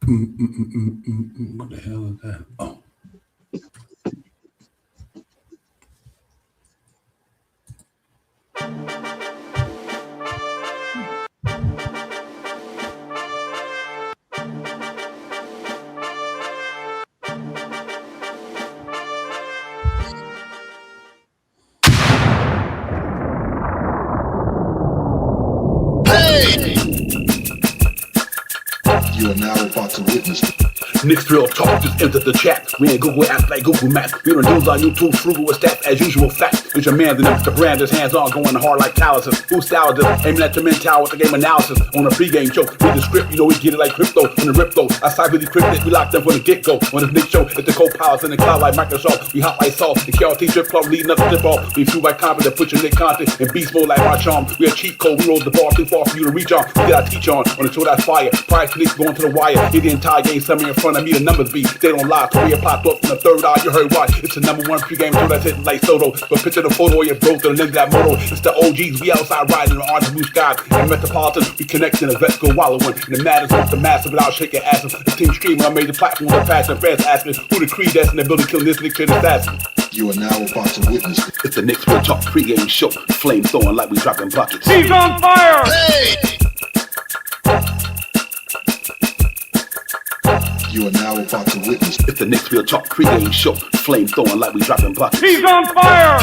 What the hell is that? Oh. You are now about to witness Knicks Real Talk just entered the chat. We ain't Google apps like Google Maps. We don't use on YouTube, frugal with stats as usual fact. It's your man, the brand is hands on, going hard like calluses. Who style this? Aiming at the mental with the game analysis. On a pregame show, read the script, you know we get it like crypto. On the rip though, I side really cryptic, we locked them from the get-go. On this Knicks show, it's the co-pilots in the cloud like Microsoft. We hot like salt, the KRT strip club leading up to tip off. We flew like confident, put your Nick content in beast mode like our charm. We a cheat code, we roll the ball too far for you to reach on. We got teach on the show that's fire. Prior to Knicks going to the wire, hit the entire game, somewhere in front of me, the numbers be. They don't lie, Korea popped up from the third eye, you heard why. It's the #1 pregame show that's hitting like Soto. But picture the photo of your broke to the link that moto. It's the OGs, we outside riding in the orange and blue skies. In Metropolitan, we connecting the vets go wallowing. And the matters off the massive without shaking asses. The team streaming on major platforms of passion. Fans asking who the creed that's in the building killing this Knicks kid assassin. You are now about to witness It's the Knicks Real Talk pregame show. Flame throwing like we dropping buckets. He's on fire! You are now about to witness It's the Knicks Real Talk pregame show. Flame throwing like we dropping buckets. He's on fire!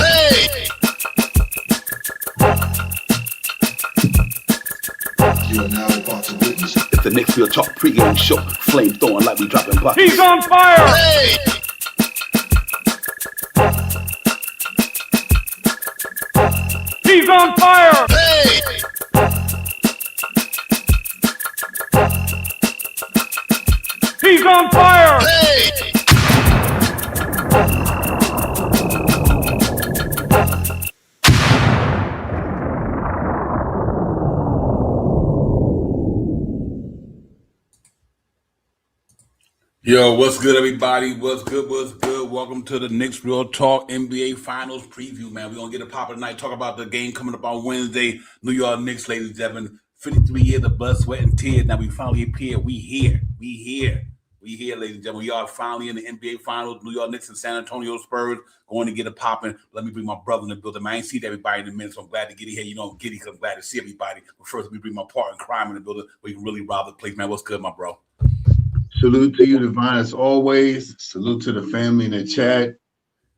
You are now about to witness It's the Knicks Real Talk pregame show. Flame throwing like we dropping buckets. He's on fire! He's on fire! He's on fire! Yo, what's good, everybody? What's good? What's good? Welcome to the Knicks Real Talk NBA Finals Preview, man. We're going to get it popping tonight. Talk about the game coming up on Wednesday. New York Knicks, ladies and gentlemen. 53 years of blood, sweat, and tears. Now we finally appeared. We here, ladies and gentlemen. We are finally in the NBA Finals. New York Knicks and San Antonio Spurs going to get it popping. Let me bring my brother in the building. I ain't seen everybody in a minute, so I'm glad to get here. You know, I'm giddy because I'm glad to see everybody. But first, let me bring my partner in crime in the building where you can really rob the place, man. What's good, my bro? Salute to you, Divine, as always. Salute to the family in the chat.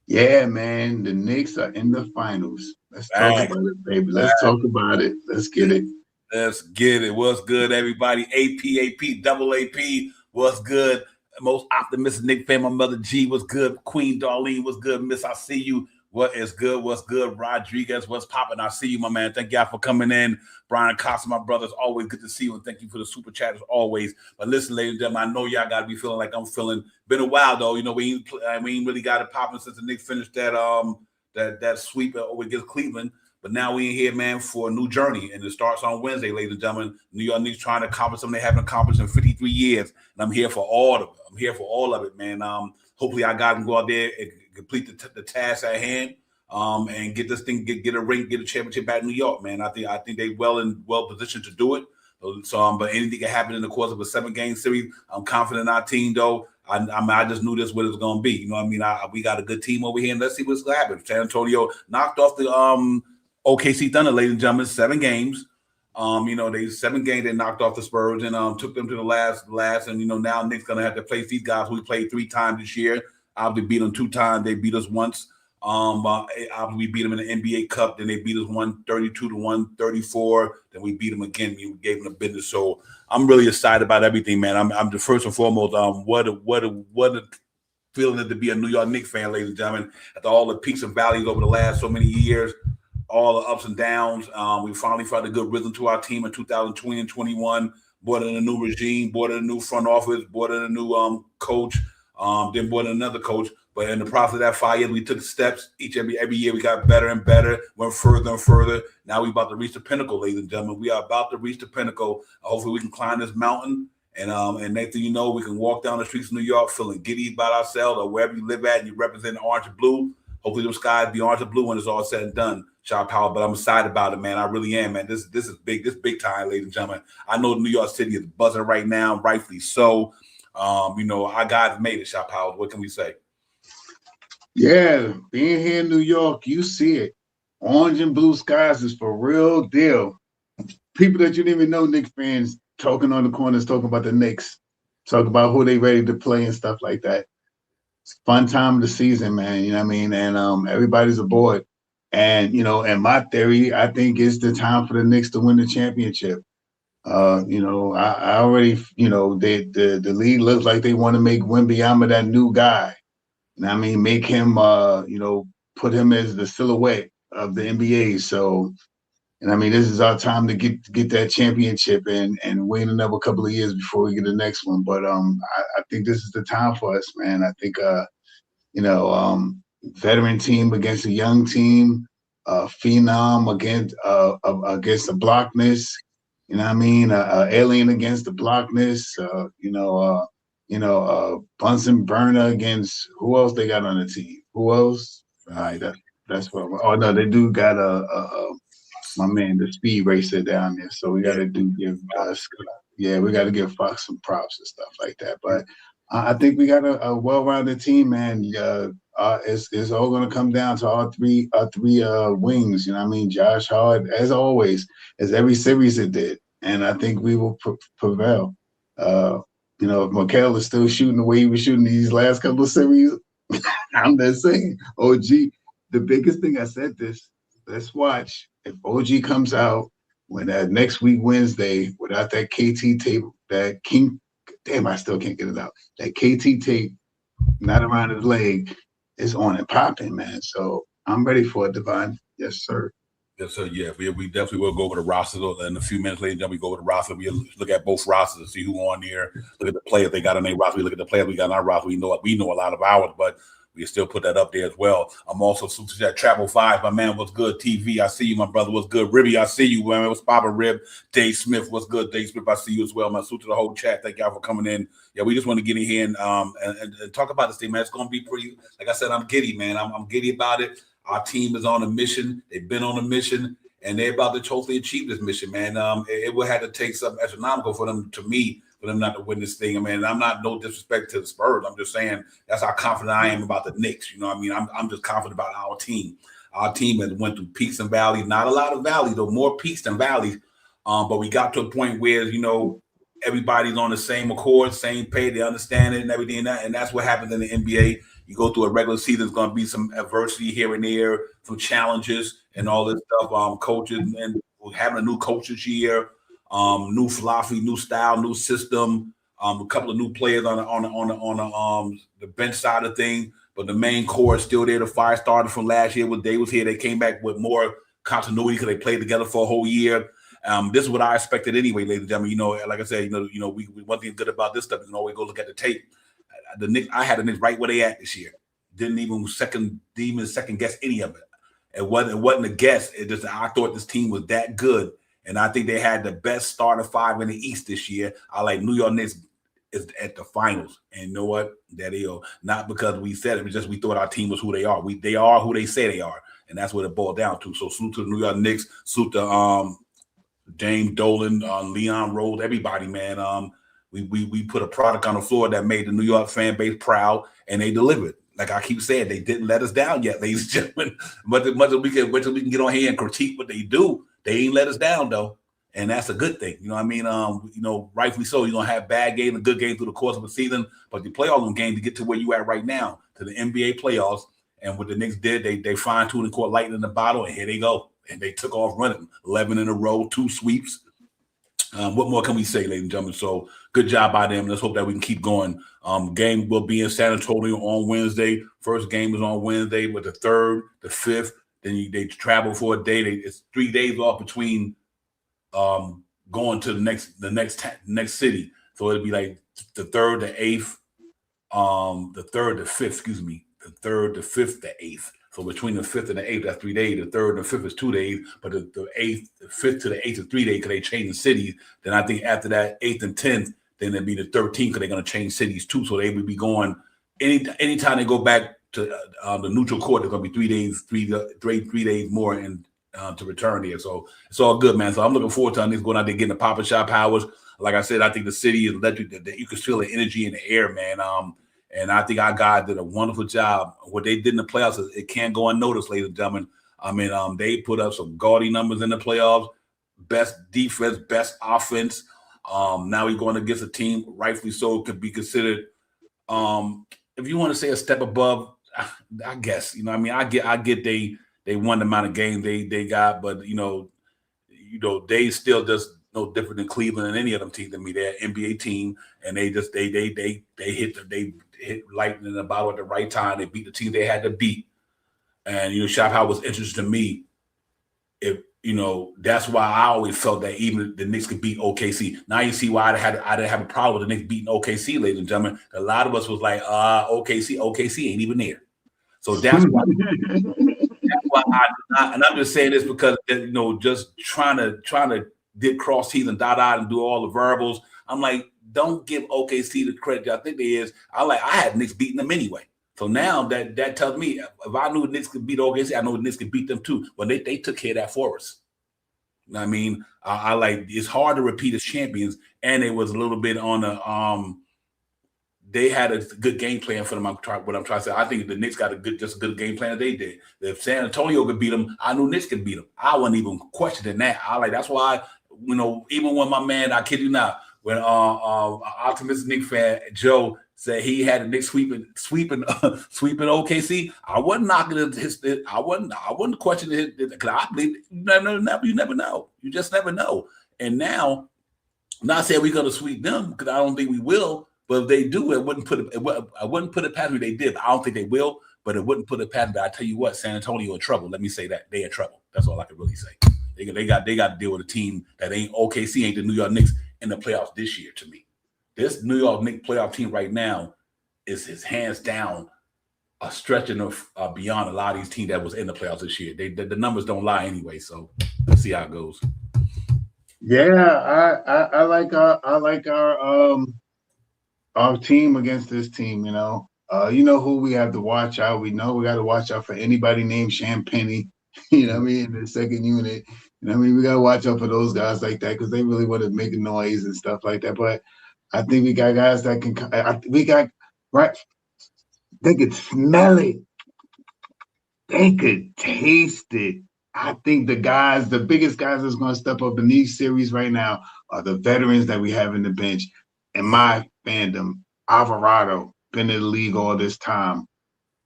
Yeah, man, the Knicks are in the finals. Let's talk about it, baby. Let's talk about it. Let's get it. Let's get it. What's good, everybody? AP, double AP. What's good? Most optimistic Knicks fan, my mother G. What's good? Queen Darlene. What's good? Miss, I see you. What is good? What's good? Rodriguez, what's popping? I see you, my man. Thank y'all for coming in. Brian Costa, my brother, it's always good to see you, and thank you for the super chat as always. But listen, ladies and gentlemen, I know y'all got to be feeling like I'm feeling. Been a while, though. You know, we ain't really got it popping since the Knicks finished that sweep against Cleveland. But now we in here, man, for a new journey, and it starts on Wednesday, ladies and gentlemen. New York Knicks trying to accomplish something they haven't accomplished in 53 years, and I'm here for all of it. I'm here for all of it, man. Hopefully, I got to go out there and complete the task at hand. And get this thing, get a ring, get a championship back in New York, man. I think they well positioned to do it. So, but anything can happen in the course of a 7-game series. I'm confident in our team, though. I just knew this what it was going to be. You know what I mean? We got a good team over here, and let's see what's going to happen. San Antonio knocked off the OKC Thunder, ladies and gentlemen, 7 games. You know, 7 games they knocked off the Spurs and took them to the last. And you know, now Nick's going to have to face these guys who we played 3 times this year. Obviously beat them 2 times. They beat us once. We beat them in the NBA Cup. Then they beat us 132 to 134. Then we beat them again. We gave them the business. So I'm really excited about everything, man. I'm the first and foremost. What a feeling it to be a New York Knicks fan, ladies and gentlemen. After all the peaks and valleys over the last so many years, all the ups and downs, we finally found a good rhythm to our team in 2020 and 21. Brought in a new regime, brought in a new front office, brought in a new coach, then brought in another coach. But in the process of that 5 years, we took steps. Every year we got better and better, went further and further. Now we're about to reach the pinnacle, ladies and gentlemen. We are about to reach the pinnacle. Hopefully we can climb this mountain. And next thing you know, we can walk down the streets of New York feeling giddy about ourselves, or wherever you live at and you represent orange and blue. Hopefully those skies be orange and blue when it's all said and done. Shout power, but I'm excited about it, man. I really am, man. This is big. This big time, ladies and gentlemen. I know New York City is buzzing right now, rightfully so. Our guys made it, Shop House. What can we say? Yeah, being here in New York, you see it. Orange and blue skies is for real deal. People that you didn't even know, Knicks fans, talking on the corners, talking about the Knicks, talking about who they ready to play and stuff like that. It's a fun time of the season, man. You know what I mean? And everybody's aboard. And, and my theory, I think it's the time for the Knicks to win the championship. I already, the league looks like they want to make Wembanyama that new guy. And I mean, make him, put him as the silhouette of the NBA. So, and I mean, this is our time to get that championship and wait another couple of years before we get the next one. But I think this is the time for us, man. I think, veteran team against a young team, phenom against the blockness. You know what I mean? Alien against the blockness. Bunsen Burner against who else they got on the team? Who else? All right, that's what. Oh no, they do got my man, the speed racer down there. So we got to give we got to give Fox some props and stuff like that. But I think we got a well-rounded team, man. It's all going to come down to our three wings. You know what I mean? Josh Hart, as always, as every series it did, and I think we will prevail. If Mikal is still shooting the way he was shooting these last couple of series, I'm just saying, OG. The biggest thing I said this. Let's watch if OG comes out when that next week Wednesday without that KT tape, that King. Damn, I still can't get it out. That KT tape, not around his leg, is on and popping, man. So I'm ready for it, Divine. Yes, sir. Yes, sir. Yeah, we definitely will go over the roster in a few minutes later. Then we go over the roster. We look at both rosters to see who on there. Look at the players they got on their roster. We look at the players we got on our roster. We know a lot of ours, but we still put that up there as well. I'm also to that Travel 5. My man, what's good? TV, I see you, my brother. What's good? Ribby, I see you, man. What's Papa Rib? Dave Smith, what's good? Dave Smith, I see you as well. My salute to the whole chat. Thank y'all for coming in. Yeah, we just want to get in here and talk about this thing, man. It's going to be pretty, like I said, I'm giddy, man. I'm giddy about it. Our team is on a mission. They've been on a mission, and they're about to totally achieve this mission, man. It would have to take something astronomical for them not to win this thing. I mean, I'm not no disrespect to the Spurs. I'm just saying that's how confident I am about the Knicks. You know what I mean? I'm just confident about our team. Our team has went through peaks and valleys, not a lot of valleys, though, more peaks than valleys. But we got to a point where, everybody's on the same accord, same page, they understand it and everything. And that's what happens in the NBA. You go through a regular season, there's going to be some adversity here and there, some challenges and all this stuff. Coaches and having a new coach this year, new philosophy, new style, new system, a couple of new players on the bench side of things. But the main core is still there. The fire started from last year when they was here. They came back with more continuity because they played together for a whole year. This is what I expected anyway, ladies and gentlemen. Like I said, we one thing good about this stuff, you can always go look at the tape. The Knicks, I had the Knicks right where they at this year. Didn't even second guess any of it. It wasn't a guess. It just I thought this team was that good, and I think they had the best starter 5 in the East this year. I like New York Knicks is at the finals, and you know what? That is not because we said it, but just we thought our team was who they are. They are who they say they are, and that's what it boiled down to. So salute to the New York Knicks, salute to James Dolan, Leon Rose, everybody, man. We put a product on the floor that made the New York fan base proud, and they delivered. Like I keep saying, they didn't let us down yet, ladies and gentlemen. But as much as we can get on here and critique what they do, they ain't let us down though, and that's a good thing. You know what I mean? Rightfully so. You're gonna have bad games and good games through the course of the season, but you play all them games to get to where you at right now, to the NBA playoffs. And what the Knicks did, they fine-tuned and caught lightning in the bottle, and here they go. And they took off running 11 in a row, 2 sweeps. What more can we say, ladies and gentlemen? So good job by them. Let's hope that we can keep going. Game will be in San Antonio on Wednesday. First game is on Wednesday, with the 3rd, the 5th. Then they travel for a day. It's 3 days off between going to the next city. So it'll be like the 3rd, the 8th, the 3rd, the 5th. Excuse me, the 3rd, the 5th, the 8th. So between the 5th and the 8th, that's 3 days. The 3rd and the 5th is 2 days. But the 8th, the 5th to the 8th is 3 days because they change the cities. Then I think after that 8th and 10th, then it'll be the 13th because they're going to change cities too. So they will be going anytime they go back to the neutral court. There's going to be 3 days, three days more in to return here. So it's all good, man. So I'm looking forward to Knicks going out there getting the Papa Shop Powers. Like I said, I think the city is electric. That you can feel the energy in the air, man. And I think our guys did a wonderful job. What they did in the playoffs, it can't go unnoticed, ladies and gentlemen. I mean, they put up some gaudy numbers in the playoffs. Best defense, best offense. Now we're going against a team, rightfully so, could be considered. If you want to say a step above, I guess, you know, I mean, I get they won the amount of games they got, but you know, they still just no different than Cleveland and any of them teams than me. They're an NBA team, and they hit lightning in the bottle at the right time. They beat the team they had to beat, and you know, Shop How was interesting to me. If you know, that's why I always felt that even the Knicks could beat OKC. Now you see why I didn't have a problem with the Knicks beating OKC, ladies and gentlemen. A lot of us was like, OKC ain't even there. So that's why. And I'm just saying this because you know, just trying to get cross T's and dot I and do all the verbals. I'm like, don't give OKC the credit I think they is. I had Knicks beating them anyway. So now that tells me if I knew Knicks could beat OKC, I know the Knicks could beat them too. But they took care of that for us. You know what I mean? I like it's hard to repeat as champions, and it was a little bit on the they had a good game plan for them. What I'm trying to say, I think the Knicks got a good game plan that they did. If San Antonio could beat them, I knew Knicks could beat them. I wasn't even questioning that. That's why, you know, even when my man, I kid you not, when optimistic Knicks fan Joe said he had the Knicks sweeping OKC, I wasn't knocking it. I wasn't questioning it because I believe you never know. You just never know. And now, I'm not saying we're going to sweep them because I don't think we will. But if they do, I wouldn't put it past me. They did. But I don't think they will. But it wouldn't put it past me. I tell you what, San Antonio in trouble. Let me say that they in trouble. That's all I can really say. They got to deal with a team that ain't OKC, ain't the New York Knicks in the playoffs this year. To me, this New York Knicks playoff team right now is hands down a stretching of beyond a lot of these teams that was in the playoffs this year. The numbers don't lie anyway. So let's see how it goes. Yeah, I like our team against this team, you know who we have to watch out. We know we got to watch out for anybody named Champagne, you know what I mean, in the second unit. You know what I mean? We got to watch out for those guys like that because they really want to make a noise and stuff like that. But I think we got guys that can they could smell it. They could taste it. I think the biggest guys that's going to step up in these series right now are the veterans that we have in the bench. In my fandom, Alvarado, been in the league all this time.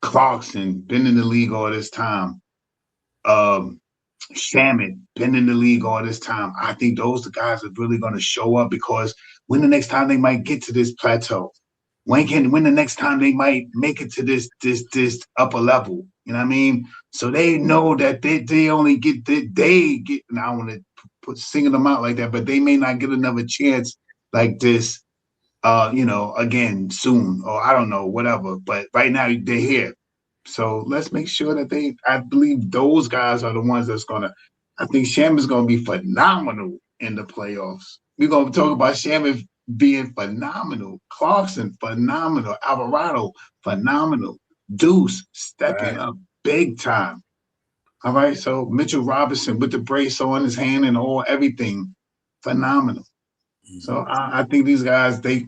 Clarkson, been in the league all this time. Shaman, been in the league all this time. I think those the guys are really going to show up because when the next time they might get to this plateau? When the next time they might make it to this upper level? You know what I mean? So they know that they only get, and I don't want to put singing them out like that, but they may not get another chance like this. Again, soon, or I don't know, whatever. But right now they're here. So let's make sure that I believe those guys are the ones that's I think Shaman's going to be phenomenal in the playoffs. We're going to talk about Shaman being phenomenal. Clarkson, phenomenal. Alvarado, phenomenal. Deuce, stepping up big time. All right, so Mitchell Robinson with the brace on his hand and everything, phenomenal. So I think these guys, they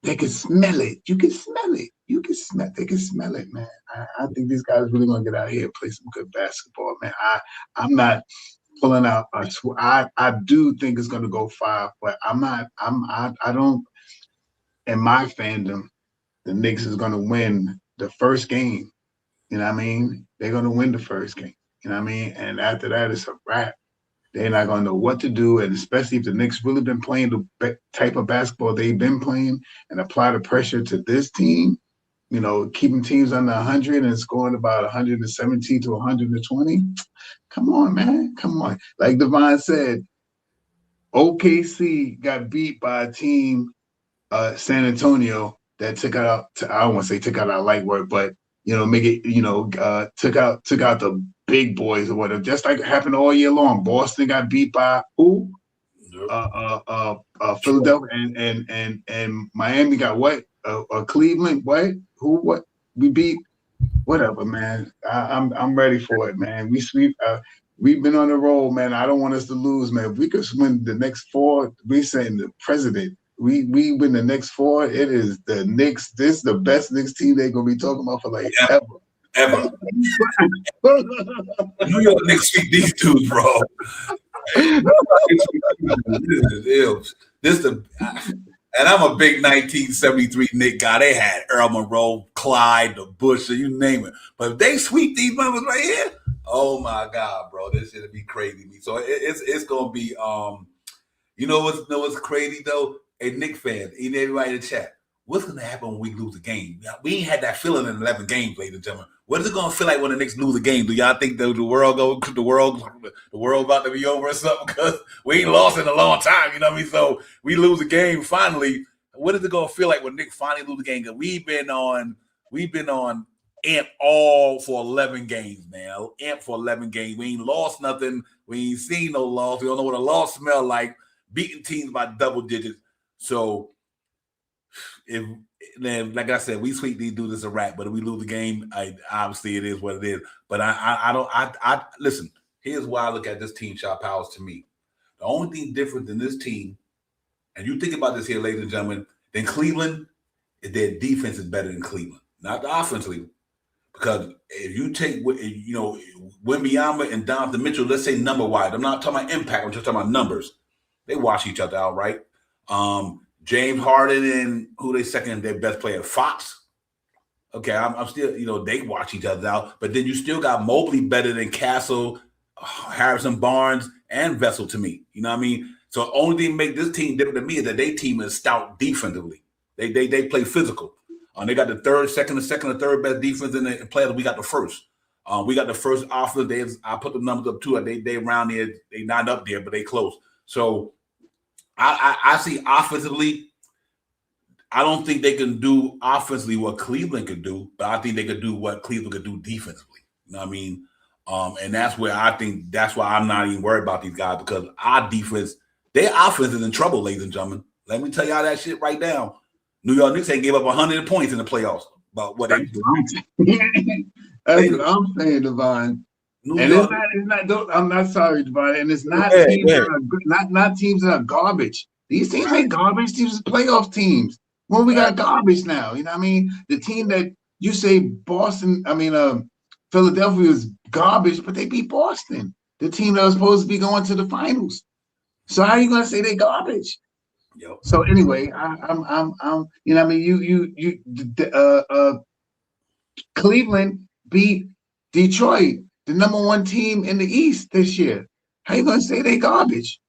can smell it. You can smell it. They can smell it, man. I think these guys really gonna get out here and play some good basketball, man. I'm not pulling out. I do think it's gonna go 5, but I don't. In my fandom, the Knicks is gonna win the first game. You know what I mean? They're gonna win the first game. You know what I mean? And after that, it's a wrap. They're not going to know what to do, and especially if the Knicks really been playing the type of basketball they've been playing and apply the pressure to this team, keeping teams under 100 and scoring about 117 to 120. Come on, man. Come on. Like Devon said, OKC got beat by a team, San Antonio, that took out, I don't want to say took out our light work, but, took out the big boys or whatever, just like it happened all year long. Boston got beat by who? Philadelphia and Miami got what? Cleveland, what? Who? What? We beat whatever, man. I'm ready for it, man. We sweep. We've been on the roll, man. I don't want us to lose, man. If we could win the next 4, we saying the president. We win the next 4. It is the Knicks. This is the best Knicks team they're gonna be talking about for like ever. Ever. New York Knicks sweep these dudes, bro. And I'm a big 1973 Knicks guy. They had Earl Monroe, Clyde, the Bush, you name it. But if they sweep these members right here, oh my God, bro, this should be crazy. So it's gonna be you know what's crazy though? Hey, Knicks fans, even everybody in the chat, what's gonna happen when we lose a game? We ain't had that feeling in 11 games, ladies and gentlemen. What is it gonna feel like when the Knicks lose a game? Do y'all think the world about to be over or something? Because we ain't lost in a long time, you know what I mean? So we lose a game finally. What is it gonna feel like when Knicks finally lose a game? Because we've been on amp all for 11 games, man. Amp for 11 games. We ain't lost nothing. We ain't seen no loss. We don't know what a loss smell like. Beating teams by double digits. So then, like I said, we sweep these dudes, it's a wrap. But if we lose the game, obviously it is what it is. But I listen. Here's why I look at this team, Shaw Powers. To me, the only thing different than this team, and you think about this here, ladies and gentlemen, than Cleveland, is their defense is better than Cleveland, not the offensively. Because if you take, Wembanyama and Donovan Mitchell, let's say number-wise, I'm not talking about impact, I'm just talking about numbers. They wash each other out, right? James Harden and who they second their best player, Fox. Okay, I'm still, they watch each other out. But then you still got Mobley better than Castle, Harrison Barnes, and Vessel to me. You know what I mean? So the only thing that make this team different to me is that their team is stout defensively. They play physical. They got the second or third best defense in the playoffs. We got the first. We got the first offense. I put the numbers up too. They around there. They not up there, but they close. So I see offensively. I don't think they can do offensively what Cleveland could do, but I think they could do what Cleveland could do defensively. You know what I mean? And that's where I think that's why I'm not even worried about these guys, because our defense, their offense is in trouble, ladies and gentlemen. Let me tell y'all that shit right now. New York Knicks ain't gave up 100 points in the playoffs. About what That's what I'm saying, Devon. I'm not sorry, Devon. And it's not teams that are garbage. These teams ain't garbage. These are playoff teams. Well, we got garbage now. You know what I mean? The team that you say Philadelphia is garbage, but they beat Boston, the team that was supposed to be going to the finals. So how are you gonna say they garbage? Yep. So anyway, Cleveland beat Detroit, the number 1 team in the East this year. How you gonna say they garbage?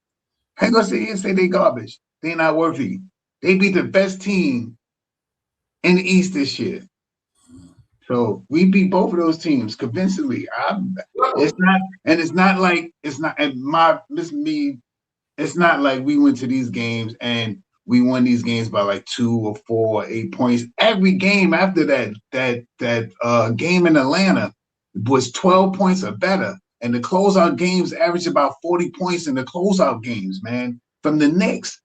How you gonna say they garbage? They're not worthy. They beat the best team in the East this year. So we beat both of those teams convincingly. It's not like we went to these games and we won these games by like 2 or 4 or 8 points. Every game after that game in Atlanta was 12 points or better. And the closeout games averaged about 40 points in the closeout games, man, from the Knicks,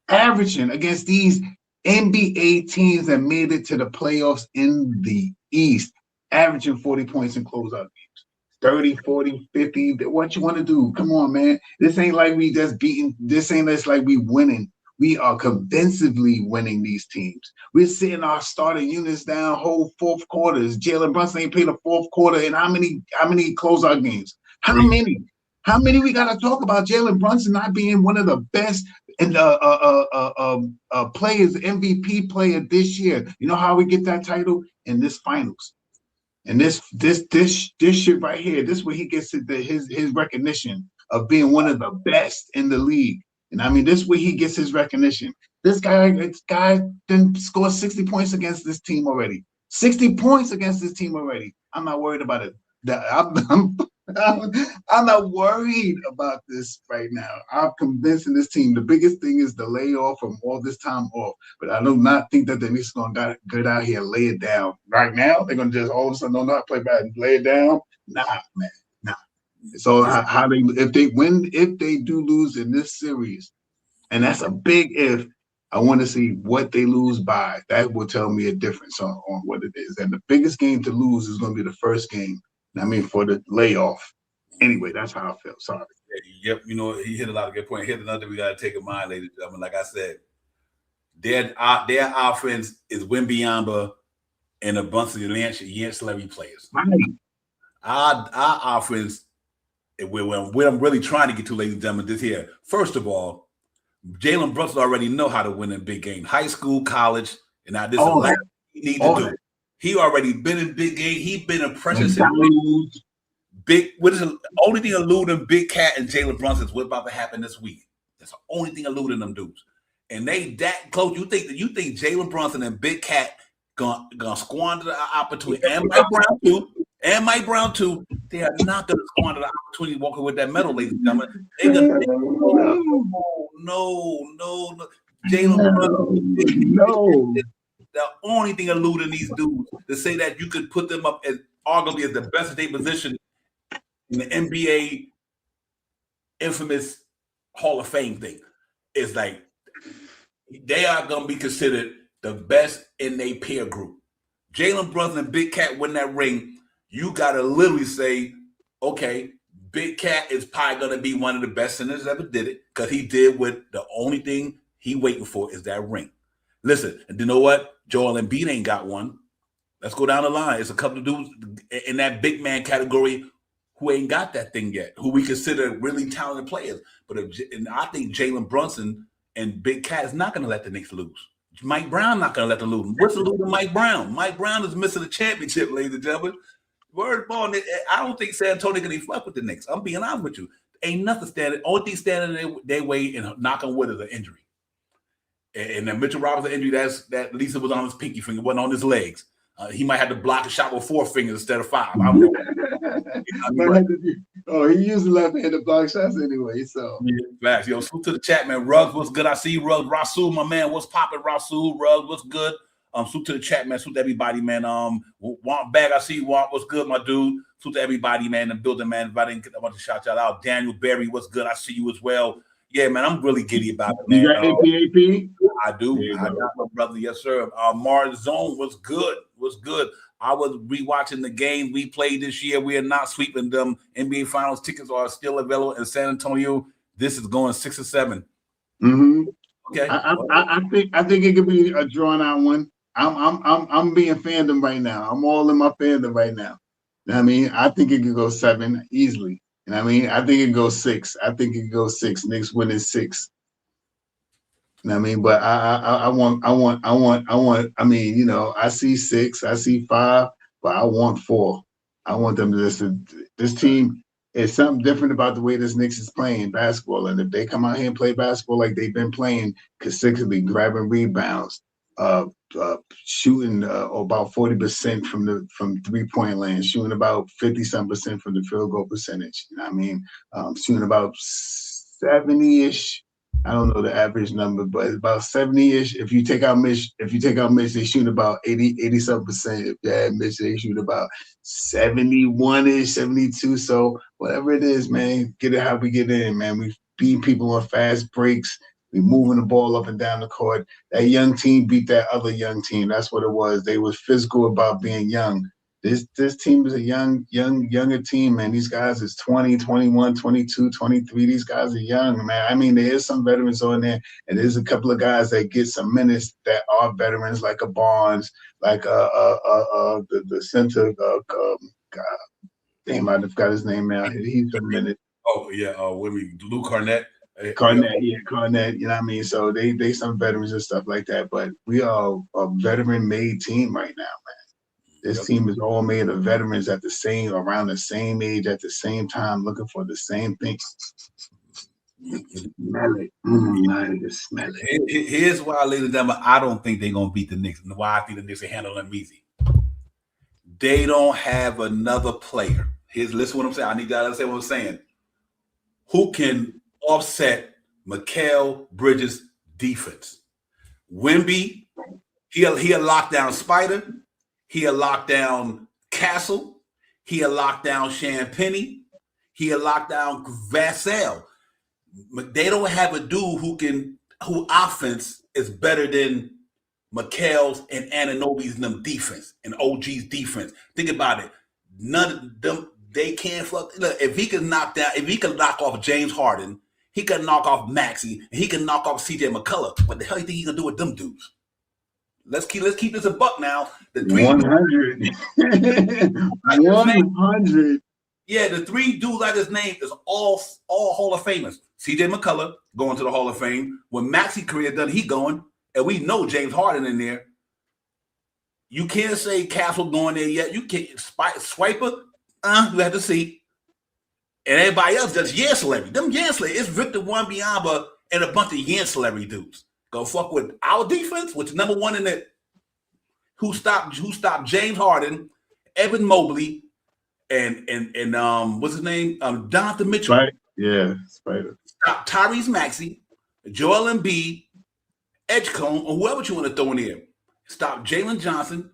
averaging against these NBA teams that made it to the playoffs in the East, averaging 40 points in closeout games. 30, 40, 50, what you want to do? Come on, man. This ain't like we just beating. This ain't just like we winning. We are convincingly winning these teams. We're sitting our starting units down whole fourth quarters. Jalen Brunson ain't played a fourth quarter in how many closeout games? How many? How many we got to talk about Jalen Brunson not being one of the best and players, MVP player this year? You know how we get that title? In this finals. And this shit right here, this is where he gets his recognition of being one of the best in the league. And I mean, this is where he gets his recognition. This guy didn't score 60 points against this team already. 60 points against this team already. I'm not worried about it. I'm not worried about this right now. I'm convincing this team. The biggest thing is the layoff from all this time off. But I do not think that the Knicks are going to get out here and lay it down. Right now, they're going to just all of a sudden not play bad and lay it down. Nah, man, nah. So if they do lose in this series, and that's a big if, I want to see what they lose by. That will tell me a difference on what it is. And the biggest game to lose is going to be the first game. I mean, for the layoff. Anyway, that's how I feel. Sorry. Yep, you know, he hit a lot of good points. Here's another we got to take in mind, ladies and gentlemen. Like I said, their offense is Wimbyamba and a bunch of ancillary players. Right. Our offense, what I'm really trying to get to, ladies and gentlemen, this here. First of all, Jalen Brunson already know how to win in big game, high school, college, and now this is what he need to do. He already been in big game. He been in pressure. Big. What is the only thing eluding Big Cat and Jalen Brunson is what's about to happen this week. That's the only thing eluding them dudes. And they that close. You think Jalen Brunson and Big Cat gonna squander the opportunity? And Mike Brown too. They are not gonna squander the opportunity walking with that medal, ladies and gentlemen. No. Jalen Brunson. No. The only thing eluding these dudes to say that you could put them up as arguably as the best of their position in the NBA infamous Hall of Fame thing is like they are going to be considered the best in their peer group. Jalen Brunson and Big Cat win that ring. You got to literally say, okay, Big Cat is probably going to be one of the best centers ever did it because he did what the only thing he waiting for is that ring. Listen, and you know what? Joel Embiid ain't got one. Let's go down the line. It's a couple of dudes in that big man category who ain't got that thing yet, who we consider really talented players. And I think Jalen Brunson and Big Cat is not going to let the Knicks lose. Mike Brown not going to let them lose. What's the losing Mike Brown? Mike Brown is missing a championship, ladies and gentlemen. Word ball. I don't think San Antonio can even fuck with the Knicks. I'm being honest with you. Ain't nothing standing. Only thing standing their way and knock on wood is an injury. And then Mitchell Robinson injury, that Lisa was on his pinky finger, wasn't on his legs. He might have to block a shot with 4 fingers instead of 5. I don't know. He used the left-handed block shots anyway. So facts. Yo, salute to the chat, man. Ruggs, what's good? I see you, Ruggs. Rasul, my man, what's popping? Rasul, Ruggs, what's good? Salute to the chat, man. Salute to everybody, man. Want Bag, I see you. Want what's good, my dude? Salute to everybody, man. The building, man. If I didn't get, I want to shout y'all out. Daniel Berry, what's good? I see you as well. Yeah, man, I'm really giddy about it, man. You got APAP? I do. I got my brother. Yes, sir. Mars Zone was good. Was good. I was rewatching the game we played this year. We are not sweeping them. NBA Finals tickets are still available in San Antonio. This is going 6 or 7. Mm-hmm. Okay. I think it could be a drawn out one. I'm being fandom right now. I'm all in my fandom right now. You know what I mean? I think it could go 7 easily. You know what I mean? I think it goes 6. I think it goes 6. Knicks winning 6. You know what I mean? But I want. I mean, you know, I see 6, I see 5, but I want 4. I want them to listen. This team is something different about the way this Knicks is playing basketball. And if they come out here and play basketball like they've been playing consistently, grabbing rebounds, shooting about 40% from 3-point land, shooting about 50-some% from the field goal percentage. You know what I mean? Shooting about 70-ish. I don't know the average number, but it's about 70-ish. If you take out Mitch, they shoot about 80-some%. If you add Mitch, they shoot about 71-ish, 72. So whatever it is, man, get it how we get in, man. We beat people on fast breaks. We moving the ball up and down the court. That young team beat that other young team. That's what it was. They was physical about being young. This team is a younger team, man. These guys is 20, 21, 22, 23. These guys are young, man. I mean, there is some veterans on there, and there's a couple of guys that get some minutes that are veterans, like a Barnes, like the center. God, damn, I forgot his name now. He's a minute. Oh yeah, Luke Cornett. Cornett, you know what I mean? So they some veterans and stuff like that, but we are a veteran-made team right now, man. This team is all made of veterans around the same age, at the same time, looking for the same thing. Smell it. I just smell it. Here's why, ladies and gentlemen, I don't think they're going to beat the Knicks. And why I think the Knicks will handle them easy. They don't have another player. Listen to what I'm saying. I need y'all to understand what I'm saying. Who can offset Mikal Bridges' defense? Wemby, he'll lock down Spider. He'll lock down Castle. He'll lock down Champagny. He'll lock down Vassell. They don't have a dude who offense is better than Mikal's and Anunoby's and them defense and OG's defense. Think about it. None of them. they can't fuck. Look, if he can knock off James Harden, he can knock off Maxey, and he can knock off CJ McCullough. What the hell do you think he gonna do with them dudes? Let's keep this a buck now. The 100. 100. Yeah, the three dudes I just named is all Hall of Famers. CJ McCullough going to the Hall of Fame. When Maxey career done, he going, and we know James Harden in there. You can't say Castle going there yet. You can't Swiper. You have to see. And everybody else does celebrity. Them celebrity. It's Victor Wembanyama and a bunch of celebrity dudes. Go fuck with our defense, which is number one in it. Who stopped James Harden, Evan Mobley, and what's his name? Donovan Mitchell. Right. Yeah, Spider. Stop Tyrese Maxey, Joel Embiid, Edgecombe, or whoever you want to throw in there. Stop Jalen Johnson,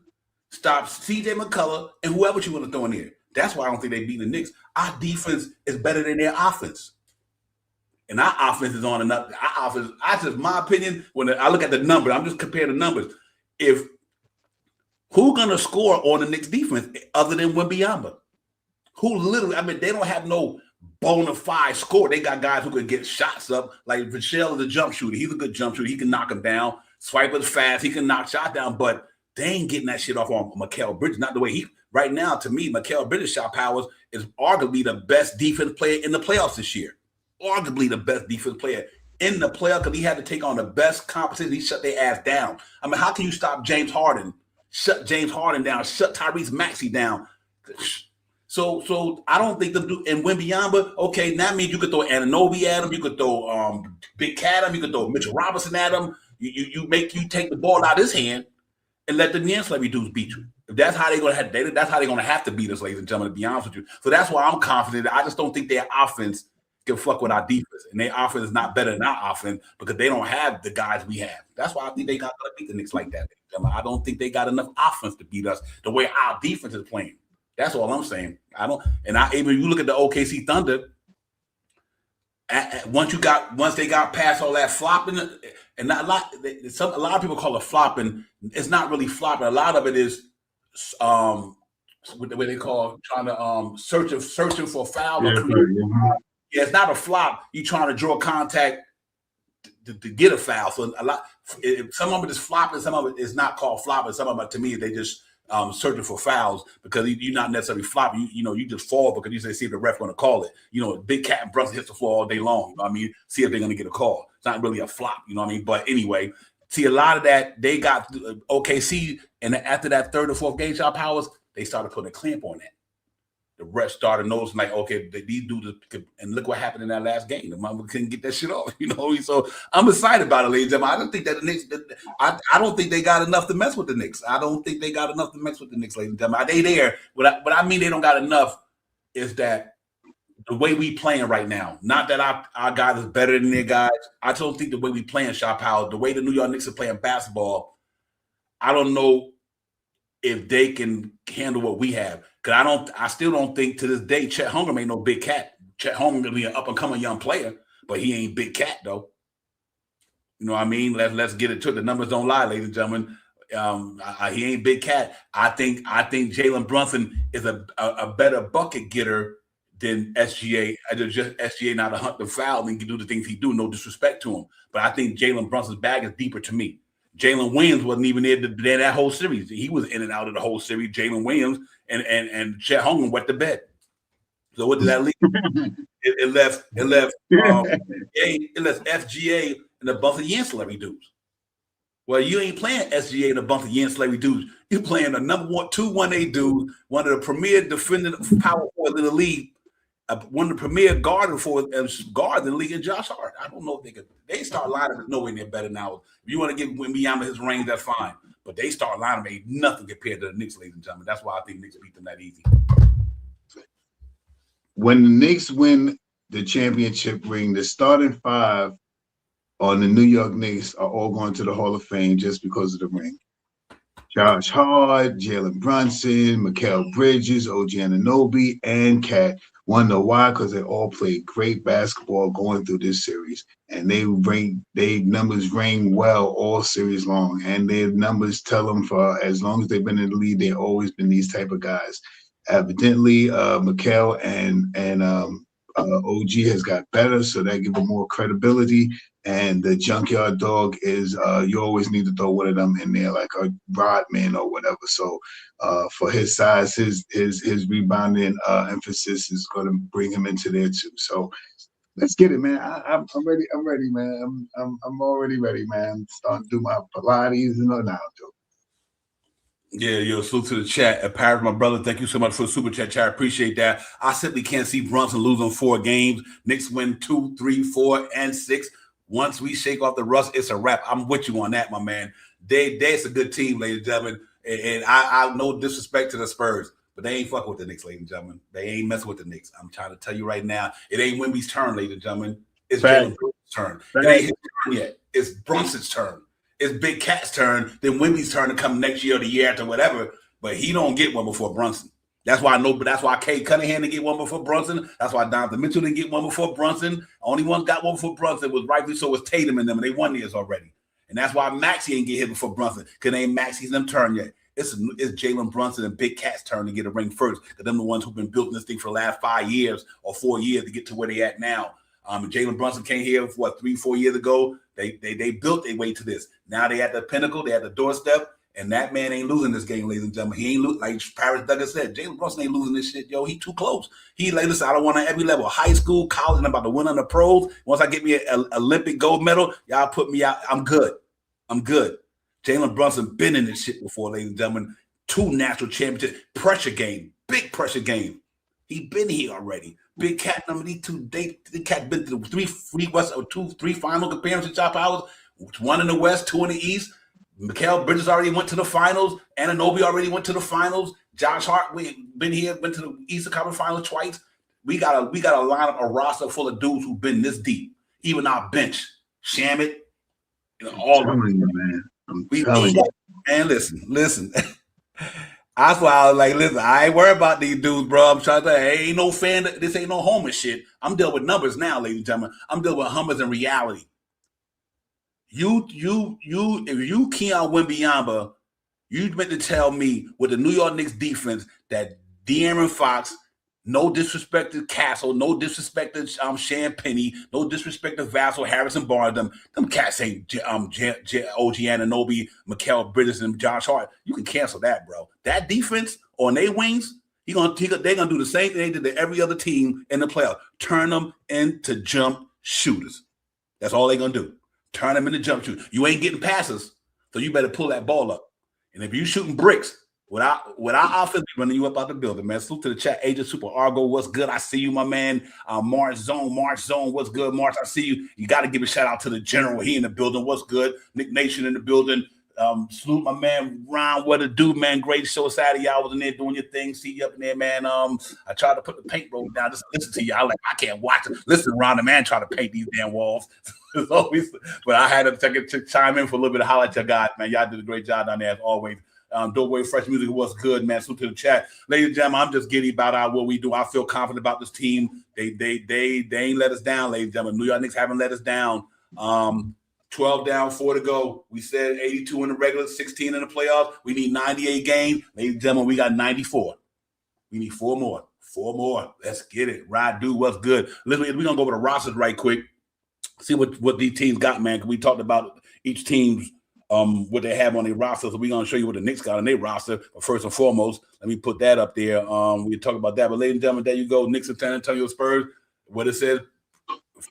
stop CJ McCullough, and whoever you want to throw in there. That's why I don't think they beat the Knicks. Our defense is better than their offense. And our offense is on enough. Our offense, just my opinion, when I look at the numbers, I'm just comparing the numbers. If who's gonna score on the Knicks defense other than Wembanyama? Who literally, I mean, they don't have no bona fide score. They got guys who can get shots up. Like Michelle is a jump shooter. He's a good jump shooter. He can knock them down. Swiper's fast. He can knock shots down, but they ain't getting that shit off on Mikal Bridges. Not the way he, right now, to me, Mikal Bridges' shot powers is arguably the best defense player in the playoffs this year. Arguably the best defense player in the playoffs because he had to take on the best competition. He shut their ass down. I mean, how can you stop James Harden? Shut James Harden down. Shut Tyrese Maxey down. So I don't think them do. And Wembanyama, okay, that means you could throw Anunoby at him. You could throw Big Cat at him. You could throw Mitchell Robinson at him. You take the ball out of his hand and let the ancillary dudes beat you. If that's how they're gonna have to beat us, ladies and gentlemen, to be honest with you. So that's why I'm confident. I just don't think their offense can fuck with our defense. And their offense is not better than our offense because they don't have the guys we have. That's why I think they got to beat the Knicks like that. I don't think they got enough offense to beat us the way our defense is playing. That's all I'm saying. Even you look at the OKC Thunder. Once they got past all that flopping, and not a lot of people call it flopping. It's not really flopping. A lot of it is what they call trying to searching for a foul. Yeah, it's not a flop. You trying to draw contact to get a foul. So some of it is flopping, some of it is not called flopping. Some of it, to me, they just searching for fouls because you're not necessarily flopping. You just fall because you say, see if the ref going to call it. Big Cat and Brunson hits the floor all day long. See if they're going to get a call. It's not really a flop. But anyway, see a lot of that they got OKC, and after that third or fourth game shot powers, they started putting a clamp on that. The ref started noticing like, okay, these dudes, and look what happened in that last game. The mama couldn't get that shit off, So I'm excited about it, ladies and gentlemen. I don't think that the Knicks. I don't think they got enough to mess with the Knicks. I don't think they got enough to mess with the Knicks, ladies and gentlemen. They there, but I mean they don't got enough. Is that the way we playing right now? Not that our guys is better than their guys. I don't think the way we playing shot power, the way the New York Knicks are playing basketball, I don't know if they can handle what we have. Because I still don't think to this day Chet Holmgren ain't no Big Cat. Chet Holmgren gonna be an up and coming young player, but he ain't Big Cat though. You know what I mean? Let's get it to it. The numbers don't lie, ladies and gentlemen. He ain't Big Cat. I think Jalen Brunson is a better bucket getter than SGA. Just SGA not a hunt the foul and can do the things he do. No disrespect to him, but I think Jalen Brunson's bag is deeper to me. Jalen Williams wasn't even there that whole series. He was in and out of the whole series. Jalen Williams and Chet Holmgren wet the bed. So what did that leave? It left FGA and a bunch of ancillary dudes. Well, you ain't playing SGA and a bunch of ancillary dudes. You're playing a number 2-1A dude, one of the premier defending power forwards in the league, one of the premier guards in the league, and Josh Hart. I don't know if they could. They start lining nowhere near better now. If you want to give Wembanyama his range, that's fine. But they start lining ain't nothing compared to the Knicks, ladies and gentlemen. That's why I think Knicks beat them that easy. When the Knicks win the championship ring, the starting five on the New York Knicks are all going to the Hall of Fame just because of the ring. Josh Hart, Jalen Brunson, Mikal Bridges, OG Anunoby, and Cat. Want to know why? Because they all played great basketball going through this series, and their numbers ring well all series long, and their numbers tell them for as long as they've been in the league, they've always been these type of guys. Evidently, Mikal and OG has got better, so that give him more credibility. And the junkyard dog is you always need to throw one of them in there, like a Rodman or whatever. So for his size, his rebounding emphasis is going to bring him into there too. So let's get it, man. I'm ready. I'm ready, man. I'm already ready, man. I'm starting to do my Pilates and all now. Yeah, yo, salute to the chat. Paris, my brother, thank you so much for the super chat. I appreciate that. I simply can't see Brunson losing 4 games. Knicks win 2, 3, 4, and 6. Once we shake off the rust, it's a wrap. I'm with you on that, my man. It's a good team, ladies and gentlemen. And I no disrespect to the Spurs, but they ain't fucking with the Knicks, ladies and gentlemen. They ain't messing with the Knicks. I'm trying to tell you right now, it ain't Wemby's turn, ladies and gentlemen. It's Jalen Brunson's turn. It ain't his turn yet. It's Brunson's turn. It's Big Cat's turn, then Wemby's turn to come next year or the year after, whatever. But he don't get one before Brunson. That's why I know, but that's why Kay Cunningham didn't get one before Brunson. That's why Donovan Mitchell didn't get one before Brunson. Only one got one before Brunson was rightfully so was Tatum and them, and they won theirs already. And that's why Maxey ain't get hit before Brunson, because they ain't Maxey's them turn yet. It's Jalen Brunson and Big Cat's turn to get a ring first, because them the ones who've been building this thing for the last 5 years or 4 years to get to where they at now. Jalen Brunson came here for 3-4 years ago. They built their way to this. Now they at the pinnacle, they at the doorstep, and that man ain't losing this game, ladies and gentlemen. He ain't losing, like Paris Douglas said. Jalen Brunson ain't losing this shit, yo. He too close. He like, listen, I don't want on every level, high school, college, and I'm about to win on the pros. Once I get me an Olympic gold medal, y'all put me out. I'm good. Jalen Brunson been in this shit before, ladies and gentlemen. 2 national championships, pressure game, big pressure game. He been here already. Big Cat number these 2. The Cat been through 3 final appearances, Chop Powers. 1 in the West, 2 in the East. Mikal Bridges already went to the finals. Anunoby already went to the finals. Josh Hart been here, went to the Eastern Conference Finals twice. We got a lineup, a roster full of dudes who've been this deep. Even our bench, Shamet, all of them. Man, I'm telling you. And listen. That's why I was like, listen, I ain't worried about these dudes, bro. I'm trying to tell you, ain't no fan. This ain't no Homer shit. I'm dealing with numbers now, ladies and gentlemen. I'm dealing with Hummers in reality. If you Keon Wembanyama, you meant to tell me with the New York Knicks defense that De'Aaron Fox, no disrespect to Castle, no disrespect to Shan Penny, no disrespect to Vassell, Harrison Barnes, them cats ain't OG Anunoby, Mikal Bridges, and Josh Hart. You can cancel that, bro. That defense on their wings, they're gonna do the same thing they did to every other team in the playoffs. Turn them into jump shooters. That's all they're gonna do. Turn them into jump shooters. You ain't getting passes, so you better pull that ball up. And if you shooting bricks, without offense running you up out the building, man. Salute to the chat. Agent Super Argo, what's good? I see you, my man. March Zone, what's good? March, I see you. You got to give a shout out to the general. He in the building. What's good? Nick Nation in the building. Salute my man Ron. What it do, man? Great show Saturday. Y'all was in there doing your thing. See you up in there, man. I tried to put the paint roll down. Just listen to y'all. Like, I can't watch it. Listen, Ron, the man, try to paint these damn walls. But I had to chime in for a little bit of holler at your guys, man. Y'all did a great job down there as always. Doorway Fresh Music was good, man. Salute to the chat. Ladies and gentlemen, I'm just giddy about what we do. I feel confident about this team. They ain't let us down, ladies and gentlemen. New York Knicks haven't let us down. 12 down, 4 to go. We said 82 in the regular, 16 in the playoffs. We need 98 games. Ladies and gentlemen, we got 94. We need 4 more. 4 more. Let's get it. Ride, dude, what's good? Listen, we're going to go over the rosters right quick. See what these teams got, man. We talked about each team's what they have on their roster. So we're going to show you what the Knicks got on their roster. But first and foremost, let me put that up there. We talk about that. But ladies and gentlemen, there you go. Knicks and San Antonio Spurs. What it says,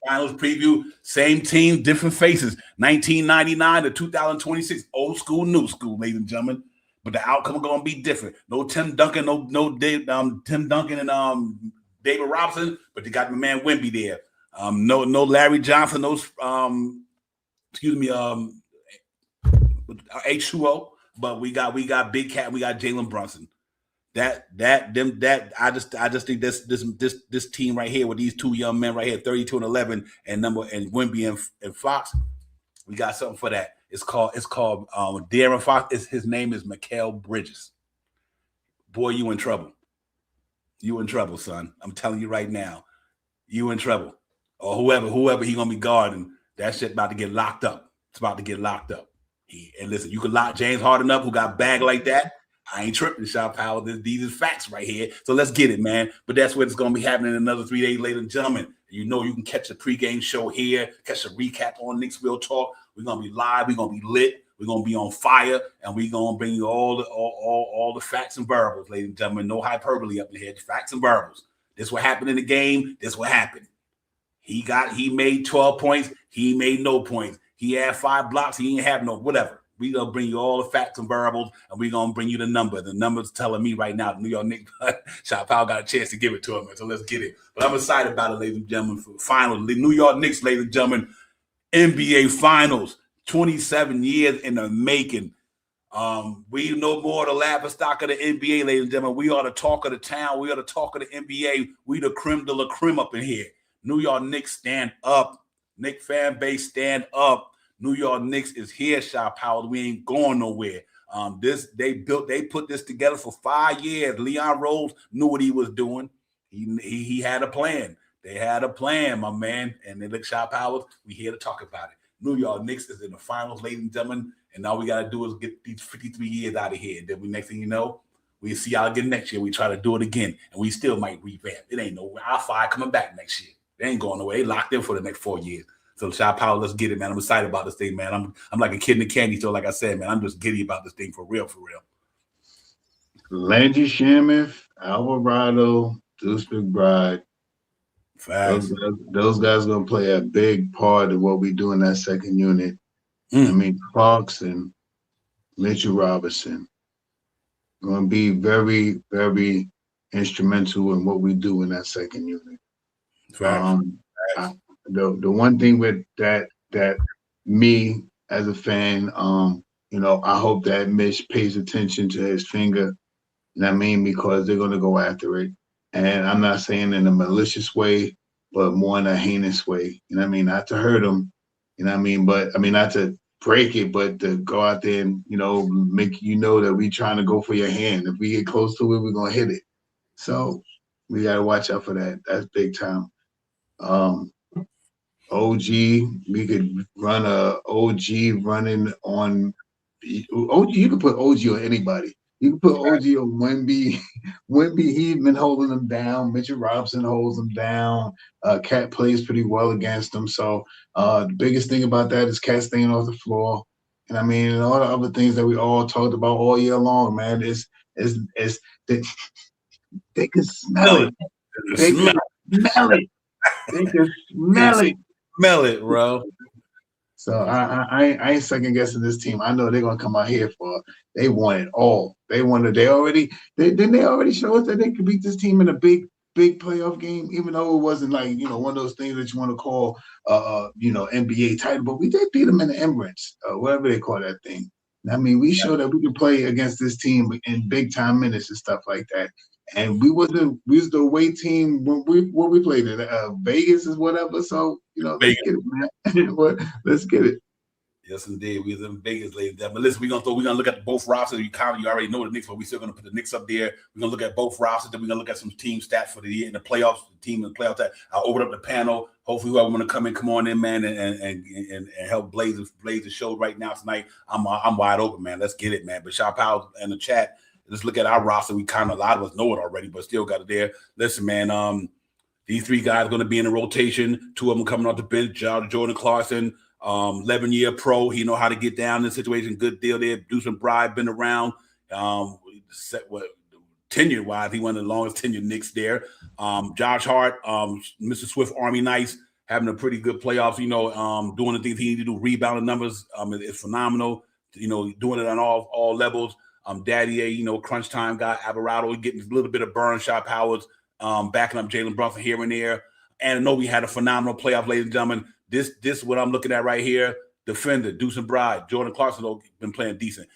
Finals Preview, same team, different faces. 1999 to 2026, old school, new school, ladies and gentlemen. But the outcome is going to be different. No Tim Duncan, no Tim Duncan and David Robinson, but they got my man Wemby there. No Larry Johnson, H2O, but we got Big Cat, we got Jalen Brunson. I just think this team right here with these 2 young men right here, 32 and 11, and Wemby and Fox, we got something for that. It's called De'Aaron Fox. His name is Mikal Bridges. Boy, you in trouble. You in trouble, son. I'm telling you right now. You in trouble. Or whoever he gonna be guarding, that shit about to get locked up. It's about to get locked up. And listen, you can lock James Harden up, who got a bag like that. I ain't tripping, Shaw Powell. These are facts right here. So let's get it, man. But that's what it's going to be happening another 3 days, ladies and gentlemen. You know you can catch a pregame show here, catch a recap on Knicks Real Talk. We're going to be live. We're going to be lit. We're going to be on fire, and we're going to bring you all the facts and variables, ladies and gentlemen. No hyperbole up in here. The facts and variables. This what happened in the game. This what happened. He made 12 points. He made no points. He had 5 blocks. He didn't have no whatever. We're going to bring you all the facts and variables, and we're going to bring you the number. The number's telling me right now, New York Knicks, Shaw Powell got a chance to give it to him, so let's get it. But I'm excited about it, ladies and gentlemen, for the finals. The New York Knicks, ladies and gentlemen, NBA Finals, 27 years in the making. We no more the laughing stock of the NBA, ladies and gentlemen. We are the talk of the town. We are the talk of the NBA. We the creme de la creme up in here. New York Knicks, stand up. Knicks fan base, stand up. New York Knicks is here, Shaw Powell. We ain't going nowhere. They put this together for 5 years. Leon Rose knew what he was doing. He had a plan. They had a plan, my man. And they look, Shaw Powell, we here to talk about it. New York Knicks is in the finals, ladies and gentlemen. And all we got to do is get these 53 years out of here. Then next thing you know, we see y'all again next year. We try to do it again. And we still might revamp. It ain't no our 5 coming back next year. They ain't going nowhere. They locked in for the next 4 years. So, Shaw Powell, let's get it, man. I'm excited about this thing, man. I'm like a kid in a candy store, like I said, man. I'm just giddy about this thing for real, for real. Landry Shamet, Alvarado, Deuce McBride. Facts. Those guys going to play a big part of what we do in that second unit. I mean, Fox and Mitchell Robinson going to be very, very instrumental in what we do in that second unit. Facts. The one thing with that me as a fan, I hope that Mitch pays attention to his finger. You know what I mean? Because they're going to go after it. And I'm not saying in a malicious way, but more in a heinous way. You know what I mean? Not to hurt him. You know what I mean? But I mean, not to break it, but to go out there and, make that we trying to go for your hand. If we get close to it, we're going to hit it. So we got to watch out for that. That's big time. OG, we could run a OG running on OG. You could put OG on anybody. You can put OG on Wemby. Wemby, he's been holding them down. Mitchell Robinson holds them down. Cat plays pretty well against them. So the biggest thing about that is Cat staying off the floor. And I mean, and all the other things that we all talked about all year long, man, is they can smell it. They can smell it. They can smell it. Smell it, bro. So I ain't second guessing this team. I know they're gonna come out here for. They want it all. They already show us that they could beat this team in a big playoff game, even though it wasn't like one of those things that you want to call NBA title. But we did beat them in the Emirates, whatever they call that thing. I mean, we showed that we could play against this team in big time minutes and stuff like that. And we was the away team when we played in Vegas is whatever. So let's get it, man. Let's get it. Yes, indeed. We was in Vegas, ladies and gentlemen. But listen, we're gonna look at both rosters. You already know the Knicks, but we're still gonna put the Knicks up there. We're gonna look at both rosters. Then we're gonna look at some team stats for the year in the playoffs. The team in the playoffs. I'll open up the panel. Hopefully, whoever want to come on in, man, and help blaze the show right now tonight. I'm wide open, man. Let's get it, man. But Shaw Powell in the chat. Let's look at our roster. We a lot of us know it already, but still got it there. Listen, man, these 3 guys are going to be in a rotation. 2 of them coming off the bench. Jordan Clarkson, 11-year pro. He know how to get down in the situation. Good deal there. Deuce McBride been around. Tenure-wise, he one of the longest tenured Knicks there. Josh Hart, Mr. Swift Army Knights, having a pretty good playoffs. Doing the things he need to do. Rebounding numbers is phenomenal. Doing it on all levels. Daddy A, crunch time guy, Alvarado, getting a little bit of burn, Shaw Powers, backing up Jalen Brunson here and there. And I know we had a phenomenal playoff, ladies and gentlemen. This is what I'm looking at right here. Defender, Deuce McBride, Jordan Clarkson been playing decent.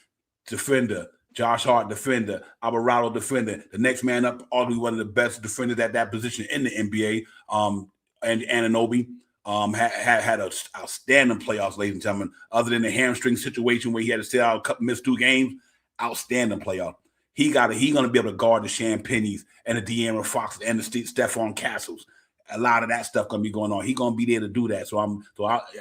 Defender, Josh Hart, defender, Alvarado, defender. The next man up, arguably one of the best defenders at that position in the NBA. And Anunoby had an outstanding playoffs, ladies and gentlemen. Other than the hamstring situation where he had to sit out, miss 2 games. Outstanding playoff. He gonna be able to guard the Champagnes and the De'Aaron Fox and the Stephon Castles. A lot of that stuff gonna be going on. He gonna be there to do that. So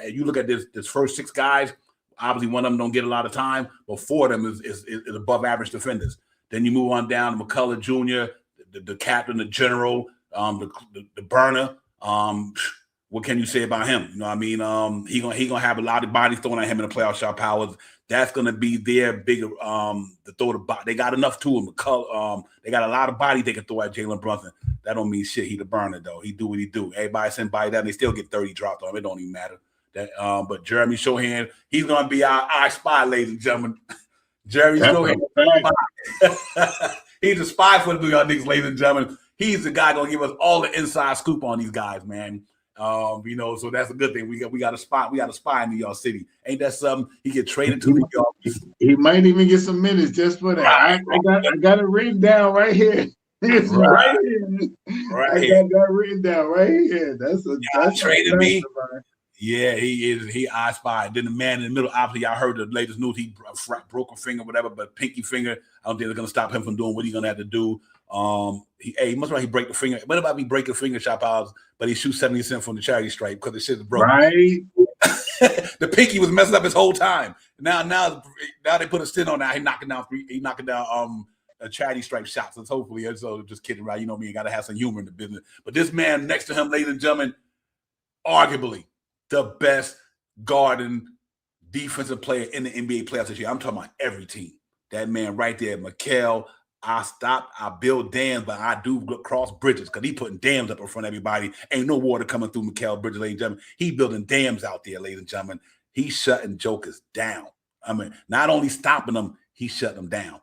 you look at this first 6 guys. Obviously, one of them don't get a lot of time, but 4 of them is above average defenders. Then you move on down to McCullough Jr., the captain, the general, the burner. What can you say about him? You know what I mean? He gonna have a lot of bodies thrown at him in the playoff. Shot Powers. That's gonna be their bigger to throw the body. They got enough to him. They got a lot of bodies they can throw at Jalen Brunson. That don't mean shit. He the burner though. He do what he do. Everybody send by that, and they still get 30 dropped on him. It don't even matter. That but Jeremy Shohan, he's gonna be our spy, ladies and gentlemen. Jeremy Shohan. He's a spy for the New York Knicks, ladies and gentlemen. He's the guy gonna give us all the inside scoop on these guys, man. So that's a good thing. We got a spy. We got a spy in New York City. Ain't that something? He get traded to New York. He might even get some minutes just for that. I got it written down right here. It's right here. I got that written down right here. That's traded me. Yeah, he is. He I spy. Then the man in the middle. Obviously, I heard the latest news. He broke a finger, whatever, but pinky finger. I don't think they're gonna stop him from doing what he's gonna have to do. He must he break the finger. What about he break the finger, Shot Powers? But he shoots 70 cents from the charity stripe because the shit is broke. Right. The pinky was messed up his whole time. Now they put a stint on that. He knocking down a charity stripe shot. So hopefully, so just kidding, right? You know me, you gotta have some humor in the business. But this man next to him, ladies and gentlemen, arguably the best guarding defensive player in the NBA playoffs this year. I'm talking about every team. That man right there, Mikal. I build dams, but I do cross bridges because he putting dams up in front of everybody. Ain't no water coming through Mikal Bridges, ladies and gentlemen. He building dams out there, ladies and gentlemen. He's shutting jokers down. I mean, not only stopping them, he's shutting them down.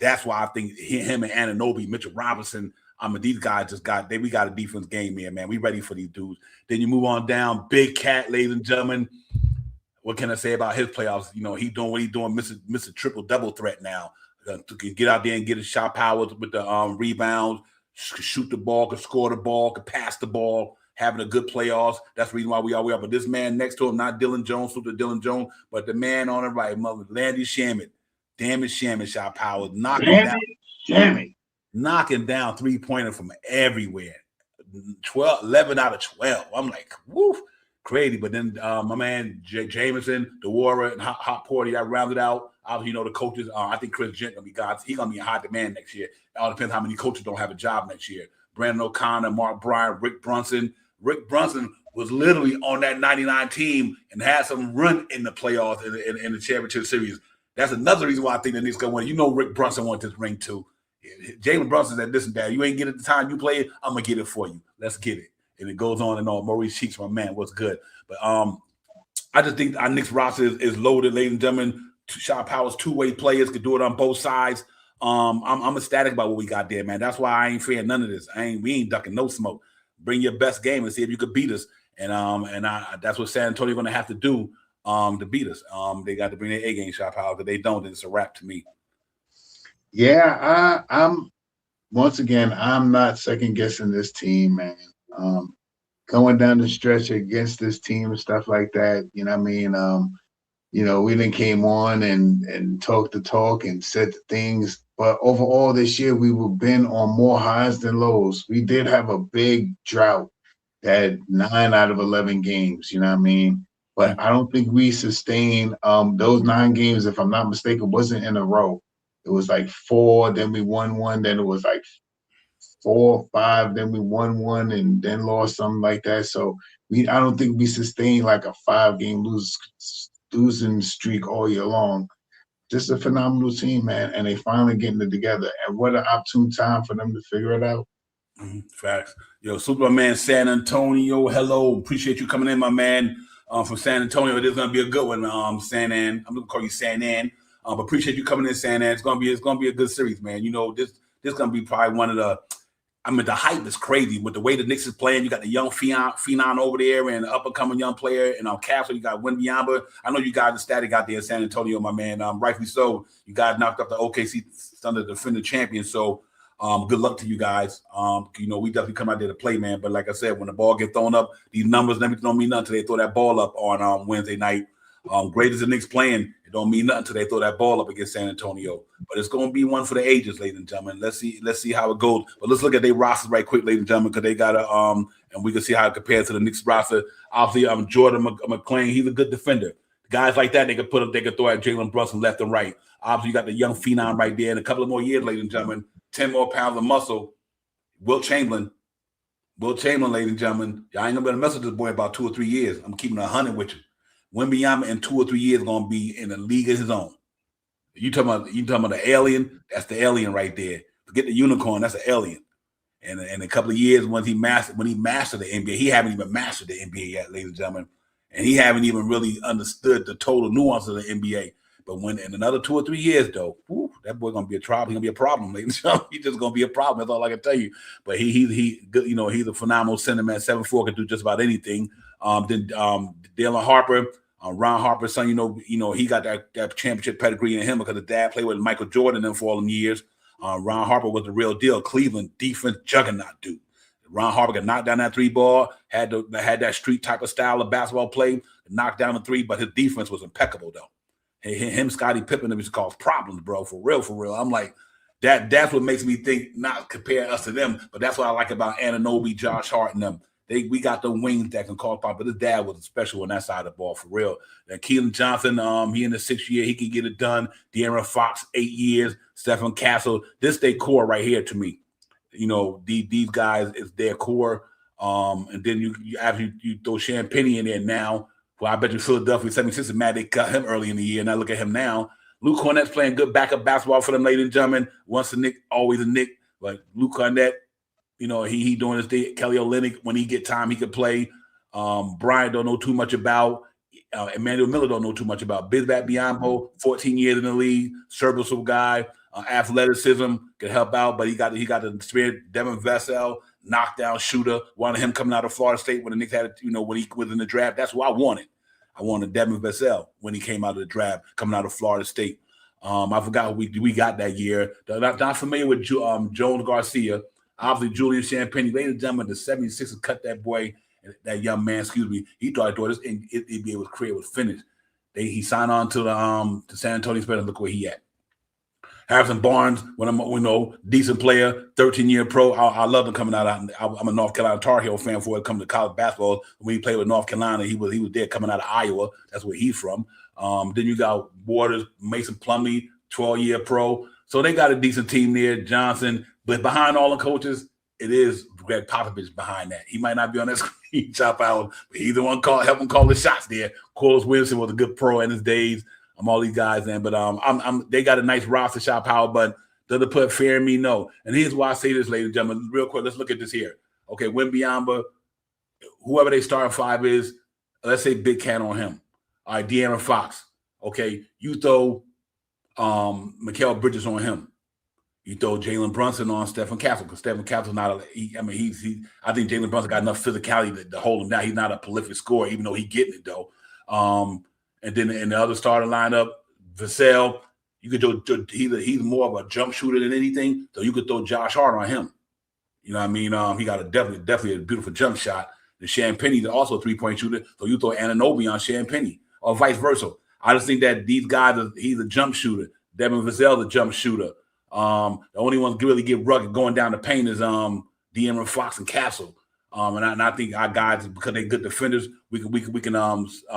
That's why I think him and Anunoby, Mitchell Robinson, these guys we got a defense game here, man. We ready for these dudes. Then you move on down, Big Cat, ladies and gentlemen. What can I say about his playoffs? You know, he doing what he's doing, Mr. Triple-double threat now. To get out there and get his Shot Powers with the rebounds, shoot the ball, can score the ball, can pass the ball, having a good playoffs. That's the reason why we are. But this man next to him, not Dylan Jones, super Dylan Jones, but the man on the right, Landy Shamet. Damn it, Shamet, Shot Powers. Knocking down three-pointer from everywhere. 11 out of 12. I'm like, woof, crazy. But then my man Jameson, DeWara, and Hot Porter, I rounded out. Obviously, the coaches. I think Chris Gent gonna be guys. He's gonna be in high demand next year. It all depends how many coaches don't have a job next year. Brandon O'Connor, Mark Bryant, Rick Brunson. Rick Brunson was literally on that 99 team and had some run in the playoffs in the championship series. That's another reason why I think the Knicks gonna win. You know, Rick Brunson wants this ring too. Jalen Brunson said, "Listen, Dad, you ain't get it the time you play it. I'm gonna get it for you. Let's get it." And it goes on and on. Maurice Cheeks, my man, what's good? But I just think our Knicks roster is loaded, ladies and gentlemen. Shot Powers, two-way players could do it on both sides. I'm ecstatic about what we got there, man. That's why I ain't fearing none of this. We ain't ducking no smoke. Bring your best game and see if you could beat us. And that's what San Antonio going to have to do to beat us. They got to bring their A game, Shot Powers. If they don't, then it's a wrap to me. Yeah, I'm once again, I'm not second guessing this team, man. Going down the stretch against this team and stuff like that, you know what I mean? We then came on and talked the talk and said the things. But overall this year, we've been on more highs than lows. We did have a big drought at 9 out of 11 games, you know what I mean? But I don't think we sustained those 9 games, if I'm not mistaken, wasn't in a row. It was like 4, then we won 1, then it was like 4 or 5, then we won 1 and then lost, something like that. So I don't think we sustained like a 5-game losing streak all year long. Just a phenomenal team, man, and they finally getting it together. And what an opportune time for them to figure it out. Facts. Yo, Superman San Antonio, hello. Appreciate you coming in, my man. From San Antonio. It is gonna be a good one, San An. I'm gonna call you San An. But appreciate you coming in, San An. It's gonna be a good series, man. You know, this gonna be probably one of the. The hype is crazy with the way the Knicks is playing. You got the young phenom over there and the up-and-coming young player. And on Capsule, you got Wembanyama. I know you guys are static out there in San Antonio, my man. Rightfully so. You guys knocked up the OKC Thunder, the defending champion. So good luck to you guys. We definitely come out there to play, man. But like I said, when the ball gets thrown up, these numbers and everything don't mean nothing until they throw that ball up on Wednesday night. Great as the Knicks playing, it don't mean nothing until they throw that ball up against San Antonio. But it's going to be one for the ages, ladies and gentlemen. Let's see how it goes. But let's look at their rosters right quick, ladies and gentlemen, because they got and we can see how it compares to the Knicks roster. Obviously, Jordan McClain, he's a good defender. Guys like that, they could throw at Jalen Brunson left and right. Obviously, you got the young phenom right there. And a couple of more years, ladies and gentlemen, 10 more pounds of muscle. Wilt Chamberlain, ladies and gentlemen. Y'all ain't gonna be able to mess with this boy about 2 or 3 years. I'm keeping 100 with you. Wembanyama in 2 or 3 years gonna be in a league of his own. You talking about the alien? That's the alien right there. Forget the unicorn. That's an alien. And in a couple of years, when he mastered the NBA, he haven't even mastered the NBA yet, ladies and gentlemen, and he haven't even really understood the total nuance of the NBA. But when in another 2 or 3 years, though, that boy gonna be a trouble. He's gonna be a problem, ladies and gentlemen. He's just gonna be a problem. That's all I can tell you. But he's good. You know, he's a phenomenal center man. 7'4", can do just about anything. Then Dalen Harper. Ron Harper's son, you know, he got that championship pedigree in him because his dad played with Michael Jordan and for all them years. Ron Harper was the real deal. Cleveland defense juggernaut dude. Ron Harper could knock down that 3 ball, had that street type of style of basketball play, knocked down the 3, but his defense was impeccable though. Him, Scottie Pippen, it was called problems, bro. For real. I'm like, that's what makes me think, not compare us to them, but that's what I like about Anunoby, Josh Hart, and them. We got the wings that can cause problems, but his dad was special on that side of the ball for real. And Keelan Johnson, he in the 6th year, he can get it done. De'Aaron Fox, 8 years. Stephen Castle, this they core right here to me. You know, these guys is their core. And then you after you throw Champagnie in there now. Well, I bet you Philadelphia 76ers mad they cut him early in the year. And I look at him now. Luke Cornett's playing good backup basketball for them, ladies and gentlemen. Once a Knick, always a Knick. Like Luke Cornett. You know, he doing his thing. Kelly Olynyk, when he get time, he could play. Brian don't know too much about. Emmanuel Miller don't know too much about. Bismack Biyombo, 14 years in the league, serviceable guy, athleticism, could help out, but he got the spirit. Devin Vassell, knockdown shooter. Wanted him coming out of Florida State when the Knicks had, when he was in the draft. That's what I wanted. I wanted Devin Vassell when he came out of the draft, coming out of Florida State. I forgot who we got that year. Not familiar with Jones Garcia. Obviously, Julian Champagnie, ladies and gentlemen, the 76ers cut that boy, that young man, he thought this it'd be able to create was finished. He signed on to the San Antonio Spurs, and look where he at. Harrison Barnes, decent player, 13-year pro. I love him coming out. I'm a North Carolina Tar Heel fan for it coming to college basketball. When he played with North Carolina, he was there coming out of Iowa. That's where he's from. Then you got Waters, Mason Plumlee, 12-year pro. So they got a decent team there, Johnson. But behind all the coaches, it is Greg Popovich behind that. He might not be on that screen, chop out, but he's the one help him call the shots there. Corliss Williamson was a good pro in his days. All these guys in, but they got a nice roster, shot power, but does it put fear in me? No. And here's why I say this, ladies and gentlemen, real quick. Let's look at this here. Okay, Wembanyama, whoever they starting 5 is, let's say Big Cat on him. All right, De'Aaron Fox. Okay, you throw Mikal Bridges on him. You throw Jalen Brunson on Stephen Castle because Stephen Castle's not I think Jalen Brunson got enough physicality to hold him down. He's not a prolific scorer, even though he's getting it though. And then in the other starting lineup, Vassell, you could do he's more of a jump shooter than anything, so you could throw Josh Hart on him. You know what I mean? He got definitely a beautiful jump shot. The Champagnie is also a 3-point shooter, so you throw Anunoby on Champagnie or vice versa. I just think that these guys, he's a jump shooter. Devin Vassell's a jump shooder. The only ones that really get rugged going down the paint is De'Aaron Fox and Castle. And I think our guys, because they're good defenders, we can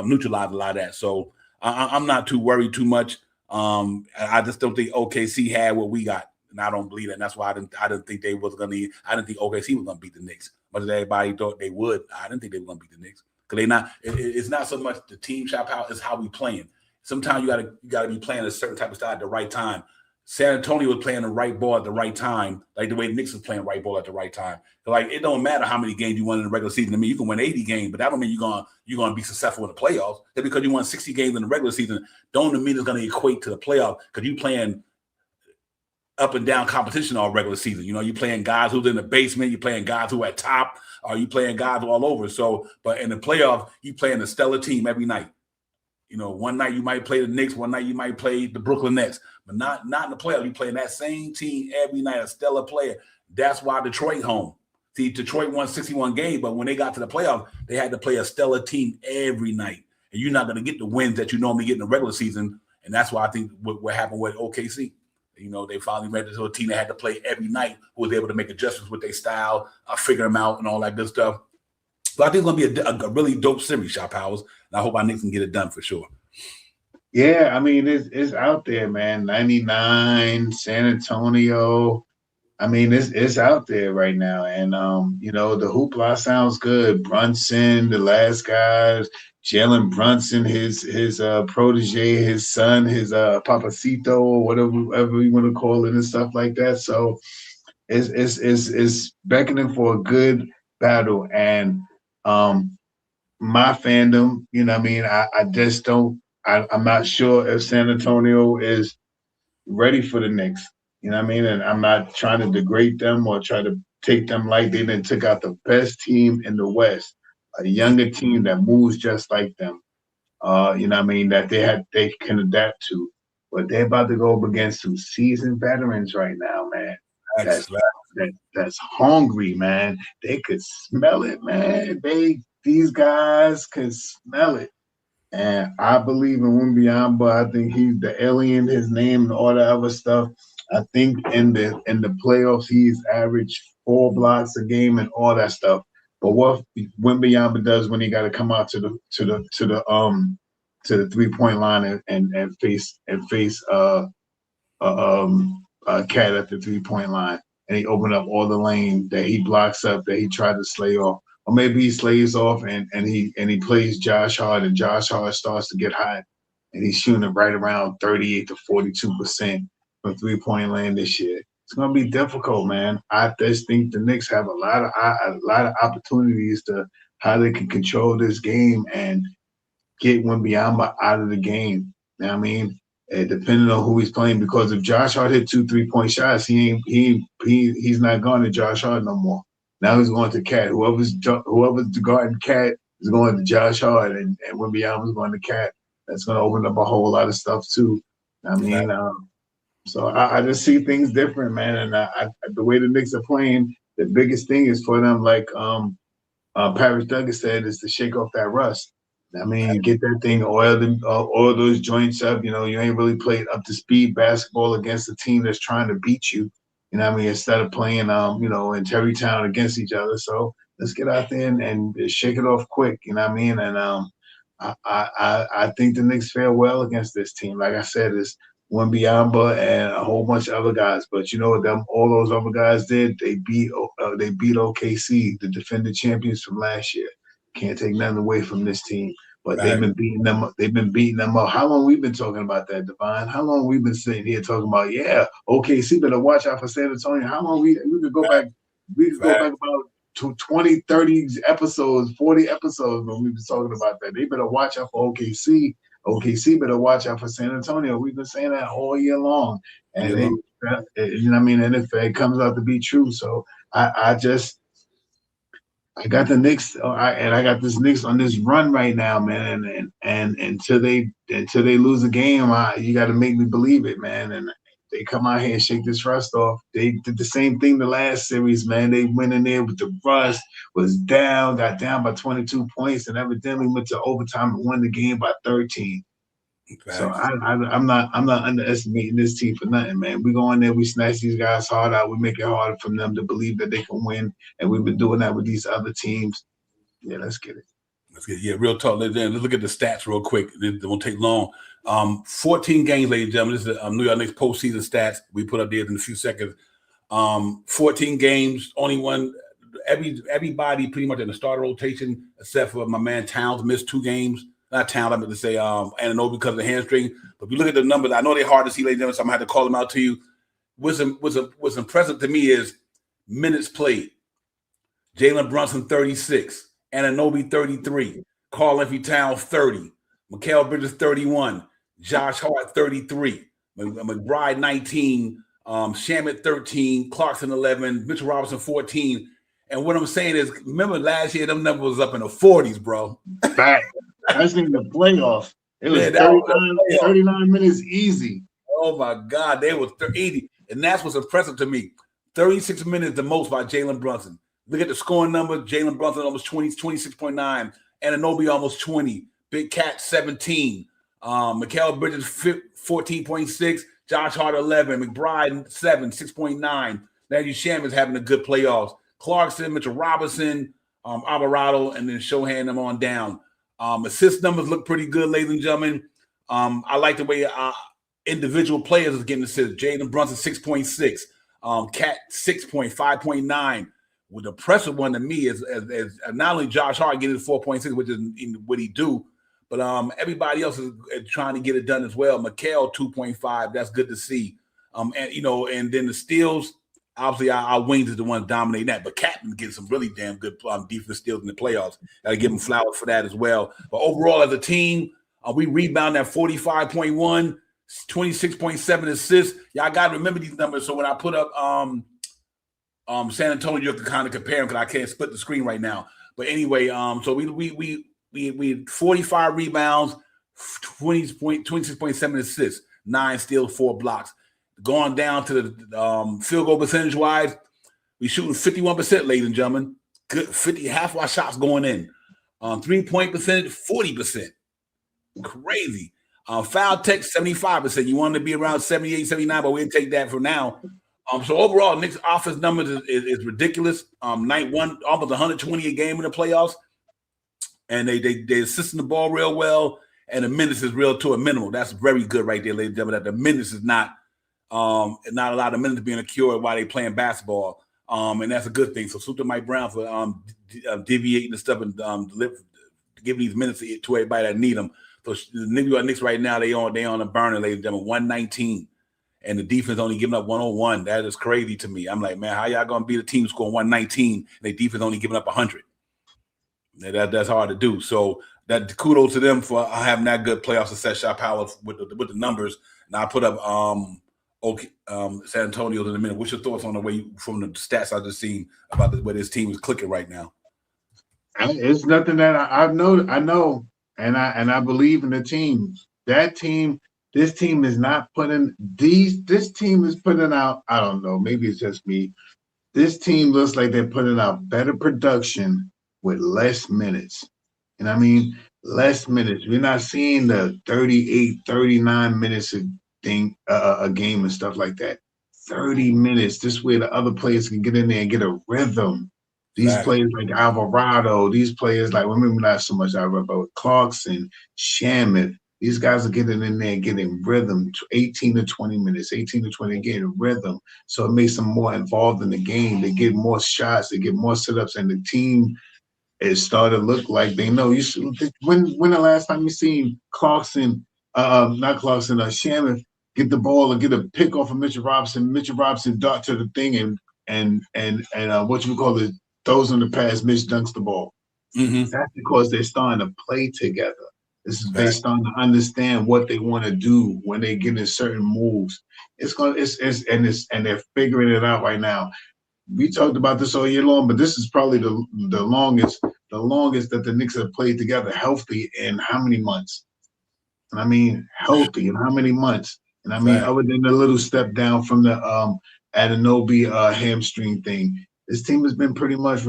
neutralize a lot of that. So I'm not too worried too much. I just don't think OKC had what we got, and I don't believe that. And that's why I didn't think they was gonna. I didn't think OKC was gonna beat the Knicks, but everybody thought they would. I didn't think they were gonna beat the Knicks because they not. It's not so much the team shot power; it's how we playing. Sometimes you gotta be playing a certain type of style at the right time. San Antonio was playing the right ball at the right time, like the way the Knicks was playing right ball at the right time. Like it don't matter how many games you won in the regular season. I mean, you can win 80 games, but that don't mean you're gonna be successful in the playoffs. Just because you won 60 games in the regular season, don't mean it's gonna equate to the playoff because you playing up and down competition all regular season. You playing guys who's in the basement, you playing guys who are at top, or you playing guys all over. So, but in the playoffs, you playing a stellar team every night. One night you might play the Knicks, one night you might play the Brooklyn Nets, but not in the playoffs. You playing that same team every night, a stellar player. That's why Detroit home. See, Detroit won 61 games, but when they got to the playoffs, they had to play a stellar team every night. And you're not going to get the wins that you normally get in the regular season. And that's why I think what happened with OKC. They finally made it to a team that had to play every night, who was able to make adjustments with their style, figure them out, and all that good stuff. So I think it's going to be a really dope series, Shop Powers, and I hope our Knicks can get it done for sure. Yeah, I mean, it's out there, man. 99, San Antonio. I mean, it's out there right now. And you know, the hoopla sounds good. Brunson, the last guys, Jalen Brunson, his protege, his son, his papacito, or whatever you want to call it, and stuff like that. So it's beckoning for a good battle. And my fandom, you know what I mean, I just don't I'm not sure if San Antonio is ready for the Knicks. You know what I mean? And I'm not trying to degrade them or try to take them like they didn't took out the best team in the West, a younger team that moves just like them. You know what I mean? That they can adapt to. But they're about to go up against some seasoned veterans right now, man. That's that's hungry, man. They could smell it, man. These guys could smell it. And I believe in Wembyamba. I think he's the alien, his name and all that other stuff. I think in the playoffs he's averaged 4 blocks a game and all that stuff. But what Wembyamba does when he got to come out to the 3-point line and face Cat at the 3-point line, and he opened up all the lane that he blocks up that he tried to slay off. Or maybe he slays off and he plays Josh Hart, and Josh Hart starts to get hot, and he's shooting right around 38 to 42% from 3-point land this year. It's gonna be difficult, man. I just think the Knicks have a lot of opportunities to how they can control this game and get Wembanyama out of the game. You know what I mean? Depending on who he's playing, because if Josh Hart hit 2 3-point shots, he's not going to Josh Hart no more. Now he's going to Cat. Whoever's guarding Cat is going to Josh Hart, and Wembanyama's going to Cat. That's going to open up a whole lot of stuff too. I mean, so I just see things different, man. And the way the Knicks are playing, the biggest thing is for them, like Paris Douglas said, is to shake off that rust. I mean, get that thing oil those joints up. You know, you ain't really played up to speed basketball against a team that's trying to beat you. You know what I mean? Instead of playing, you know, in Terrytown against each other. So let's get out there and shake it off quick. You know what I mean? And I think the Knicks fare well against this team. Like I said, it's Wembanyama and a whole bunch of other guys. But you know what all those other guys did? They beat OKC, the defending champions from last year. Can't take nothing away from this team. But they've been beating them up. They've been beating them up. How long we been talking about that, Devon? How long we been sitting here talking about, yeah, OKC better watch out for San Antonio? How long we could go back? We could go back about 20, 30 episodes, 40 episodes when we've been talking about that. They better watch out for OKC. OKC better watch out for San Antonio. We've been saying that all year long. And you know what I mean? And if it comes out to be true. So I got the Knicks, I got this Knicks on this run right now, man. And until they lose a game, you got to make me believe it, man. And they come out here and shake this rust off. They did the same thing the last series, man. They went in there with the rust, got down by 22 points, and evidently went to overtime and won the game by 13. Right. So I'm not underestimating this team for nothing, man. We go in there, we snatch these guys hard out, we make it harder for them to believe that they can win, and we've been doing that with these other teams. Yeah, let's get it. Yeah, real talk. Let's look at the stats real quick. It won't take long. 14 games, ladies and gentlemen. This is New York Knicks postseason stats. We put up there in a few seconds. 14 games, only one. Everybody pretty much in the starter rotation, except for my man Towns, missed 2 games. Not Towns, I meant to say Ananobi because of the hamstring. But if you look at the numbers, I know they're hard to see, ladies and gentlemen, so I'm going to have to call them out to you. What's impressive to me is minutes played. Jalen Brunson, 36. Ananobi, 33. Karl-Anthony Towns, 30. Mikal Bridges, 31. Josh Hart, 33. McBride, 19. Shamet, 13. Clarkson, 11. Mitchell Robinson, 14. And what I'm saying is, remember last year, them numbers was up in the 40s, bro. Back. That's in the playoffs. It was 39 minutes easy. Oh, my God. They were 80. And that's what's impressive to me. 36 minutes the most by Jalen Brunson. Look at the scoring number. Jalen Brunson almost 20, 26.9. Ananobi almost 20. Big Cat 17. Mikal Bridges 14.6. Josh Hart 11. McBride 7, 6.9. Matthew Shamet's having a good playoffs. Clarkson, Mitchell Robinson, Alvarado, and then Shohan them on down. Assist numbers look pretty good, ladies and gentlemen. I like the way individual players is getting assists. Jalen Brunson 6.6, Cat 6.5.9. With the impressive one to me is not only Josh Hart getting 4.6, which is what he do, but everybody else is trying to get it done as well. Mikal 2.5, that's good to see. And then the steals, obviously our wings is the ones dominating that, but Captain getting some really damn good defense steals in the playoffs. Gotta give him flowers for that as well. But overall, as a team, we rebound at 45.1, 26.7 assists. Y'all gotta remember these numbers. So when I put up San Antonio, you can kind of compare them because I can't split the screen right now. But anyway, so we had 45 rebounds, 26.7 assists, 9 steals, 4 blocks. Going down to the field goal percentage wise, we shooting 51%, ladies and gentlemen. Good 50, half of our shots going in. 3-point percentage, 40%. Crazy. Foul tech, 75%. You want to be around 78, 79, but we'll take that for now. So overall, Knicks offense numbers is ridiculous. Night one, almost 120 a game in the playoffs. And they assisting the ball real well, and the minutes is real to a minimal. That's very good right there, ladies and gentlemen. That the minutes is not a lot of minutes being accrued while they playing basketball. And that's a good thing. So salute to Mike Brown for deviating the stuff and giving these minutes to everybody that need them. So the New York Knicks right now, they on a burner, ladies and gentlemen, 119. And the defense only giving up 101. That is crazy to me. I'm like, man, how y'all gonna beat a team scoring 119 and their defense only giving up 100? That's hard to do. So that kudos to them for having that good playoff success shot power with the numbers. And I put up San Antonio in a minute. What's your thoughts on the way from the stats I just seen about where this team is clicking right now? It's nothing that I know, and I believe in the team. That team. This team is not putting this team is putting out, I don't know, maybe it's just me. This team looks like they're putting out better production with less minutes. And I mean, less minutes. We're not seeing the 38, 39 minutes a game and stuff like that. 30 minutes. This way the other players can get in there and get a rhythm. These players like Alvarado, these players like, remember not so much Alvarado, but Clarkson, Shamet. These guys are getting in there and getting rhythm, 18 to 20 minutes, 18 to 20, getting rhythm. So it makes them more involved in the game. They get more shots, they get more sit-ups, and the team is starting to look like they know. When the last time you seen Clarkson, Shamet get the ball and get a pick off of Mitchell Robinson dart to the thing and what you call it, throws on the pass, Mitch dunks the ball. Mm-hmm. That's because they're starting to play together. This is based on to understand what they want to do when they get in certain moves. And they're figuring it out right now. We talked about this all year long, but this is probably the longest that the Knicks have played together healthy in how many months? And I mean healthy in how many months? And I mean, other than the little step down from the Anunoby hamstring thing, this team has been pretty much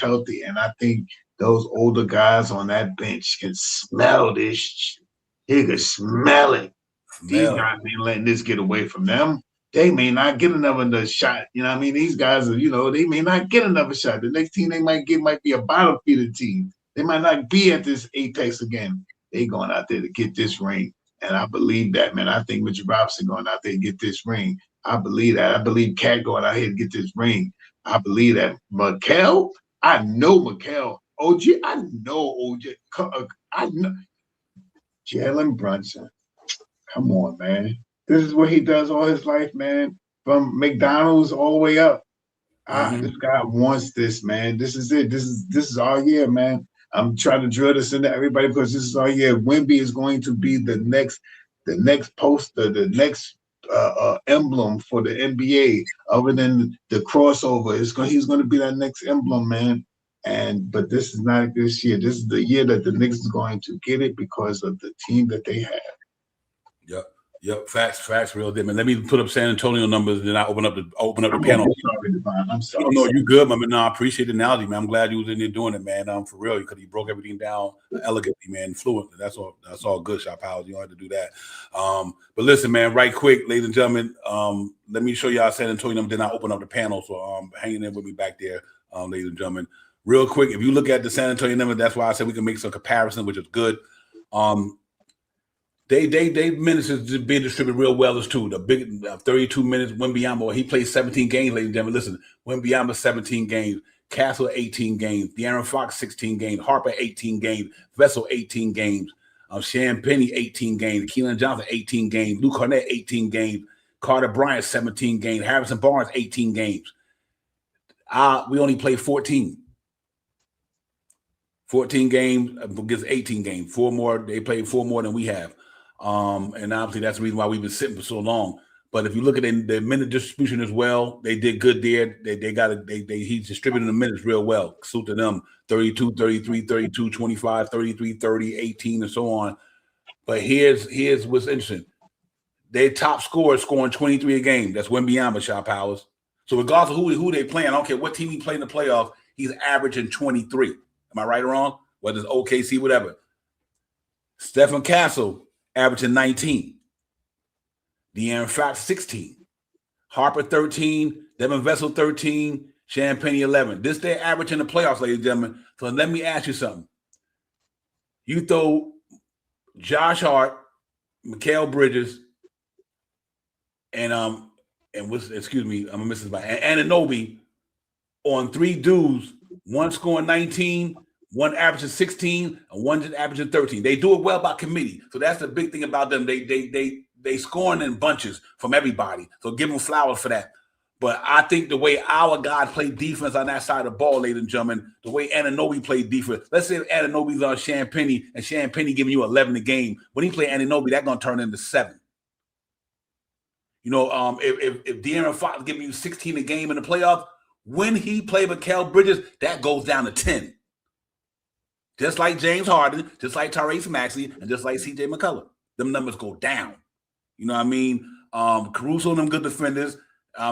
healthy. And I think those older guys on that bench can smell this shit. They can smell it. These guys ain't letting this get away from them. They may not get another shot. You know what I mean? These guys are, they may not get another shot. The next team they might get might be a bottom feeder team. They might not be at this apex again. They going out there to get this ring. And I believe that, man. I think Mitchell Robinson going out there to get this ring. I believe that. I believe Cat going out here to get this ring. I believe that. Mikal, I know Mikal. OG, I know OG. I know Jalen Brunson. Come on, man. This is what he does all his life, man. From McDonald's all the way up. This guy wants this, man. This is it. This is our year, man. I'm trying to drill this into everybody because this is our year. Wemby is going to be the next poster, the next emblem for the NBA, other than the crossover. He's going to be that next emblem, man. But this is not this year. This is the year that the Knicks is going to get it because of the team that they have. Yep. Facts, real deal, man. Let me put up San Antonio numbers, and then I open up the panel. Sorry, Devon. I'm sorry. No, you good, man. No, I appreciate the analogy, man. I'm glad you was in there doing it, man. For real, because you broke everything down elegantly, man, fluently. That's all good, shop pals. You don't have to do that. But listen, man, right quick, ladies and gentlemen. Let me show y'all San Antonio numbers. Then I open up the panel. So hanging in with me back there, ladies and gentlemen. Real quick, if you look at the San Antonio numbers, that's why I said we can make some comparison, which is good. They minutes is being distributed real well as too. The big 32 minutes. Wembanyama, he played 17 games, ladies and gentlemen. Listen, Wembanyama 17 games, Castle 18 games, De'Aaron Fox 16 games, Harper 18 games, Vessel 18 games, Champagnie 18 games, Keelan Johnson 18 games, Luke Cornett 18 games, Carter Bryant 17 games, Harrison Barnes 18 games. We only played 14. 14 games against 18 games. They played 4 more than we have. And obviously that's the reason why we've been sitting for so long. But if you look at the minute distribution as well, they did good there. He's distributing the minutes real well. Salute to them. 32, 33, 32, 25, 33, 30, 18, and so on. But here's what's interesting. Their top scorer is scoring 23 a game. That's Wembanyama, Shot Powers. So regardless of who they playing, I don't care what team he play in the playoffs, he's averaging 23. Am I right or wrong? Whether it's OKC, whatever. Stephen Castle averaging 19. De'Aaron Fox 16. Harper 13. Devin Vessel 13. Champagnie 11. This their average in the playoffs, ladies and gentlemen. So let me ask you something. You throw Josh Hart, Mikal Bridges, and Anunoby on 3 dudes, one scoring 19, one averaging 16, and one just averaging 13. They do it well by committee. So that's the big thing about them. They scoring in bunches from everybody. So give them flowers for that. But I think the way our guys play defense on that side of the ball, ladies and gentlemen, the way Anunoby played defense. Let's say if Anunoby's on Champagnie and Champagnie giving you 11 a game. When he play Anunoby, that's going to turn into 7. You know, if De'Aaron Fox giving you 16 a game in the playoffs, when he played Mikal Bridges, that goes down to 10. Just like James Harden, just like Tyrese Maxey, and just like CJ McCullough. Them numbers go down. You know what I mean? Caruso and them good defenders,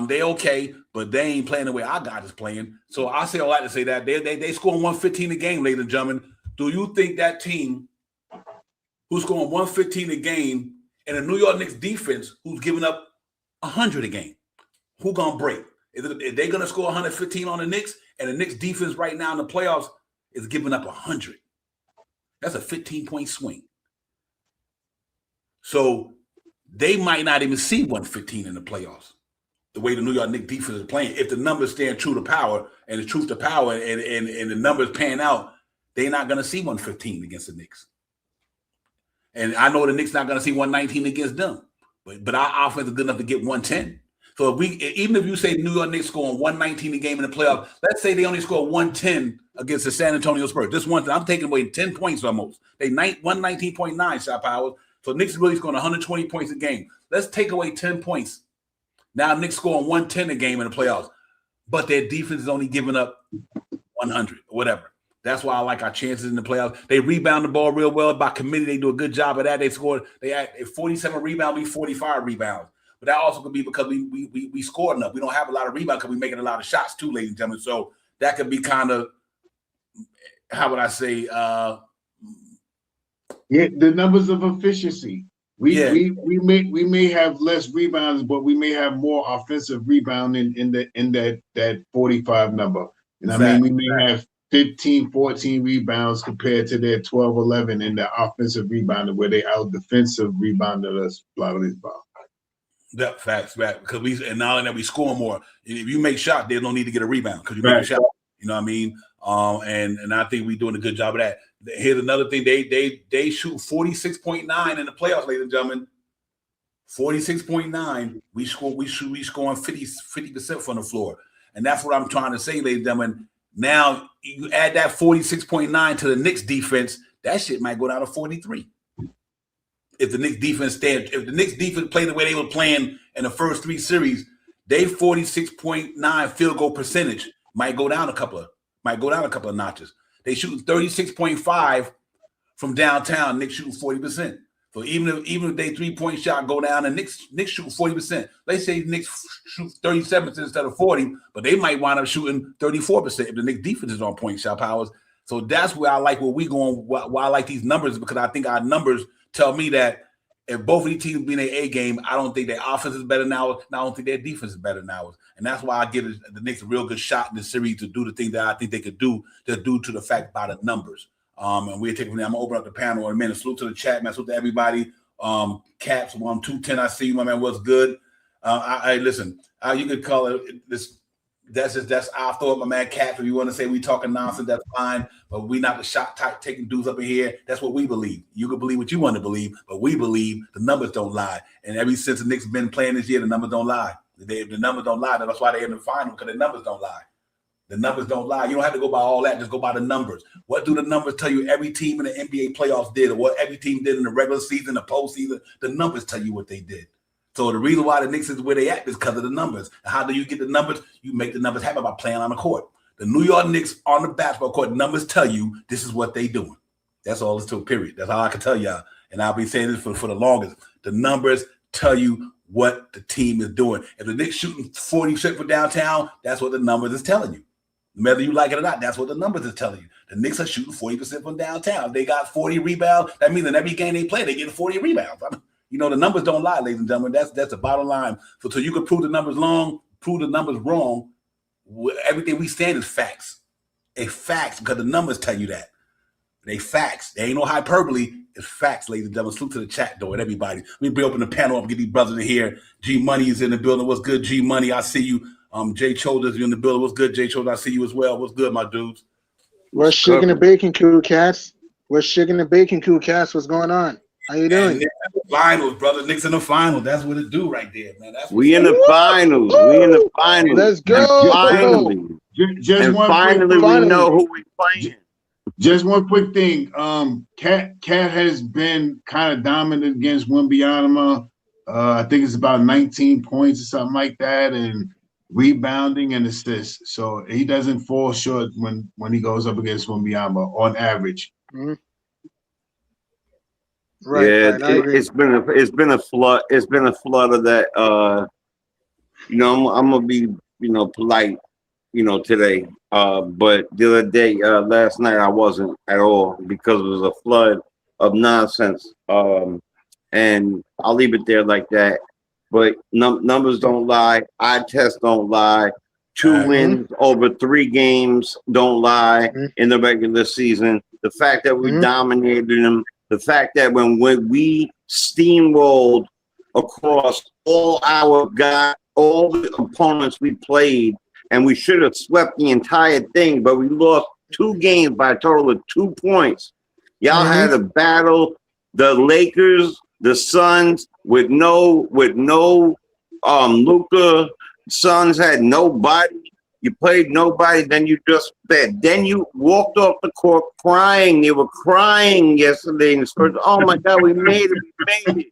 they okay, but they ain't playing the way our guys is playing. So I say all that to say that they scoring 115 a game, ladies and gentlemen. Do you think that team who's scoring 115 a game and a New York Knicks defense who's giving up 100 a game, who gonna break? Is they gonna score 115 on the Knicks, and the Knicks defense right now in the playoffs is giving up 100? That's a 15-point swing. So they might not even see 115 in the playoffs. The way the New York Knicks defense is playing, if the numbers stand true to power and the truth to power and the numbers pan out, they're not going to see 115 against the Knicks. And I know the Knicks not going to see 119 against them, but our offense is good enough to get 110. So even if you say New York Knicks scoring 119 a game in the playoffs, let's say they only score 110 against the San Antonio Spurs. This one, I'm taking away 10 points almost. They 119.9 shot powers. So Knicks is really scoring 120 points a game. Let's take away 10 points. Now Knicks scoring 110 a game in the playoffs, but their defense is only giving up 100 or whatever. That's why I like our chances in the playoffs. They rebound the ball real well. By committee, they do a good job of that. They had 47 rebounds, we 45 rebounds. But that also could be because we score enough. We don't have a lot of rebounds because we're making a lot of shots too, ladies and gentlemen. So that could be kind of, how would I say? The numbers of efficiency. We may have less rebounds, but we may have more offensive rebounding in that 45 number. You know what I mean? We may have 15, 14 rebounds compared to their 12, 11 in the offensive rebounding, where they out defensive rebounded us a lot of these balls. Yeah, facts, right? Because now that we score more, if you make shots, there's no need to get a rebound because you make a shot. You know what I mean? And I think we're doing a good job of that. Here's another thing: they shoot 46.9 in the playoffs, ladies and gentlemen. 46.9. We scoring 50% from the floor, and that's what I'm trying to say, ladies and gentlemen. Now you add that 46.9 to the Knicks defense, that shit might go down to 43. If the Knicks defense play the way they were playing in the first 3 series, they 46.9 field goal percentage might go down a couple of notches. They shooting 36.5 from downtown. Knicks shooting 40%. So even if they 3-point shot go down and Knicks shoot 40%, let's say Knicks shoot 37% instead of 40, but they might wind up shooting 34% if the Knicks defense is on point shot powers. So that's where I like where we going. Why I like these numbers, because I think our numbers tell me that if both of these teams be in their A game, I don't think their offense is better now. I don't think their defense is better now. And that's why I give the Knicks a real good shot in the series to do the thing that I think they could do, just due to the fact by the numbers. And we'll take it from there. I'm going to open up the panel in a minute. Salute to the chat, man. Salute to everybody Caps 1-2-10. I see you, my man. What's good? I listen. You could call it this. That's our thought, my man. Caps. If you want to say we talking nonsense, that's fine. But we not the shot type taking dudes up in here. That's what we believe. You can believe what you want to believe, but we believe the numbers don't lie. And ever since the Knicks been playing this year, the numbers don't lie. The numbers don't lie. That's why they're in the final, because the numbers don't lie. The numbers don't lie. You don't have to go by all that. Just go by the numbers. What do the numbers tell you every team in the NBA playoffs did, or what every team did in the regular season, the postseason? The numbers tell you what they did. So the reason why the Knicks is where they at is because of the numbers. And how do you get the numbers? You make the numbers happen by playing on the court. The New York Knicks on the basketball court, numbers tell you this is what they doing. That's all it's to, period. That's all I can tell y'all. And I'll be saying this for the longest. The numbers tell you what the team is doing. If the Knicks shooting 40% from downtown, that's what the numbers is telling you. Whether you like it or not, that's what the numbers is telling you. The Knicks are shooting 40% from downtown. They got 40 rebounds. That means in every game they play, they get 40 rebounds. You know, the numbers don't lie, ladies and gentlemen. That's the bottom line. So you can prove the numbers wrong. Everything we stand is facts. It's facts because the numbers tell you that. They facts. There ain't no hyperbole. It's facts, ladies and gentlemen. Salute to the chat door and everybody. Let me bring open the panel up and get these brothers in here. G Money is in the building. What's good, G Money? I see you. Jay Childers, you in the building. What's good, Jay Childers? I see you as well. What's good, my dudes? What's shaking the bacon, cool cats? What's shaking the bacon, cool cats? What's going on? How you doing? Finals, brother. Knicks in the finals. That's what it do right there, man. We in the finals. We in the finals. Let's go. Finally. We know who we playing. Just one quick thing. Cat has been kind of dominant against Wembanyama. I think it's about 19 points or something like that, and rebounding and assists. So he doesn't fall short when he goes up against Wembanyama on average. Mm-hmm. Right, yeah, right, it's been a flood. It's been a flood of that. I'm gonna be polite, today. But the other day, last night, I wasn't at all because it was a flood of nonsense. And I'll leave it there like that. But numbers don't lie. Eye tests don't lie. 2 wins over 3 games don't lie in the regular season. The fact that we dominated them. The fact that when we steamrolled across all the opponents we played, and we should have swept the entire thing, but we lost 2 games by a total of 2 points. Y'all had to battle the Lakers, the Suns with no Luka. Suns had nobody. You played nobody, then you just fed. Then you walked off the court crying. They were crying yesterday in the Spurs. Oh my God, we made it.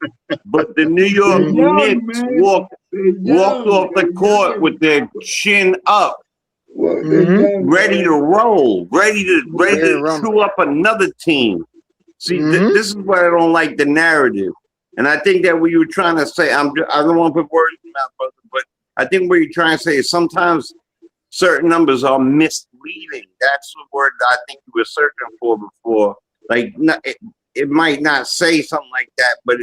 But the New York Knicks walked off the court with their chin up, ready to roll, ready to chew up another team. See, this is why I don't like the narrative. And I think that what you were trying to say, I don't want to put words in my mouth, brother, but I think what you're trying to say is sometimes certain numbers are misleading. That's the word that I think you were searching for before. Like, it might not say something like that, but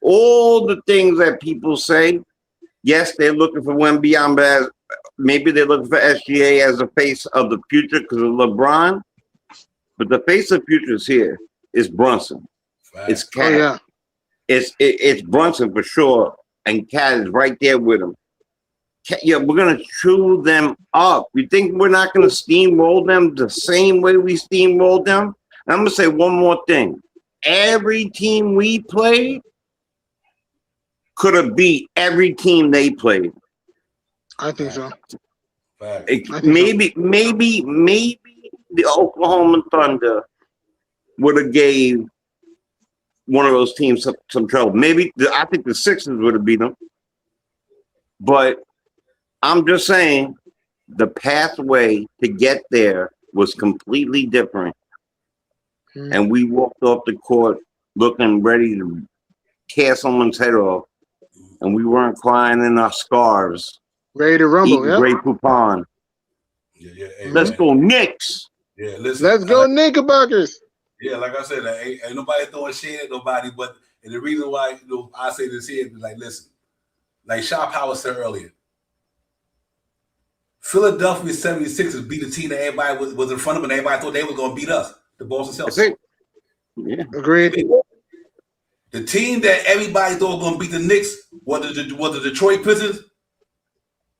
all the things that people say, yes, they're looking for Wembanyama, maybe they're looking for SGA as the face of the future because of LeBron, but the face of the future is here. It's Brunson. Right. It's Cat. Oh, yeah. It's Brunson for sure, and Cat is right there with him. Yeah, we're gonna chew them up. You think we're not gonna steamroll them the same way we steamrolled them? And I'm gonna say one more thing. Every team we played could have beat every team they played. I think so. Maybe the Oklahoma Thunder would have gave one of those teams some trouble. Maybe I think the Sixers would have beat them. But I'm just saying the pathway to get there was completely different. And we walked off the court looking ready to tear someone's head off. And we weren't crying in our scarves. Ready to rumble, yeah. Great coupon. Yeah. Let's go Knicks. Yeah, listen. Let's go Knickerbockers. Yeah, like I said, ain't nobody throwing shade at nobody, but and the reason why I say this here is like, listen, like Shaw Power said earlier, Philadelphia 76ers beat a team that everybody was in front of, and everybody thought they were going to beat us, the Boston Celtics. Yeah. Agreed. The team that everybody thought was going to beat the Knicks was the Detroit Pistons.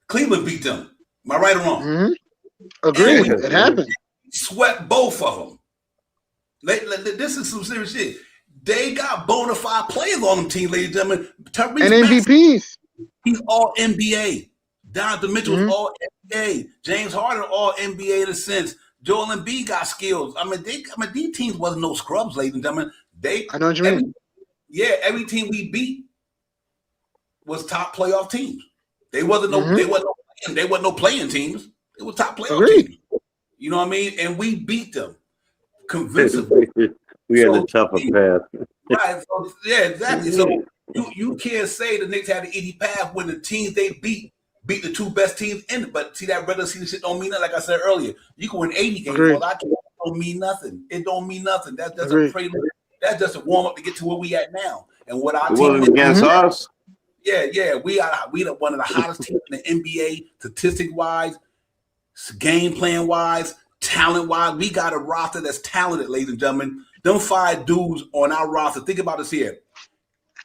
Cleveland beat them. Am I right or wrong? Mm-hmm. Agreed. It happened. Swept both of them. This is some serious shit. They got bona fide players on them team, ladies and gentlemen. And MVPs. He's all NBA. Donovan Mitchell's all NBA. James Harden all NBA in a sense. Joel Embiid got skills. I mean, these teams wasn't no scrubs, ladies and gentlemen. I know what you mean. Yeah, every team we beat was top playoff teams. They wasn't no playing teams. They were top playoff teams. You know what I mean? And we beat them convincingly. We had a tougher path. Right. So, yeah, exactly. So you can't say the Knicks had an easy path when the teams they beat the two best teams in it. But see, that regular season shit don't mean nothing. Like I said earlier, you can win 80 games. All I can don't mean nothing. It don't mean nothing. That's just a prelude. That's just a warm up to get to where we at now. And what our team wasn't against us. Yeah, we one of the hottest teams in the NBA, statistic wise, game plan wise, talent wise. We got a roster that's talented, ladies and gentlemen. Them 5 dudes on our roster. Think about this here.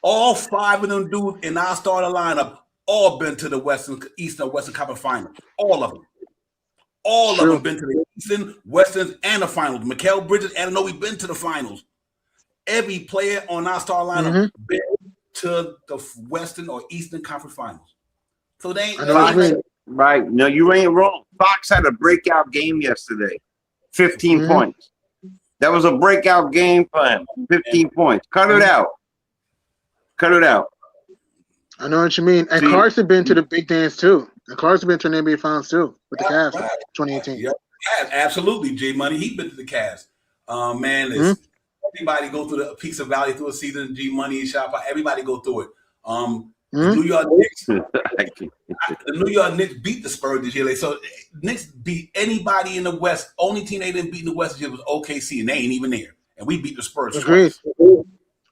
All 5 of them dudes in our starting lineup all been to the Eastern Western Conference Final. All of them. All of them been to the Eastern, Western, and the finals. Mikal Bridges and Anunoby been to the finals. Every player on our star lineup been to the Western or Eastern Conference Finals. So they ain't right. No, you ain't wrong. Fox had a breakout game yesterday. 15 points. That was a breakout game for him. 15 points. Cut it out. I know what you mean. And Carson been to the big dance too. And Carson been to the NBA Finals too with the Cavs 2018. Yep. Yeah, absolutely, J Money. He been to the Cavs. Everybody go through the Peaks of Valley through a season. G Money and Shop. Everybody go through it. The New York Knicks beat the Spurs this year. So Knicks beat anybody in the West. Only team they didn't beat in the West this year was OKC, and they ain't even there. And we beat the Spurs.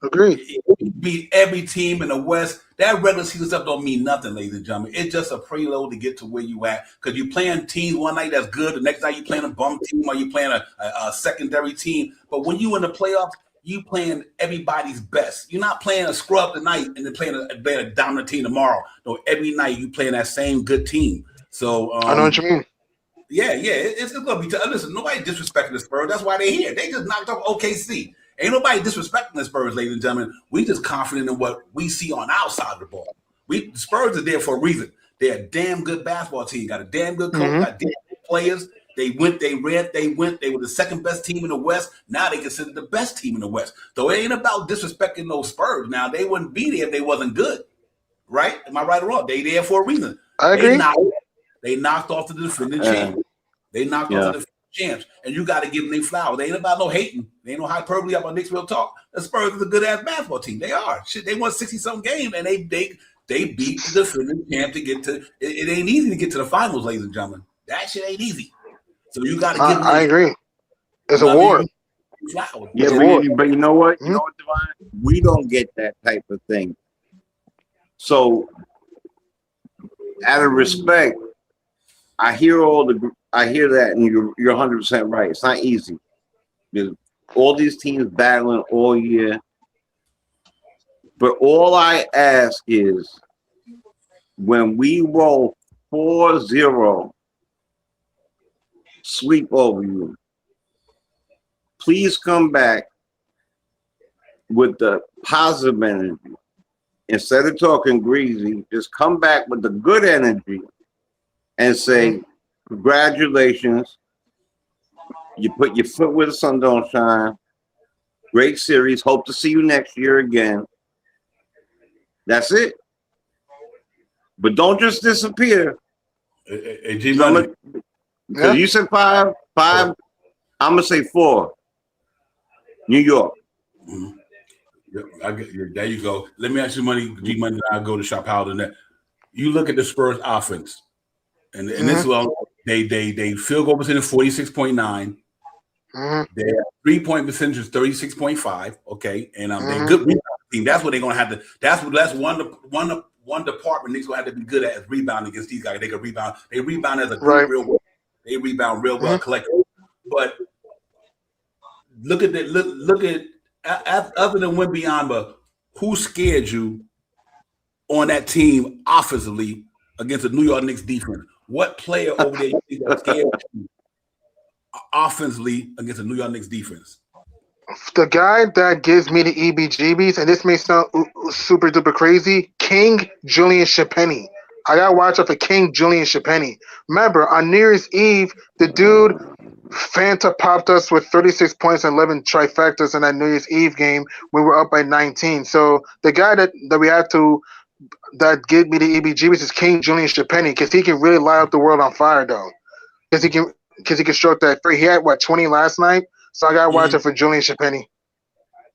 Agreed. We beat every team in the West. That regular season stuff don't mean nothing, ladies and gentlemen. It's just a preload to get to where you at. Because you're playing teams one night that's good. The next night you're playing a bum team or you're playing a secondary team. But when you in the playoffs, you playing everybody's best. You're not playing a scrub tonight and then playing a dominant team tomorrow. No, every night you playing that same good team. So I know what you mean. Yeah, it's gonna be. Listen, nobody disrespecting the Spurs. That's why they're here. They just knocked off OKC. Ain't nobody disrespecting the Spurs, ladies and gentlemen. We just confident in what we see on our side of the ball. The Spurs are there for a reason. They're a damn good basketball team. Got a damn good coach. Got damn good players. They were the second best team in the West. Now they consider the best team in the West. So it ain't about disrespecting those Spurs. Now they wouldn't be there if they wasn't good, right? Am I right or wrong? They there for a reason. I agree. They knocked off the defending champs. They knocked off the defending champs, and you got to give them their flowers. They ain't about no hating. They ain't no hyperbole up on Knicks Real Talk. The Spurs is a good ass basketball team. They are. Shit, they won 60-something games, and they beat the defending champ to get to. It ain't easy to get to the finals, ladies and gentlemen. That shit ain't easy. So you got to give them. I agree. It's a war. Yeah, but you know what? You know what, Divine? We don't get that type of thing. So, out of respect, I hear that, and you're 100% right. It's not easy. There's all these teams battling all year. But all I ask is, when we roll 4-0, sweep over you, please come back with the positive energy. Instead of talking greasy, just come back with the good energy and say, congratulations. You put your foot where the sun don't shine. Great series. Hope to see you next year again. That's it. But don't just disappear. Because you said 5, I'm gonna say 4. New York. There you go. Let me ask you, G Money. I'll go to Shop Howard and that. You look at the Spurs offense, and this one, they field goal percentage 46.9. Their 3-point percentage is 36.5. Okay, and they're good rebounding team. That's what they're gonna have to. That's one department they're gonna have to be good at is rebounding against these guys. They can rebound. They rebound as a group real well. They rebound real well collectively. But look at other than Wembanyama, who scared you on that team offensively against the New York Knicks defense? What player over there you think that scared you offensively against the New York Knicks defense? The guy that gives me the EBGBs, and this may sound super duper crazy, King Julian Shapenny. I gotta watch out for King Julian Shapenny. Remember, on New Year's Eve, the dude Fanta popped us with 36 points and 11 trifectas in that New Year's Eve game. We were up by 19. So the guy that we have to that give me the EBGBs is King Julian Shapenny, because he can really light up the world on fire though. Because he can stroke that free. He had 20 last night. So I gotta watch it for Julian Shapenny.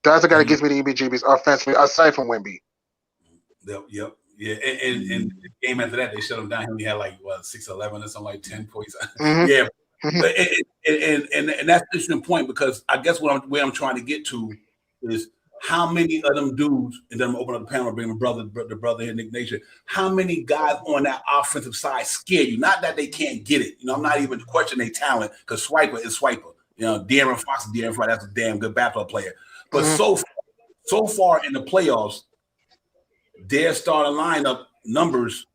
That's the guy that gives me the EBGBs offensively, aside from Wemby. Yep. Yeah, and the game after that, they shut him down. He only had 6-11 or something, like 10 points. Mm-hmm. Yeah, but and that's an interesting point, because I guess where I'm trying to get to is how many of them dudes, and then I'm open up the panel, bring the brother here, Nick Nation. How many guys on that offensive side scare you? Not that they can't get it. I'm not even questioning their talent, because Swiper is Swiper. De'Aaron Fox is De'Aaron Fox. That's a damn good basketball player. But so far in the playoffs, their starting lineup numbers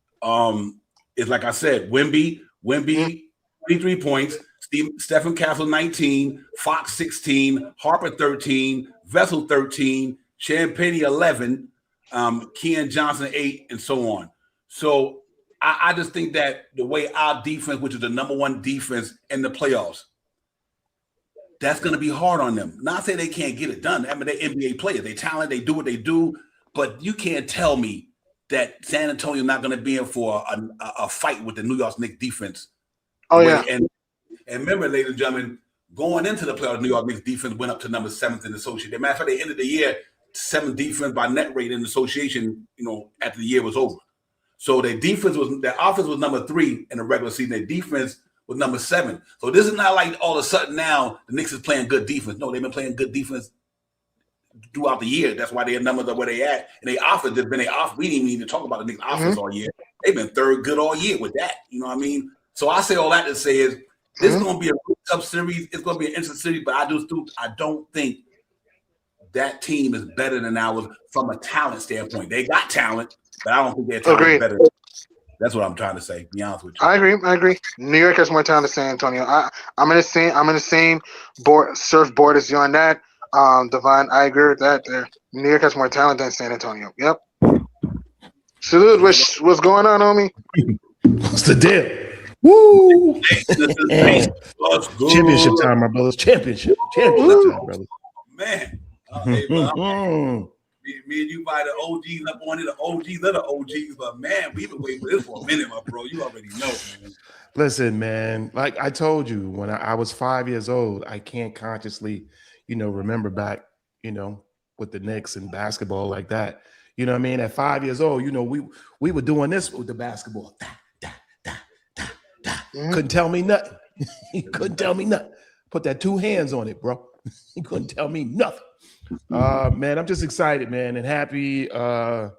is, like I said, Wemby 23 points, Stephen Castle 19, Fox 16, Harper 13, Vessel 13, Champagnie 11, Keon Johnson 8, and so on. So I just think that the way our defense, which is the number one defense in the playoffs, that's going to be hard on them. Not say they can't get it done. I mean, they're NBA players. They talent. They do what they do. But you can't tell me that San Antonio not going to be in for a fight with the New York Knicks defense. Oh, yeah. And remember, ladies and gentlemen, going into the playoffs, New York Knicks defense went up to number 7th in the association. As a matter of fact, they ended the year 7th defense by net rate in the association, after the year was over. So their offense was number 3 in the regular season. Their defense was number 7. So this is not like all of a sudden now the Knicks is playing good defense. No, they've been playing good defense throughout the year. That's why their numbers are where they at. And they offense has been we didn't even need to talk about the Knicks offense all year. They've been third good all year with that. You know what I mean? So I say all that to say is this is going to be a tough series. It's going to be an interesting series, but I don't think that team is better than ours from a talent standpoint. They got talent, but I don't think their talent is better. That's what I'm trying to say. Be honest with you. I agree. New York has more talent than San Antonio. I'm in the same surfboard as you on that. Devon, I agree with that. There, New York has more talent than San Antonio. Yep. Salute. What's going on, homie? What's the deal? Woo! Championship time, my brothers. Championship time, brothers. Man. Hey, bro, me and you buy the OGs up on it, the OGs of the OGs, but man, we've been waiting for this for a minute, my bro. You already know, man. Listen, man, like I told you, when I was 5 years old, I can't consciously, remember back, with the Knicks and basketball like that. You know what I mean? At 5 years old, we were doing this with the basketball. Couldn't tell me nothing. He couldn't tell me nothing. Put that 2 hands on it, bro. He couldn't tell me nothing. Man, I'm just excited, man, and happy, to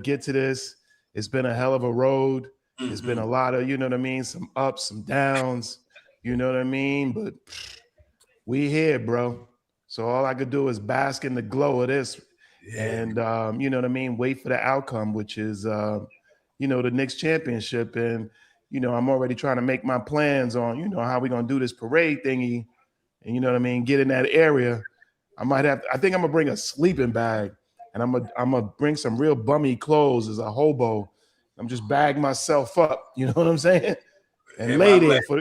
get to this. It's been a hell of a road. It's been a lot of, some ups, some downs, but we here, bro. So all I could do is bask in the glow of this and, wait for the outcome, which is, the Knicks championship. And, I'm already trying to make my plans on, how we're going to do this parade thingy and, get in that area. I think I'm gonna bring a sleeping bag, and I'm gonna bring some real bummy clothes as a hobo. I'm just bag myself up, you know what I'm saying? And lay there for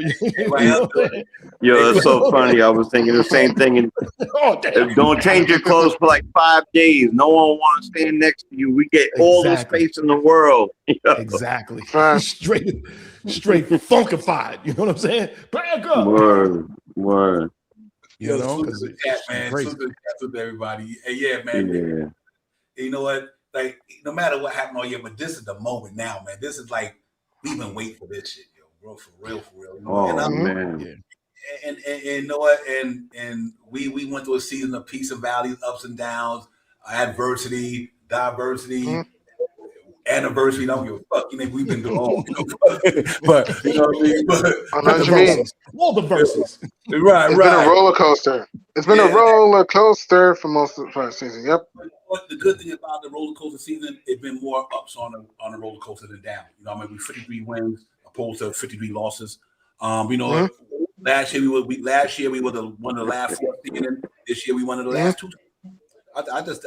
Yo, that's so funny. I was thinking the same thing. And don't change your clothes for like 5 days. No one wants to stand next to you. We get all the space in the world. Exactly. Straight funkified. You know what I'm saying? Back up. Word. You know, because man, with everybody. Hey, yeah, man. Yeah. You know what? Like, no matter what happened all year, but this is the moment now, man. This is like we've been waiting for this shit, yo, bro, for real. You know? Man. And you know what? And we went through a season of peaks and valleys, ups and downs, adversity, diversity. Anniversary, don't give a fuck. We've been doing all, but you know what I mean. All the verses, right. It's been a roller coaster. It's been a roller coaster for most of the first season. Yep. But the good thing about the roller coaster season, it's been more ups on the roller coaster than down. You know, I mean, we 53 wins opposed to 53 losses. Last year we were one of the last 14, and this year we won the last two. I just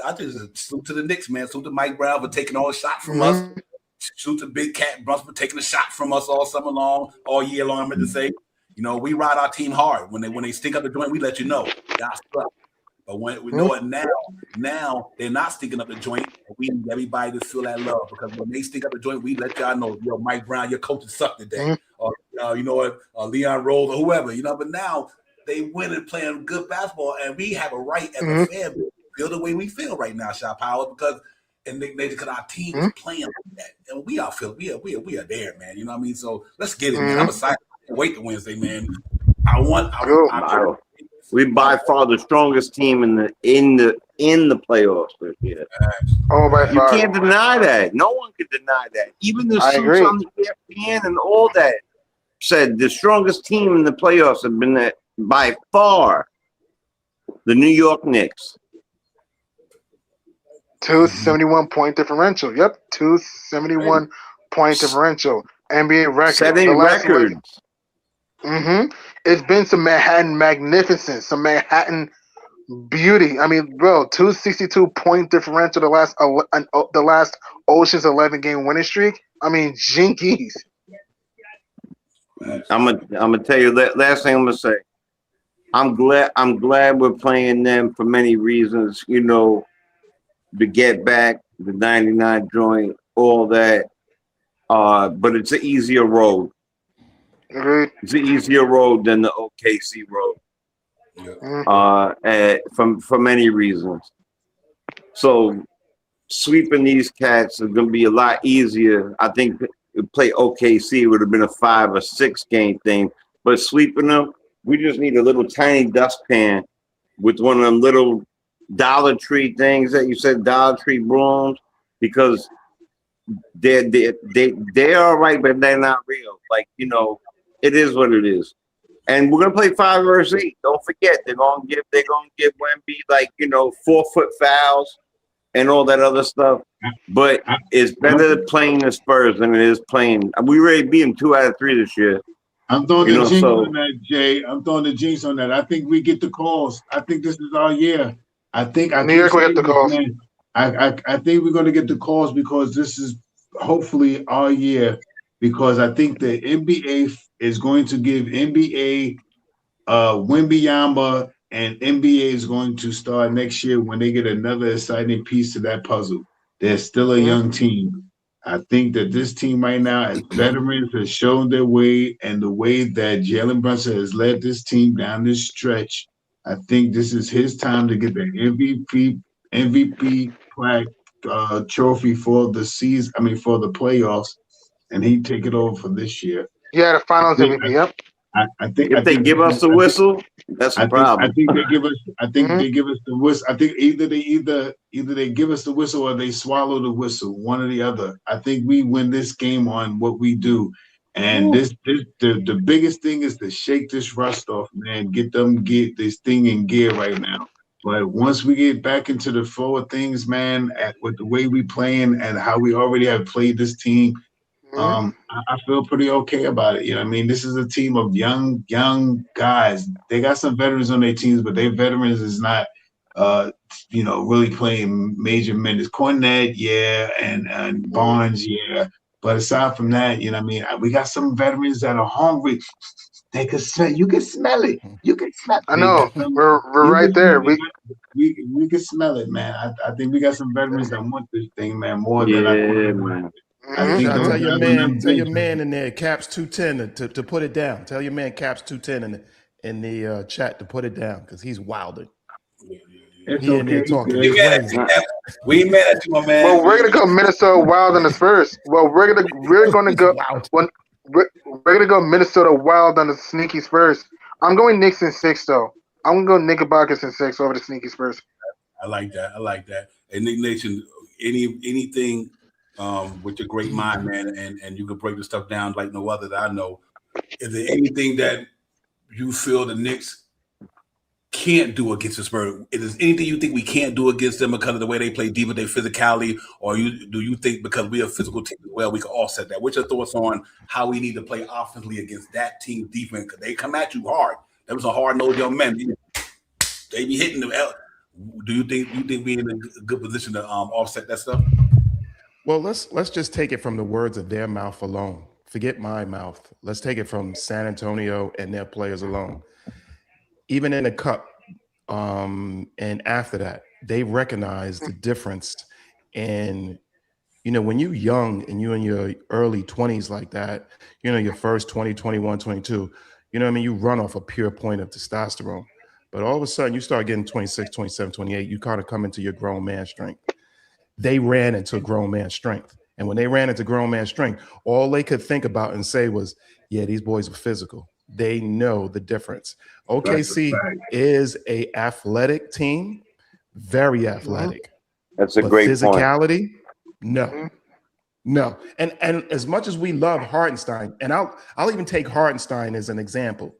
salute to the Knicks, man. Salute to Mike Brown for taking all the shots from us. Salute to Big Cat Bruns for taking the shot from us all summer long, all year long. I'm going to say, you know, we ride our team hard. When they stink up the joint, we let you know. Y'all suck. But when we know it now they're not sticking up the joint. We need everybody to feel that love, because when they stick up the joint, we let y'all know, yo, Mike Brown, your coach sucked today, or you know what, Leon Rose or whoever, you know. But now they win and playing good basketball, and we have a right as a fan to feel the way we feel right now, Shot Power, because our team is playing like that, and we are there, man. You know what I mean? So let's get it, man. I'm excited. I can't wait to Wednesday, man. We by far the strongest team in the playoffs this year. You can't deny that. No one can deny that. Even the suits on the ESPN and all that said the strongest team in the playoffs have been by far the New York Knicks. 271 point differential. Yep, 271 point differential. NBA record. Setting records. It's been some Manhattan magnificence, some Manhattan beauty. I mean, bro, 262 point differential the last Ocean's 11 game winning streak. I mean, jinkies. I'm gonna tell you that last thing I'm gonna say. I'm glad we're playing them for many reasons. You know, to get back the 99 joint, all that. But it's an easier road. It's an easier road than the OKC road. For many reasons. So sweeping these cats is going to be a lot easier. I think to play OKC would have been a 5 or 6 game thing, but sweeping them, we just need a little tiny dustpan with one of them little Dollar Tree things that you said, Dollar Tree brooms, because they're all right, but they're not real. Like, you know, it is what it is. And we're gonna play 5 versus 8. Don't forget, they're gonna give Wemby, like, you know, 4-foot fouls and all that other stuff. But it's better playing the Spurs than it is playing. We already beat them 2 out of 3 this year. I'm throwing the jinx on that, Jay. I'm throwing the jinx on that. I think we get the calls. I think this is our year. I think New York will get the calls. I think we're gonna get the calls because this is hopefully our year. Because I think the NBA is going to give NBA Wembanyama, and NBA is going to start next year when they get another exciting piece to that puzzle. They're still a young team. I think that this team right now, as veterans, has shown their way, and the way that Jalen Brunson has led this team down this stretch, I think this is his time to get the MVP trophy for the season. I mean, for the playoffs. And he take it over for this year. Yeah, the finals MVP. Yep. I think if they give us the whistle, that's a problem. I think they give us. I think they give us the whistle. I think either they give us the whistle or they swallow the whistle. One or the other. I think we win this game on what we do. And the biggest thing is to shake this rust off, man. Get this thing in gear right now. But once we get back into the flow of things, man, with the way we playing and how we already have played this team. I feel pretty okay about it. You know what I mean? This is a team of young guys. They got some veterans on their teams, but their veterans is not, really playing major minutes. Cornette, yeah, and Barnes, yeah. But aside from that, you know what I mean? We got some veterans that are hungry. They can smell. You can smell it. You can smell it. I know. We're right there. We can smell it, man. I think we got some veterans that want this thing, man, more than I think. Man. Tell your man in there, Caps 210 to put it down. Tell your man Caps 210 in the chat to put it down because he's wilding. He in there talking. We mad at you, my man. Well, we're gonna go Minnesota Wild on the Spurs. Well, we're gonna go Minnesota Wild on the sneaky Spurs. I'm going Knicks in 6 though. I'm gonna go Knickerbockers in 6 over the sneaky Spurs. I like that. And Nick Nation, anything. With your great mind, man, and you can break the stuff down like no other that I know. Is there anything that you feel the Knicks can't do against the Spurs? Is there anything you think we can't do against them because of the way they play defense, their physicality, or do you think because we're a physical team as well, we can offset that? What's your thoughts on how we need to play offensively against that team defense? Because they come at you hard. That was a hard-nosed young man. They be hitting them. Do you think we're in a good position to offset that stuff? Well, let's just take it from the words of their mouth alone. Forget my mouth. Let's take it from San Antonio and their players alone. Even in the cup, and after that, they recognize the difference. And, when you're young and you're in your early 20s like that, your first 20, 21, 22, you run off a pure point of testosterone. But all of a sudden, you start getting 26, 27, 28, you kind of come into your grown man strength. They ran into grown man strength. And when they ran into grown man strength, all they could think about and say was, yeah, these boys were physical. They know the difference. OKC is a athletic team, very athletic. That's a great physicality, point. No. And as much as we love Hartenstein, and I'll even take Hartenstein as an example.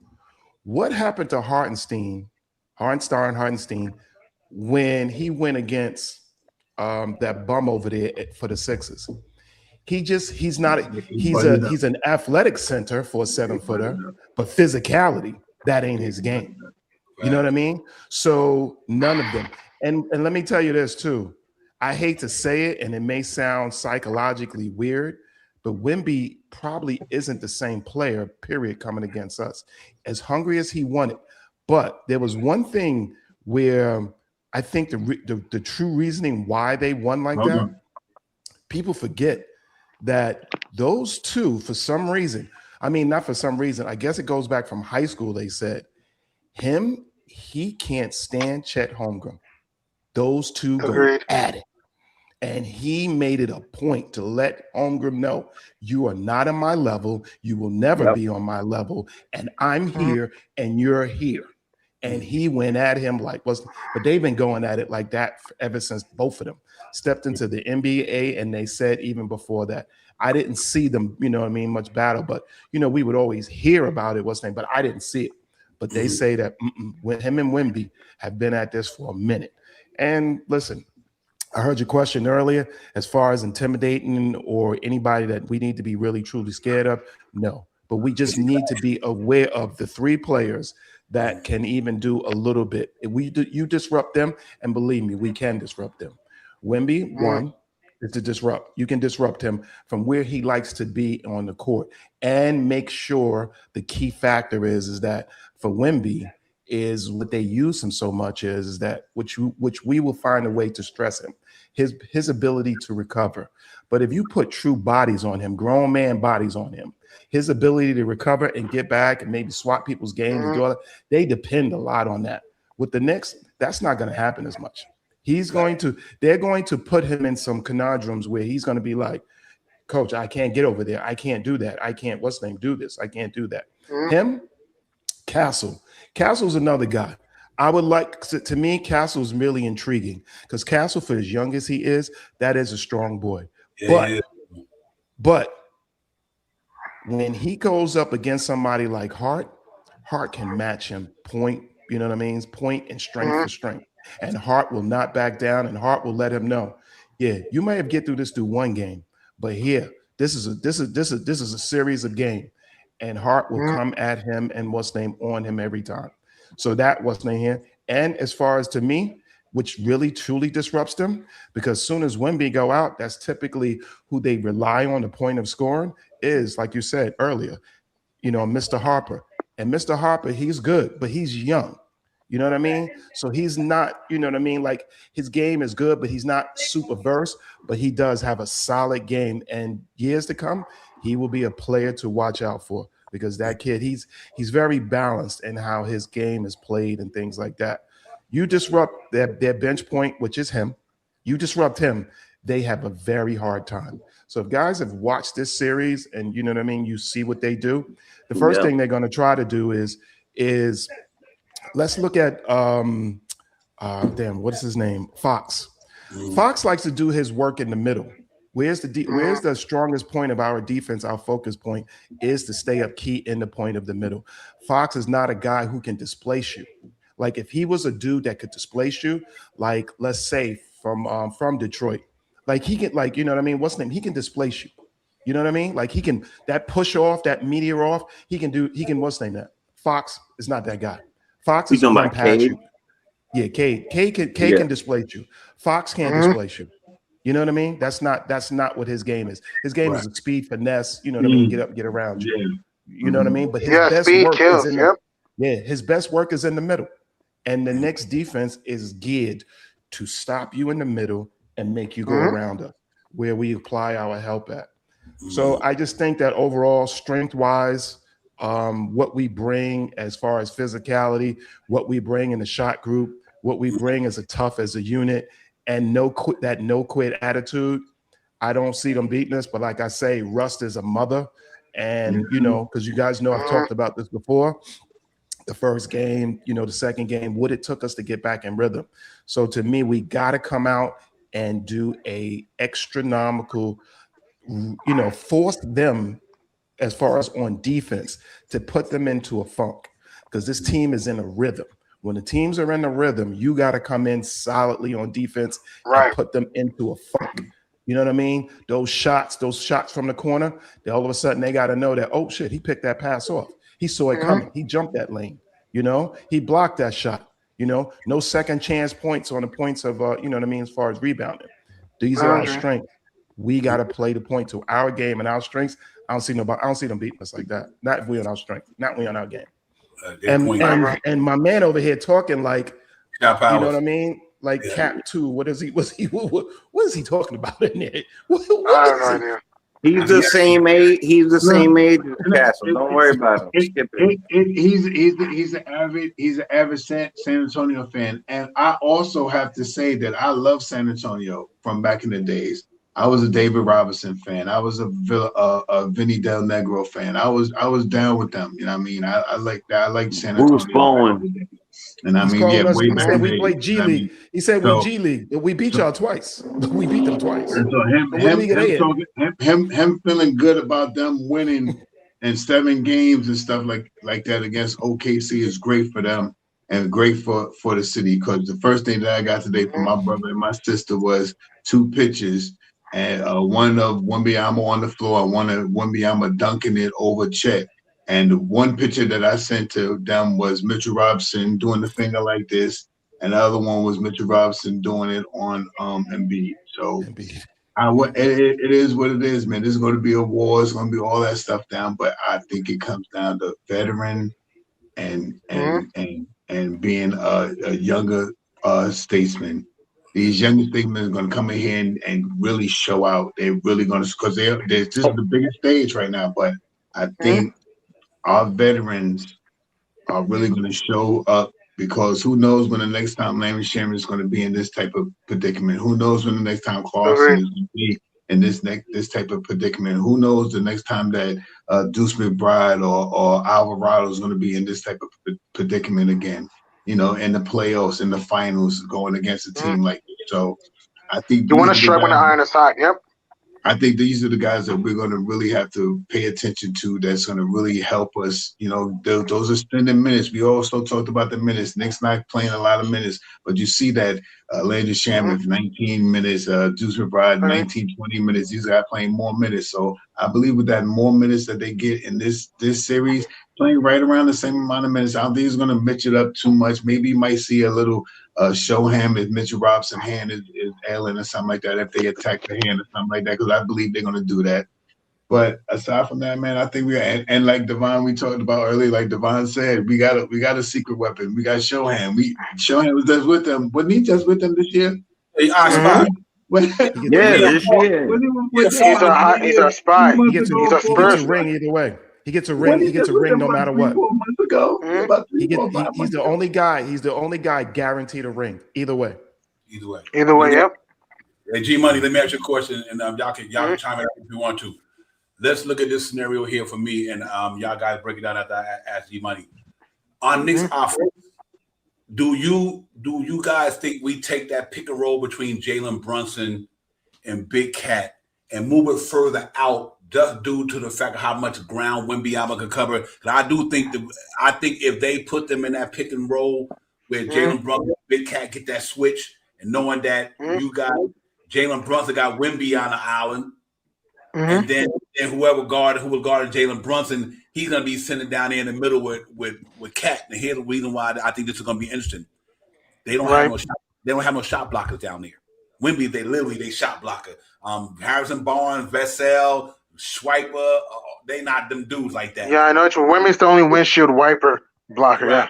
What happened to Hartenstein, when he went against that bum over there for the Sixers? He's an athletic center for a 7-footer, but physicality, that ain't his game. You know what I mean? So none of them. And let me tell you this too. I hate to say it, and it may sound psychologically weird, but Wemby probably isn't the same player, period, coming against us. As hungry as he wanted. But there was one thing where I think the true reasoning why they won like that, people forget that those two, for some reason, not for some reason, I guess it goes back from high school, they said, he can't stand Chet Holmgren. Those two go at it. And he made it a point to let Holmgren know, you are not on my level. You will never be on my level. And I'm here and you're here. And he went at him but they've been going at it like that ever since both of them stepped into the NBA. And they said even before that, I didn't see them, much battle, but, we would always hear about it, but I didn't see it. But they say that when him and Wemby have been at this for a minute. And listen, I heard your question earlier as far as intimidating or anybody that we need to be really, truly scared of. No, but we just need to be aware of the three players that can even do a little bit. If you disrupt them, and believe me, we can disrupt them. Wemby, one, is to disrupt. You can disrupt him from where he likes to be on the court, and make sure the key factor is that for Wemby is what they use him so much is that which we will find a way to stress him, his ability to recover. But if you put true bodies on him, grown man bodies on him, his ability to recover and get back and maybe swap people's games and do all that, they depend a lot on that. With the Knicks, that's not going to happen as much. They're going to put him in some conundrums where he's going to be like, coach, I can't get over there. I can't do that. I can't, do this. I can't do that. Him, Castle's another guy. I would like, to me, Castle's really intriguing because Castle, for as young as he is, that is a strong boy. But when he goes up against somebody like Hart can match him point, point and strength for strength. And Hart will not back down, and Hart will let him know, yeah, you may have get through one game, but here, this is a series of game. And Hart will come at him and on him every time. So that here. And as far as to me, which really truly disrupts them, because soon as Wemby go out, that's typically who they rely on the point of scoring is, like you said earlier, Mr. Harper. And Mr. Harper, he's good, but he's young. You know what I mean? So he's not, like his game is good, but he's not super versed, but he does have a solid game. And years to come, he will be a player to watch out for because that kid, he's very balanced in how his game is played and things like that. You disrupt their bench point, which is him. You disrupt him, they have a very hard time. So if guys have watched this series and you see what they do, the first thing they're going to try to do is let's look at what is his name? Fox. Fox likes to do his work in the middle. Where's the strongest point of our defense? Our focus point is to stay up key in the point of the middle. Fox is not a guy who can displace you. Like if he was a dude that could displace you, like let's say from Detroit, like he can, like, you know what I mean? What's the name? He can displace you. You know what I mean? Like he can, that push off, that meteor off, he can, what's the name that? Fox is not that guy. Fox is talking run about past Cade? you. Yeah, Cade Yeah. can displace you. Fox can't displace you. You know what I mean? That's not what his game is. His game is a speed, finesse, you know what I mean? Get up, get around you. Yeah. You know what I mean? But his Yeah, best speed work kills. is in Yep. his best work is in the middle. And the Knicks defense is geared to stop you in the middle and make you go around us, where we apply our help at. So I just think that overall, strength-wise, what we bring as far as physicality, what we bring in the shot group, what we bring as a unit, and no quit attitude, I don't see them beating us. But like I say, rust is a mother. And, you know, because you guys know I've talked about this before. The first game, you know, the second game, what it took us to get back in rhythm. So to me, we got to come out and do a astronomical, you know, force them as far as on defense to put them into a funk, because this team is in a rhythm. When the teams are in a rhythm, you got to come in solidly on defense and put them into a funk. You know what I mean? Those shots from the corner, all of a sudden they got to know that, oh shit, he picked that pass off. He saw it coming. He jumped that lane. You know, he blocked that shot. You know, no second chance points on the points of, you know what I mean, as far as rebounding. These are our strengths. We got to play the point to our game and our strengths. I don't see them beating us like that. Not if we on our strength. Not we on our game. And my man over here talking like, you know what I mean? Like Cap 2. What is he talking about in there? What I have no idea. He's the same age. He's the same age as Castle. Don't worry about him. Skip it. He's an avid San Antonio fan, and I also have to say that I love San Antonio from back in the days. I was a David Robinson fan. I was a Vinny Del Negro fan. I was down with them. You know what I mean? I like that. I like San Antonio. Bruce Bowen. And I mean, yeah, he said we played G League. He said we G League. We beat y'all twice. We beat them twice. And so him feeling good about them winning in 7 games and stuff like that against OKC is great for them and great for the city, because the first thing that I got today from my brother and my sister was 2 pictures, and one of Wembanyama on the floor and one of Wembanyama dunking it over Chet. And the one picture that I sent to them was Mitchell Robinson doing the finger like this, and the other one was Mitchell Robinson doing it on Embiid. So it is what it is, man. This is going to be a war. It's going to be all that stuff down, but I think it comes down to veteran and being a younger statesman. These younger statesmen are going to come in here and really show out. They're really going to, because they're just the biggest stage right now. But I think our veterans are really going to show up, because who knows when the next time Landry Shamet is going to be in this type of predicament? Who knows when the next time Clarkson is going to be in this type of predicament? Who knows the next time that Deuce McBride or Alvarado is going to be in this type of predicament again? You know, in the playoffs, in the finals, going against a team like this. So I think you want to strike when the iron is hot. Yep. I think these are the guys that we're going to really have to pay attention to. That's going to really help us. You know, those are spending minutes. We also talked about the minutes. Knicks not playing a lot of minutes, but you see that Landry Shamet 19 minutes, Deuce McBride 19, 20 minutes. These guys playing more minutes. So I believe with that more minutes that they get in this series, playing right around the same amount of minutes, I don't think he's going to mix it up too much. Maybe you might see a little Shoham if Mitchell Robinson hand is ailing or something like that, if they attack the hand or something like that, because I believe they're going to do that. But aside from that, man, I think we are, and like Devon, we talked about earlier, like Devon said, we got a secret weapon. We got Shoham. Shoham was just with them. Wasn't he just with them this year? This year. He's a spy. He gets a ring either way. He gets a ring. He gets a ring no matter what. 4 months ago. He's the only guy. He's the only guy guaranteed a ring. Either way. Yep. Hey, G Money, let me ask you a question, and y'all can chime in if you want to. Let's look at this scenario here for me, and y'all guys break it down after I ask G Money. On Knicks offense, do you guys think we take that pick and roll between Jalen Brunson and Big Cat and move it further out, just due to the fact of how much ground Wembanyama could cover? I think if they put them in that pick and roll, where Jalen Brunson, Big Cat get that switch, and knowing that you got Jalen Brunson got Wemby on the island, and then who will guard Jalen Brunson, he's gonna be sitting down there in the middle with Cat. And here's the reason why I think this is gonna be interesting. They don't have no shot blockers down there. Wemby, they shot blocker. Harrison Barnes, Vassell, Schwiper, they not them dudes like that. Yeah, I know. Wemby's the only windshield wiper blocker. Right. Yeah.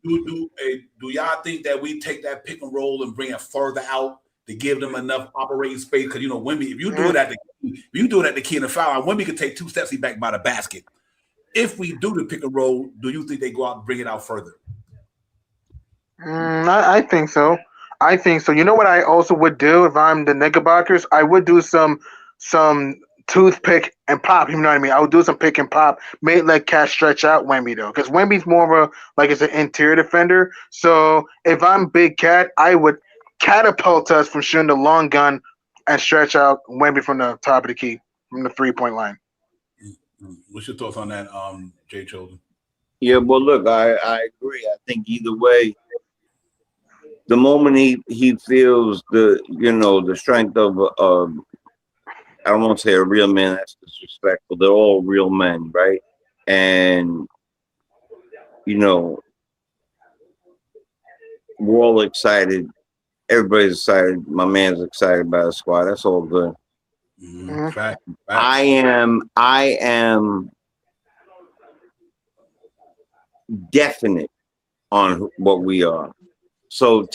Do y'all think that we take that pick and roll and bring it further out to give them enough operating space? Because Wemby, if you do it at the key and the foul line, Wemby can take 2 steps, he back by the basket. If we do the pick and roll, do you think they go out and bring it out further? I think so. You know what I also would do if I'm the Knickerbockers? I would do some toothpick and pop. You know what I mean? I would do some pick and pop. May let Cat stretch out Wemby though, because Wemby's more of it's an interior defender. So if I'm Big Cat, I would catapult us from shooting the long gun and stretch out Wemby from the top of the key, from the 3-point line. What's your thoughts on that, Jay Chosen? Yeah, well, look, I agree. I think either way, the moment he feels the strength of I don't want to say a real man, that's disrespectful. They're all real men, right? And we're all excited. Everybody's excited. My man's excited by the squad. That's all good. Fact. I am definite on what we are. So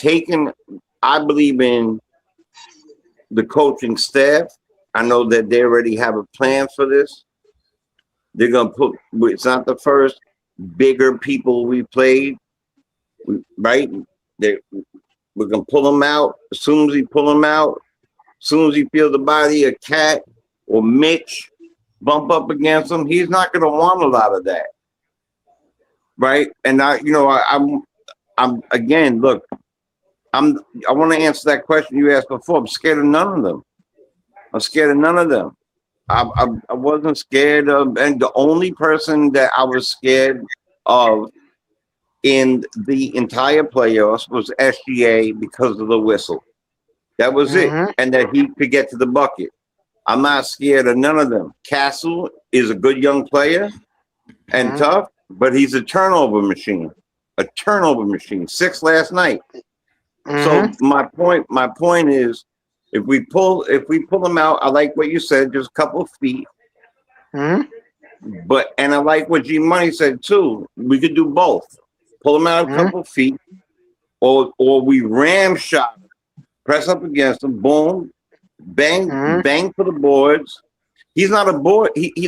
I believe in the coaching staff. I know that they already have a plan for this. They're going to it's not the first bigger people we played, right? We're going to pull them out. As soon as we pull them out, as soon as he feels the body of Cat or Mitch bump up against him, he's not going to want a lot of that. Right? And I'm again, look, I want to answer that question you asked before. I'm scared of none of them. I wasn't scared of, and the only person that I was scared of in the entire playoffs was SGA because of the whistle. That was it. And that he could get to the bucket. I'm not scared of none of them. Castle is a good young player and tough, but he's a turnover machine. 6 last night. So my point is, if we pull them out, I like what you said, just a couple of feet. But I like what G Money said too. We could do both. Pull them out a couple of feet, or we ram shot, press up against them, boom, bang, bang for the boards. He's not a board. He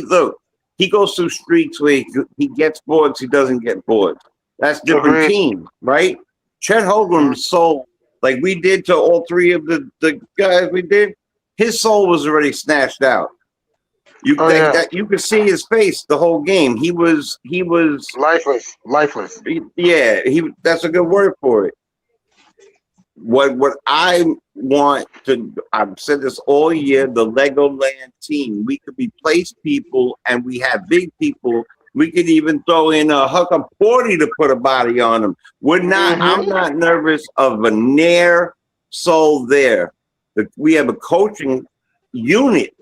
goes through streaks where he gets boards, he doesn't get boards. That's different teams, right? Chet Holmgren's soul, like we did to all three of the guys we did, his soul was already snatched out. You could see his face the whole game. He was lifeless. Yeah, that's a good word for it. What I want to, I've said this all year, the Legoland team. We could replace people, and we have big people. We could even throw in a Hucka Porty to put a body on them. I'm not nervous of a near soul there. We have a coaching unit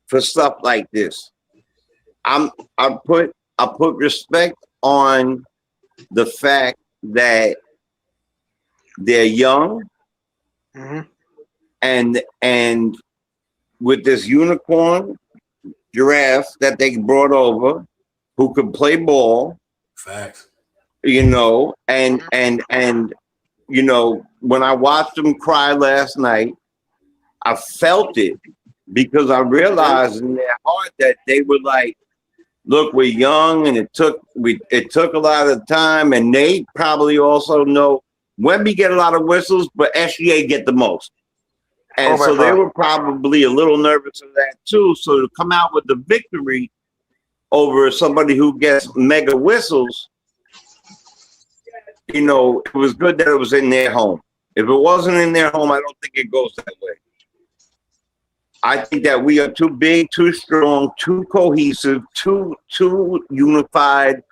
for stuff like this. I put respect on the fact that they're young, and with this unicorn giraffe that they brought over, who could play ball. Facts. And when I watched them cry last night, I felt it because I realized in their heart that they were like, look, we're young, and it took a lot of time, and they probably also know Wemby get a lot of whistles, but SGA get the most. And so they were probably a little nervous of that too. So to come out with the victory over somebody who gets mega whistles, it was good that it was in their home. If it wasn't in their home, I don't think it goes that way. I think that we are too big, too strong, too cohesive, too unified.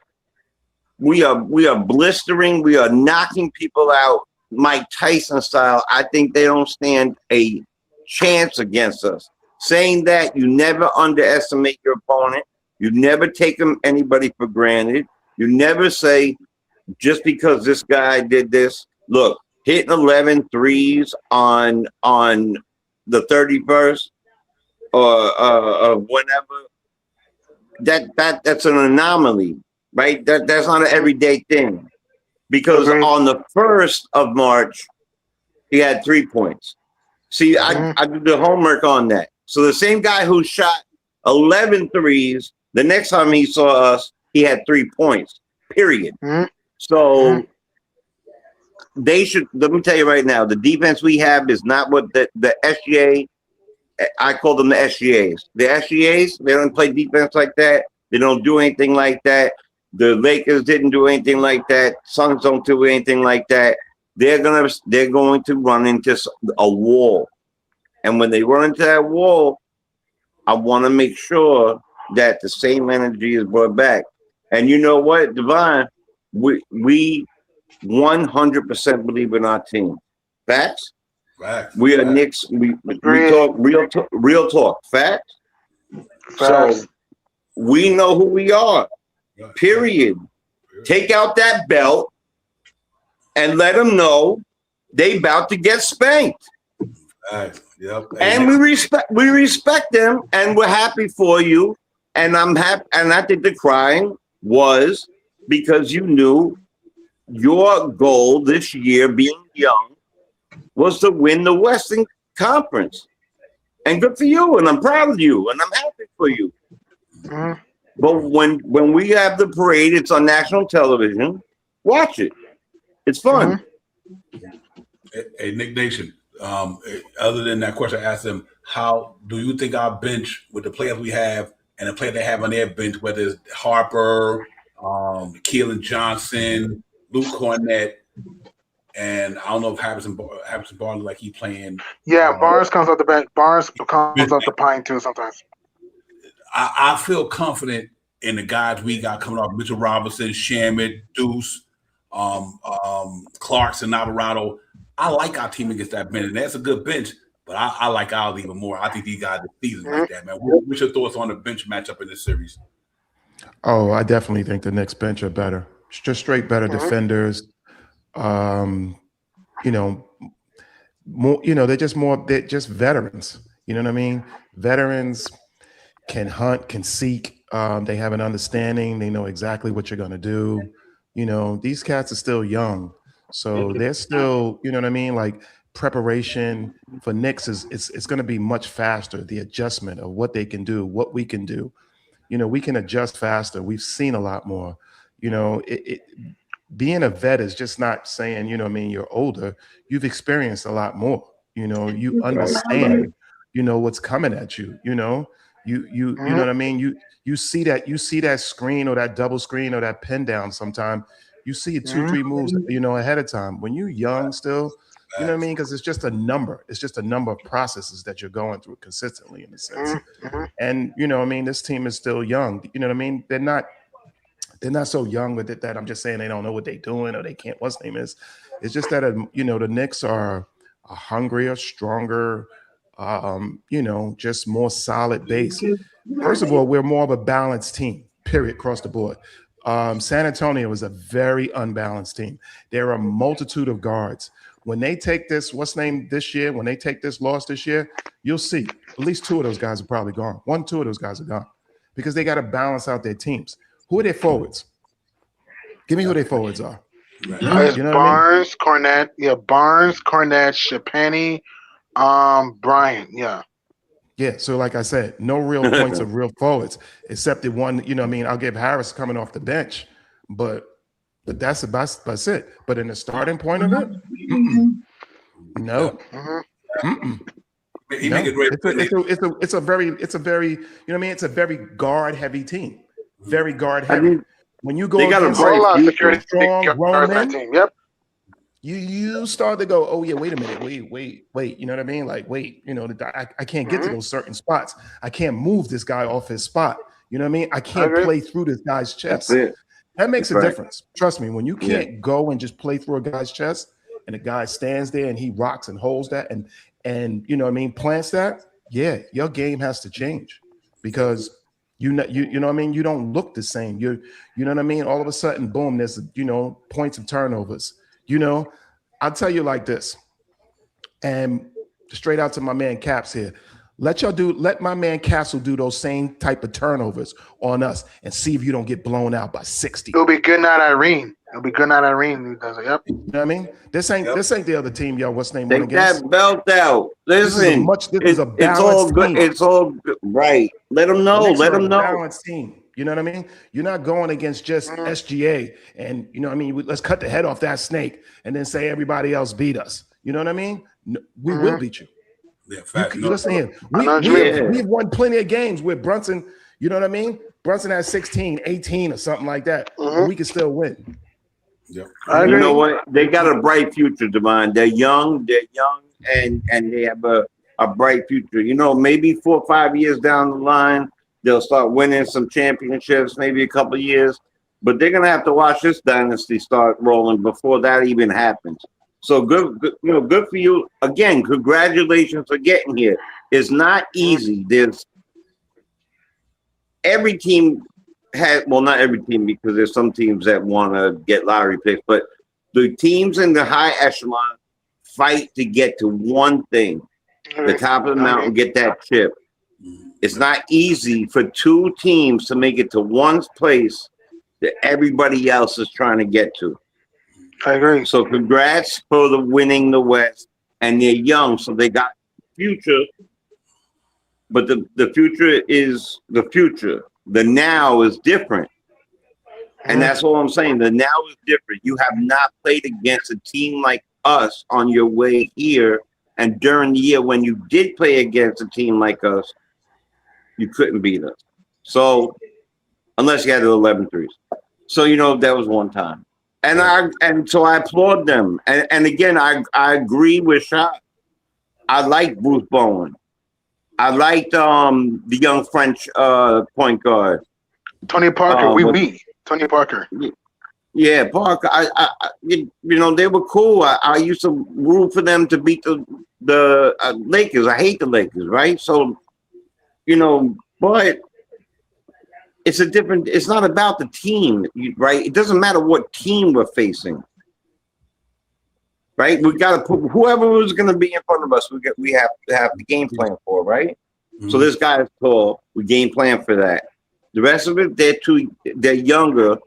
we are blistering. We are knocking people out, Mike Tyson style. I think they don't stand a chance against us. Saying that, you never underestimate your opponent. You never take anybody for granted. You never say, just because this guy did this. Look, hitting 11 threes on the 31st or whenever, that's an anomaly, right? That's not an everyday thing. Because on the 1st of March, he had 3 points. See, I did the homework on that. So the same guy who shot 11 threes, the next time he saw us, he had 3 points, period. So they should, let me tell you right now, the defense we have is not what the SGA, I call them the SGAs. The SGAs, they don't play defense like that. They don't do anything like that. The Lakers didn't do anything like that. Suns don't do anything like that. They're going to run into a wall. And when they run into that wall, I want to make sure that the same energy is brought back. And you know what, Divine? We 100% believe in our team. Facts? Facts. We are Knicks. We talk real talk. Facts? So we know who we are. Period. Take out that belt and let them know they about to get spanked. Facts. Yep. And we respect them, and we're happy for you. And I'm happy. And I think the crying was because you knew your goal this year, being young, was to win the Western Conference. And good for you. And I'm proud of you. And I'm happy for you. But when we have the parade, it's on national television. Watch it. It's fun. Hey, Nick Nation. Other than that question, I asked them, how do you think our bench, with the players we have and the players they have on their bench, whether it's Harper, Keelan Johnson, Luke Cornett, and I don't know if Harrison Barnes like he playing. Yeah, Barnes comes off the bench. Barnes comes off the pine too sometimes. I feel confident in the guys we got coming off: Mitchell Robinson, Shamet, Deuce, Clarkson, Alvarado. I like our team against that bench, and that's a good bench. But I like ours even more. I think these guys are season like that, man. What's your thoughts on the bench matchup in this series? Oh, I definitely think the Knicks bench are better. Just straight better defenders. You know, more. You know, they're just veterans. You know what I mean? Veterans can hunt, can seek. They have an understanding. They know exactly what you're going to do. You know, these cats are still young. So they're still, you know what I mean? Like, preparation for Knicks it's going to be much faster. The adjustment of what they can do, what we can do. You know, we can adjust faster. We've seen a lot more. You know, being a vet is just not saying, you know what I mean, you're older. You've experienced a lot more. You know, you understand, you know, what's coming at you. You know, you know what I mean? You see that screen or that double screen or that pin down sometime. You see it 2-3 moves, you know, ahead of time. When you're young still, you know what I mean? Because it's just a number. It's just a number of processes that you're going through consistently, in a sense. And, you know what I mean? This team is still young. You know what I mean? They're not so young with it that I'm just saying they don't know what they're doing or they can't. What's the name is? It's just that, you know, the Knicks are a hungrier, stronger, you know, just more solid base. First of all, we're more of a balanced team, period, across the board. San Antonio is a very unbalanced team. There are a multitude of guards. When they take this, this year, when they take this loss this year, you'll see at least 2 of those guys are probably gone. 1-2 of those guys are gone because they got to balance out their teams. Who are their forwards? Give me who their forwards are. It's you know Barnes, I mean? Cornett. Yeah, Barnes, Cornett, Shapani, Bryant. Yeah. Yeah, so like I said, no real points of real forwards, except the one, you know what I mean, I'll give Harris coming off the bench, but that's it. But in the starting point of it, no. He make a great it's a very, you know what I mean? It's a very guard heavy team. Very guard heavy. I mean, when you go against a lot of security strong grown men, team. Yep. You start to go, oh yeah, wait a minute, wait. You know what I mean? Like, wait, you know, I can't get to those certain spots. I can't move this guy off his spot. You know what I mean? I can't play through this guy's chest. That makes a Right. difference. Trust me, when you can't go and just play through a guy's chest and the guy stands there and he rocks and holds that and you know what I mean, plants that, yeah, your game has to change because you know what I mean, you don't look the same. You know what I mean? All of a sudden, boom, there's points of turnovers. I'll tell you like this, and straight out to my man Caps here. Let my man Castle do those same type of turnovers on us and see if you don't get blown out by 60. It'll be good night, Irene. It'll be good night, Irene. He does it. Yep. You know what I mean? This ain't the other team, y'all. What's name Take won against? that belt out. Listen, This is a it's all balanced good. team. It's all good. Right. Let them know. Knicks Let are a them know. balanced team. You know what I mean? You're not going against just SGA and you know what I mean? Let's cut the head off that snake and then say everybody else beat us. You know what I mean? We will beat you. Yeah, fact. You listen here. We've won plenty of games with Brunson. You know what I mean? Brunson has 16, 18 or something like that. But we can still win. Yep. You know what? They got a bright future, Devon. They're young, and they have a bright future. Maybe 4 or 5 years down the line, they'll start winning some championships, maybe a couple of years. But they're gonna have to watch this dynasty start rolling before that even happens. So good for you. Again, congratulations for getting here. It's not easy. There's every team not every team, because there's some teams that want to get lottery picks, but the teams in the high echelon fight to get to one thing, the top of the mountain, get that chip. It's not easy for two teams to make it to one place that everybody else is trying to get to. I agree. So congrats for the winning the West, and they're young, so they got future. But the future is the future. The now is different. And that's all I'm saying. The now is different. You have not played against a team like us on your way here. And during the year when you did play against a team like us, you couldn't beat us. So unless you had the 11 threes. So that was one time. And so I applaud them. And again, I agree with Shaq. I like Bruce Bowen. I liked the young French point guard. Tony Parker, Tony Parker. Yeah, Parker. They were cool. I used to root for them to beat the Lakers. I hate the Lakers, right? So, but it's not about the team, right? It doesn't matter what team we're facing. Right, we got to put whoever was going to be in front of us. We have to have the game plan for, right? So this guy is tall. We game plan for that. The rest of it, they're younger,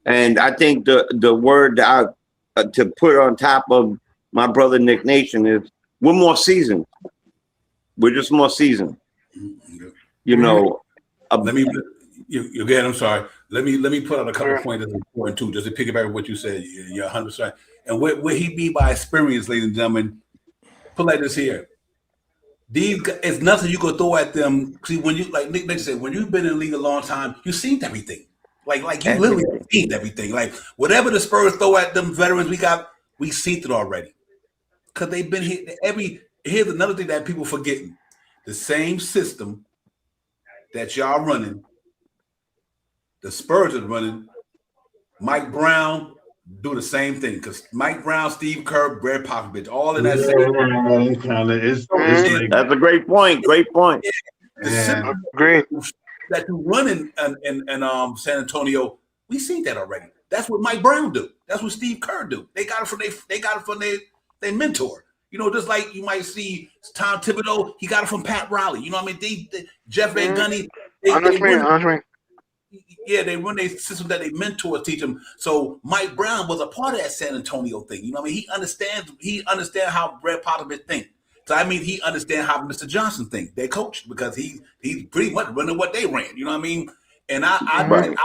and I think the word that to put on top of my brother Nick Nation is we're more seasoned. We're just more seasoned. Let me. Again, I'm sorry. Let me put out a couple of points that's important too, just to piggyback what you said. You're 100%. And what he mean by experience, ladies and gentlemen, put like this here. These guys, it's nothing you can throw at them. See, when you like Nick said, when you've been in the league a long time, you've seen everything. Like you literally seen everything. Like whatever the Spurs throw at them veterans, we seen it already. Because they've been here. Here's another thing that people forgetting: the same system that y'all running, the Spurs is running. Mike Brown do the same thing because Mike Brown, Steve Kerr, Brad Popovich, all in that same. That's a great point. Great point. Great. That you run in San Antonio, we seen that already. That's what Mike Brown do. That's what Steve Kerr do. They got it from their mentor. Just like you might see Tom Thibodeau, he got it from Pat Riley. You know what I mean? Jeff Van Gundy. They run their system that they mentors teach them. So Mike Brown was a part of that San Antonio thing. You know what I mean? He understands how Brad Popovich think. So I mean, he understands how Mr. Johnson think. They coached because he's pretty much running what they ran. You know what I mean? And on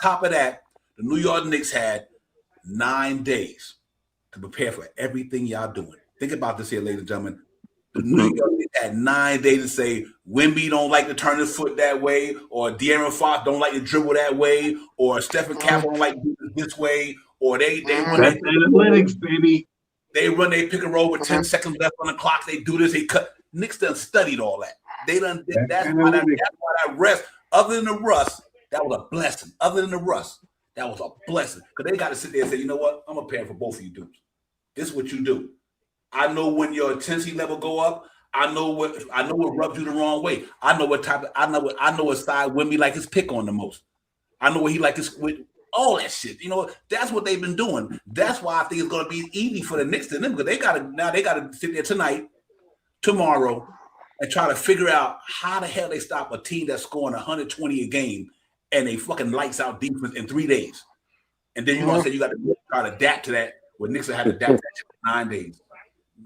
top of that, the New York Knicks had 9 days to prepare for everything y'all doing. Think about this here, ladies and gentlemen. The New York Knicks had 9 days to say Wemby don't like to turn his foot that way, or De'Aaron Fox don't like to dribble that way, or Stephen Campbell don't like to do this way, or they run that's analytics, baby. They run their pick and roll with 10 seconds left on the clock. They do this. They cut. Knicks done studied all that. They done. That's why that rest. Other than the rust, That was a blessing. Other than the rust, that was a blessing. Because they got to sit there and say, you know what? I'm a parent for both of you dudes. This is what you do. I know when your intensity level go up. I know what rubs you the wrong way. I know what side Wimby like his pick on the most. I know what he like his with all that shit. You know, that's what they've been doing. That's why I think it's gonna be easy for the Knicks to them because they gotta sit there tonight, tomorrow, and try to figure out how the hell they stop a team that's scoring 120 a game and a fucking lights out defense in 3 days. And then you're gonna say you got to try to adapt to that. When Knicks have to adapt to that shit in 9 days.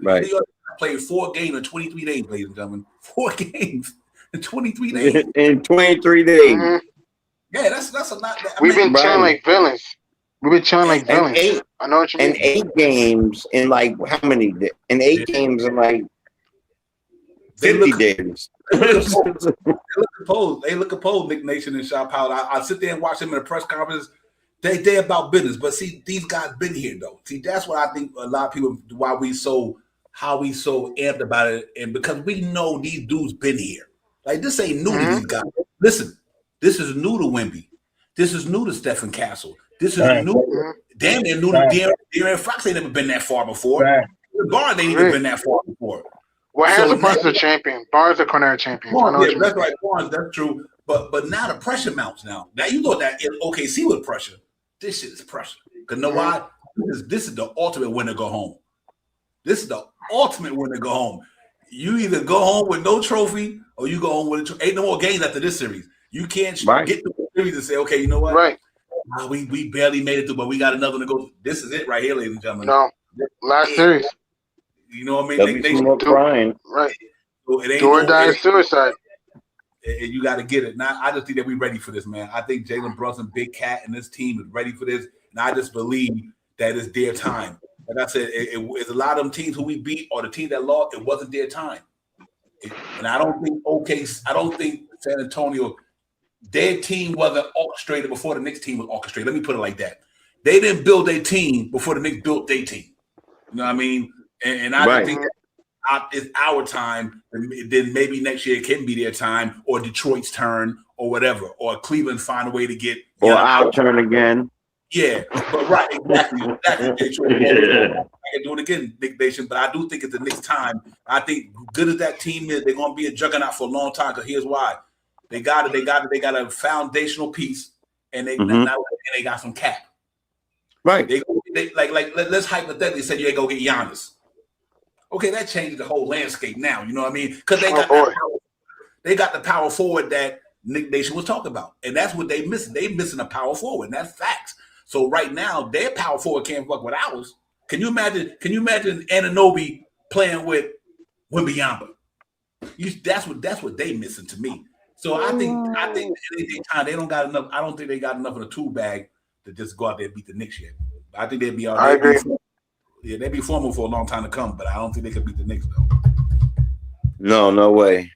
Right. They played 4 games in 23 days, ladies and gentlemen. 4 games in 23 days. In 23 days. Mm-hmm. Yeah, that's a lot. We've been chilling like villains. I know what you mean. And 8 games in like how many? In 8 games in like 50 days. They look opposed, Nick Nation and Shop Powell. I sit there and watch them in a press conference. They about business, but see, these guys been here though. See, that's what I think a lot of people how we so amped about it, and because we know these dudes been here. Like this ain't new to these guys. Listen, this is new to Wemby. This is new to Stephen Castle. This is new. Damn near new to De'Aaron Fox. Ain't never been that far before. Barnes ain't even been that far before. Well, Harrison Barnes is a champion. Barnes is a corner champion. That's right, Barnes. That's true. But now the pressure mounts. Now you thought that in OKC with pressure. This shit is pressure. Because know why? This is the ultimate win to go home. This is the ultimate win to go home. You either go home with no trophy or you go home with a trophy. Ain't no more games after this series. You can't get to the series and say, okay, you know what? Right. We barely made it through, but we got another one to go. This is it right here, ladies and gentlemen. No. Last series. You know what I mean? They crying. Right. So it ain't do or die suicide. And you got to get it. Now, I just think that we're ready for this, man. I think Jalen Brunson, Big Cat, and this team is ready for this. And I just believe that it's their time. Like I said, it's a lot of them teams who we beat or the team that lost, it wasn't their time. And I don't think San Antonio, their team wasn't orchestrated before the Knicks team was orchestrated. Let me put it like that. They didn't build their team before the Knicks built their team. You know what I mean? And I think that it's our time, then maybe next year it can be their time, or Detroit's turn, or whatever, or Cleveland find a way to get. Or our turn again. Yeah, but right, exactly. Detroit can do it again, Nick Nation. But I do think it's the Knicks' time. I think good as that team is, they're going to be a juggernaut for a long time. Because here's why: they got a foundational piece, and they got some cap. Right. Let's hypothetically say you ain't gonna get Giannis. Okay, that changes the whole landscape now. You know what I mean? Because they got the power forward that Nick Nation was talking about, and that's what they missing. They missing a power forward, and that's facts. So right now, their power forward can't fuck with ours. Can you imagine? Anunoby playing with Wembanyama? That's what they missing to me. So I think they don't got enough. I don't think they got enough of the tool bag to just go out there and beat the Knicks yet. I think they'd be all right. I agree. Yeah, they'd be formal for a long time to come, but I don't think they could beat the Knicks though. No way.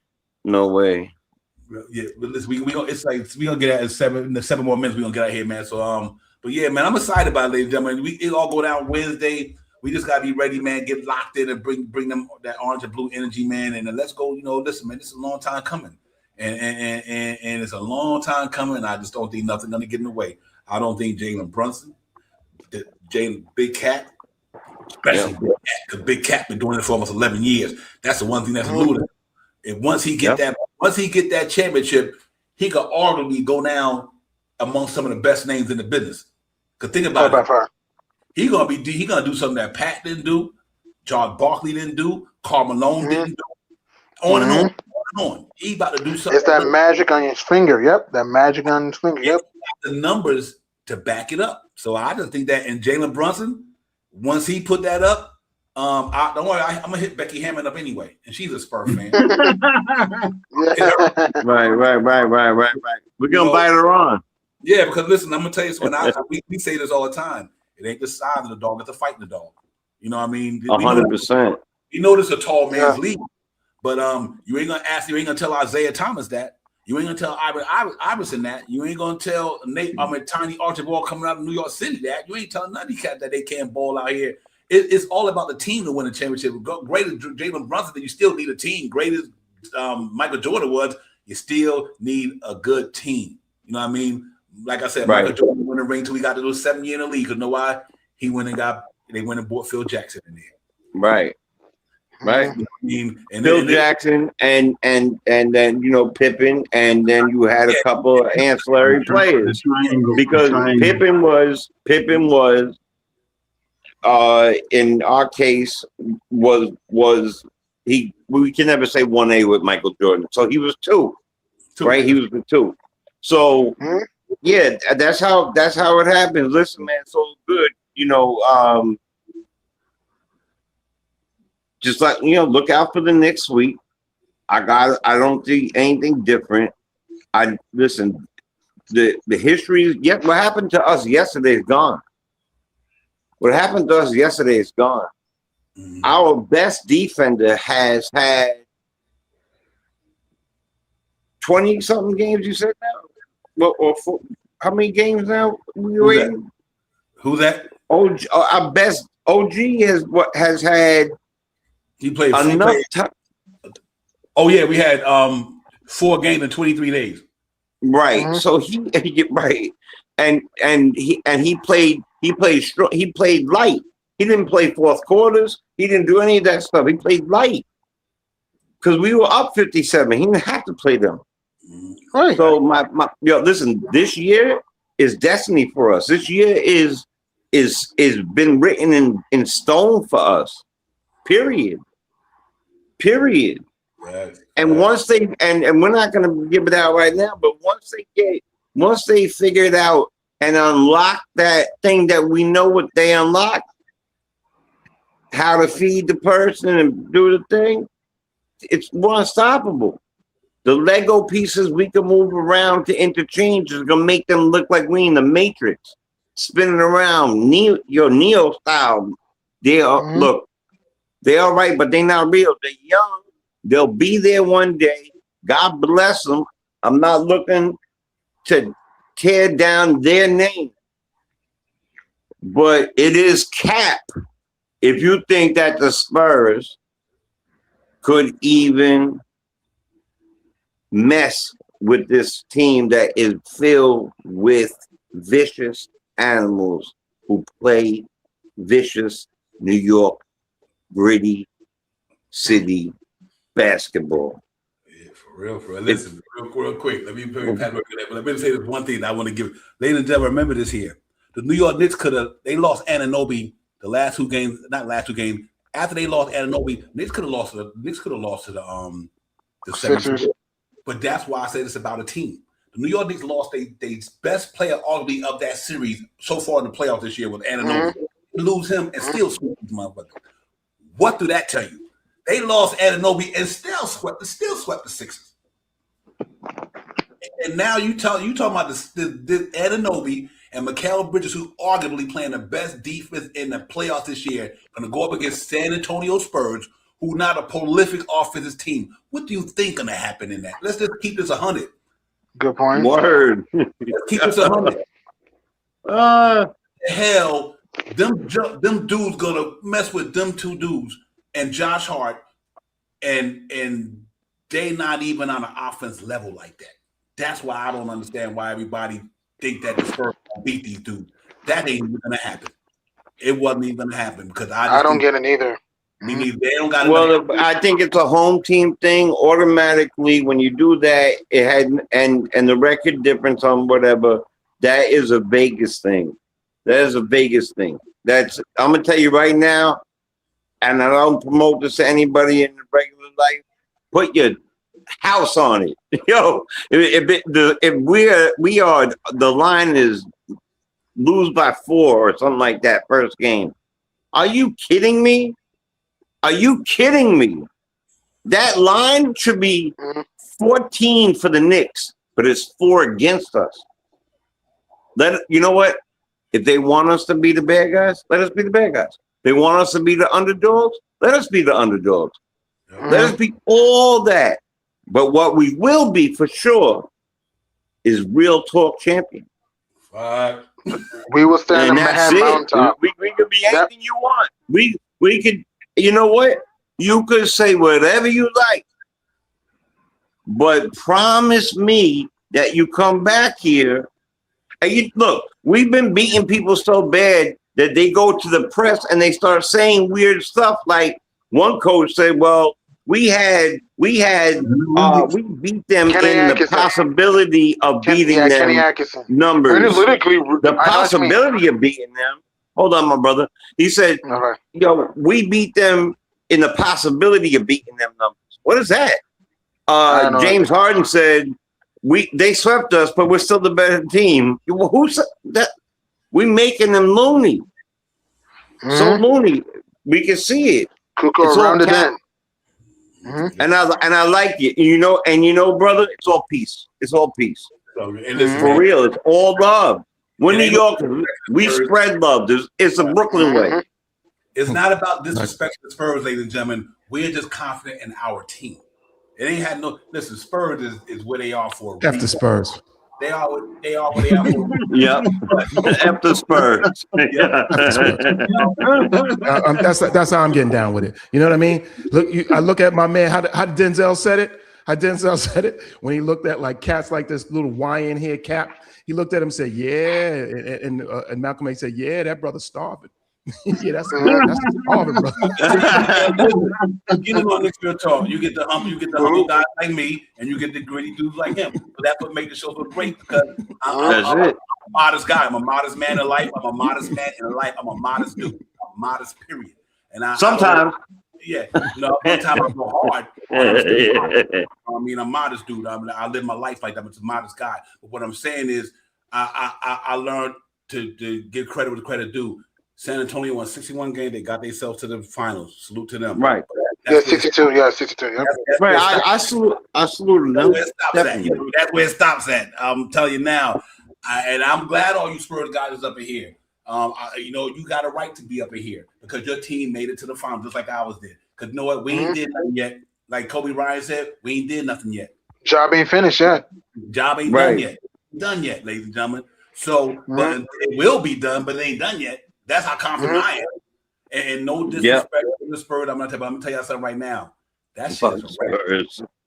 Yeah, but listen, we gonna get out in 7 more minutes. We gonna get out here, man. So but yeah, man, I'm excited about it, ladies and gentlemen. It all go down Wednesday. We just gotta be ready, man. Get locked in and bring them that orange and blue energy, man. And then let's go. You know, listen, man, this is a long time coming, and it's a long time coming. I just don't think nothing gonna get in the way. I don't think Jalen Brunson, Big Cat. Especially Big Cat, because Big Cat been doing it for almost 11 years. That's the one thing that's eluded. And once he get that championship, he could arguably go down among some of the best names in the business. Because think about it, he gonna do something that Pat didn't do, John Barkley didn't do, Karl Malone didn't do, on and on. He about to do something. It's that magic on his finger. Yep, that magic on his finger. Yep, the numbers to back it up. So I just think that in Jalen Brunson. Once he put that up, don't worry, I'm gonna hit Becky Hammond up anyway, and she's a Spurs fan. Right. We're gonna bite her on. Yeah, because listen, I'm gonna tell you something. We say this all the time. It ain't the size of the dog; it's the fight in the dog. You know what I mean? 100%. We know this is a tall man's league, but you ain't gonna tell Isaiah Thomas that. You ain't gonna tell Iverson that. You ain't gonna tell Tiny Archibald coming out of New York City that. You ain't telling none of these cats that they can't ball out here. It's all about the team to win a championship. Great as Jalen Brunson, you still need a team. Great as Michael Jordan was, you still need a good team. You know what I mean? Like I said, Right. Michael Jordan won the ring till he got to do 7 years in the league. Because you know why? They went and bought Phil Jackson in there. Right. Right. You know what I mean? And Phil then, Jackson and then Pippen, and then you had a couple of ancillary players because Pippen was in our case was he, we can never say 1A with Michael Jordan, so he was 2, right? He was the 2. So yeah, that's how it happens. Listen, man, so good, just like, look out for the next week. I don't see anything different. Listen, the history, what happened to us yesterday is gone. What happened to us yesterday is gone. Our best defender has had 20-something games, you said now? How many games now? Who's that? OG, our best OG has had. He played enough time. Oh yeah, we had 4 games in 23 days. Right. So he right, and he played strong. He played light. He didn't play fourth quarters. He didn't do any of that stuff. He played light because we were up 57. He didn't have to play them. Right. So listen. This year is destiny for us. This year is been written in stone for us. Period. Right. And once they and we're not going to give it out right now, but once they figure it out and unlock that thing that we know what they unlocked, how to feed the person and do the thing, it's more unstoppable. The Lego pieces we can move around to interchange is gonna make them look like we in the Matrix, spinning around Neo style. They are look, they're all right, but they're not real. They're young. They'll be there one day. God bless them. I'm not looking to tear down their name, but it is cap if you think that the Spurs could even mess with this team that is filled with vicious animals who play vicious New York gritty city basketball. Yeah, for real. Listen, real quick. Let me say this one thing I want to give. Ladies and gentlemen, remember this here. The New York Knicks they lost Anunoby the last 2 games, not last 2 games. After they lost Anunoby, Knicks could have lost to the Sixers. But that's why I say this about a team. The New York Knicks lost their best player arguably of that series so far in the playoffs this year with Anunoby. Lose him and still sweep these motherfuckers. What do that tell you? They lost Anunoby and still swept the Sixers. And now you talking about the Anunoby and Mikal Bridges, who arguably playing the best defense in the playoffs this year, going to go up against San Antonio Spurs, who not a prolific offensive team. What do you think going to happen in that? Let's just keep this 100. Good point. Word. Let's keep this 100. Hell, them dudes gonna mess with them 2 dudes and Josh Hart, and they not even on an offense level like that. That's why I don't understand why everybody think that the Spurs will beat these dudes. That ain't even gonna happen. It wasn't even gonna happen because I don't get it either. Me neither. They don't got. Well, I think it's a home team thing. Automatically, when you do that, it had and the record difference on whatever, that is a Vegas thing. That is a Vegas thing. I'm gonna tell you right now, and I don't promote this to anybody in the regular life. Put your house on it, yo. If we are the line is lose by 4 or something like that first game. Are you kidding me? Are you kidding me? That line should be 14 for the Knicks, but it's 4 against us. You know what? If they want us to be the bad guys, let us be the bad guys. They want us to be the underdogs, let us be the underdogs. Let us be all that. But what we will be for sure is real talk champion. We will stand on the mountaintop. We could be anything you want. We could, you know what? You could say whatever you like. But promise me that you come back here and you look. We've been beating people so bad that they go to the press and they start saying weird stuff. Like one coach said, "Well, we beat them Kenny in the Atkinson. possibility of beating them Kenny Atkinson. numbers. Analytically, The possibility of beating them." Hold on, my brother. He said, Okay. "Yo, we beat them in the possibility of beating them numbers." What is that? don't know. James Harden said, they swept us, but we're still the better team. Well, who said that? We making them loony. So loony. We can see it. Cuckoo It's all around it cap. in. And I like it. You know, brother, it's all peace. It's all peace. So, and listen, For man, real, it's all love. We're It New ain't- Yorkers. We spread love. It's a Brooklyn way. it's not about disrespecting the Spurs, ladies and gentlemen. We're just confident in our team. It ain't had no. Listen, Spurs is where they are for. A After reason. Spurs. They are where they are for. A reason. Yep. After Spurs. That's how I'm getting down with it. You know what I mean? Look, I look at my man. How Denzel said it? How Denzel said it when he looked at like cats like this little YN here cap. He looked at him and said, "Yeah," and Malcolm X said, "Yeah, that brother's starving." Yeah, that's starving, brother. Get him on this real talk. You get the humble guys like me, and you get the gritty dudes like him. But that's what makes the show so great because I'm a modest guy. I'm a modest man in life. I'm a modest man in life. I'm a modest dude. I'm modest, period. And Sometimes. Sometimes I go hard. I mean, I'm a modest dude. I live my life like that. I'm a modest guy. But what I'm saying is, I learned to give credit where the credit due. San Antonio won 61 games. They got themselves to the finals. Salute to them. Right. Yeah, 62. Yeah, 62. Yep. Right. I salute them. That's where it stops at. I'm telling you now. And I'm glad all you Spurs guys is up in here. You got a right to be up in here because your team made it to the finals just like ours did. Because you know what? We ain't did nothing yet. Like Kobe Bryant said, we ain't did nothing yet. Job ain't finished yet. Job ain't done yet. Done yet, ladies and gentlemen. So, but it will be done, but it ain't done yet. That's how confident I am. And no disrespect to the Spurs. I'm gonna tell you something right now. That shit is a wrap.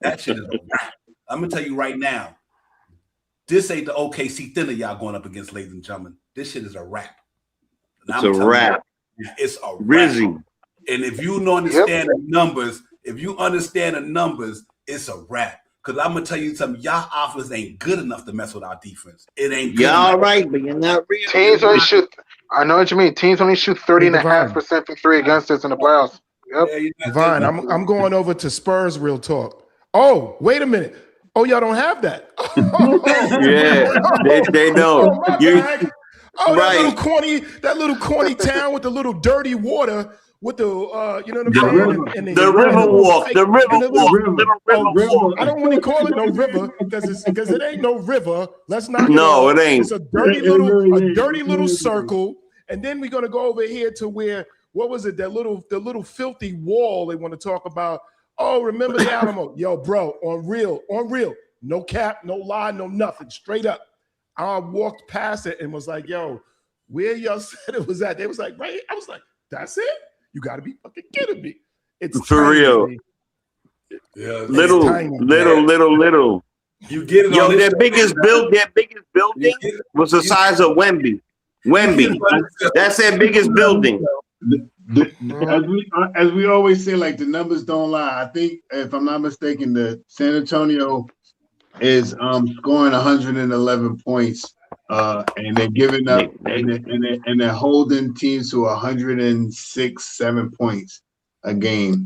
That shit is a wrap. I'm gonna tell you right now. This ain't the OKC Thunder y'all going up against, ladies and gentlemen. This shit is a wrap. It's a wrap. It's a Rizzy. wrap. And if you don't understand the numbers, it's a wrap. Because I'm gonna tell you something, y'all offense ain't good enough to mess with our defense. It ain't good. Y'all right, but you're not real. Teams only shoot. I know what you mean. Teams only shoot 30.5% from three against us in the playoffs. Yep. Vine, I'm going over to Spurs real talk. Oh, wait a minute. Oh, y'all don't have that. Yeah, they know. That little corny town with the little dirty water with the you know what I'm saying? The river walk. The river walk. I don't want to call it no river because it ain't no river. Let's not. No, it ain't. It's a dirty little circle, and then we're gonna go over here to where what was it? The little filthy wall they want to talk about. Oh, remember the Alamo? Yo, bro, on real, no cap, no lie, no nothing, straight up. I walked past it and was like, yo, where y'all said it was at? They was like, right. I was like, that's it. You got to be fucking kidding me. It's for tiny, real. Yeah, little. You get it. Yo, their biggest building was the size of Wemby. That's their biggest building. As we always say, like the numbers don't lie. I think, if I'm not mistaken, the San Antonio is scoring 111 points, and they're giving up and they're holding teams to 106-7 points a game.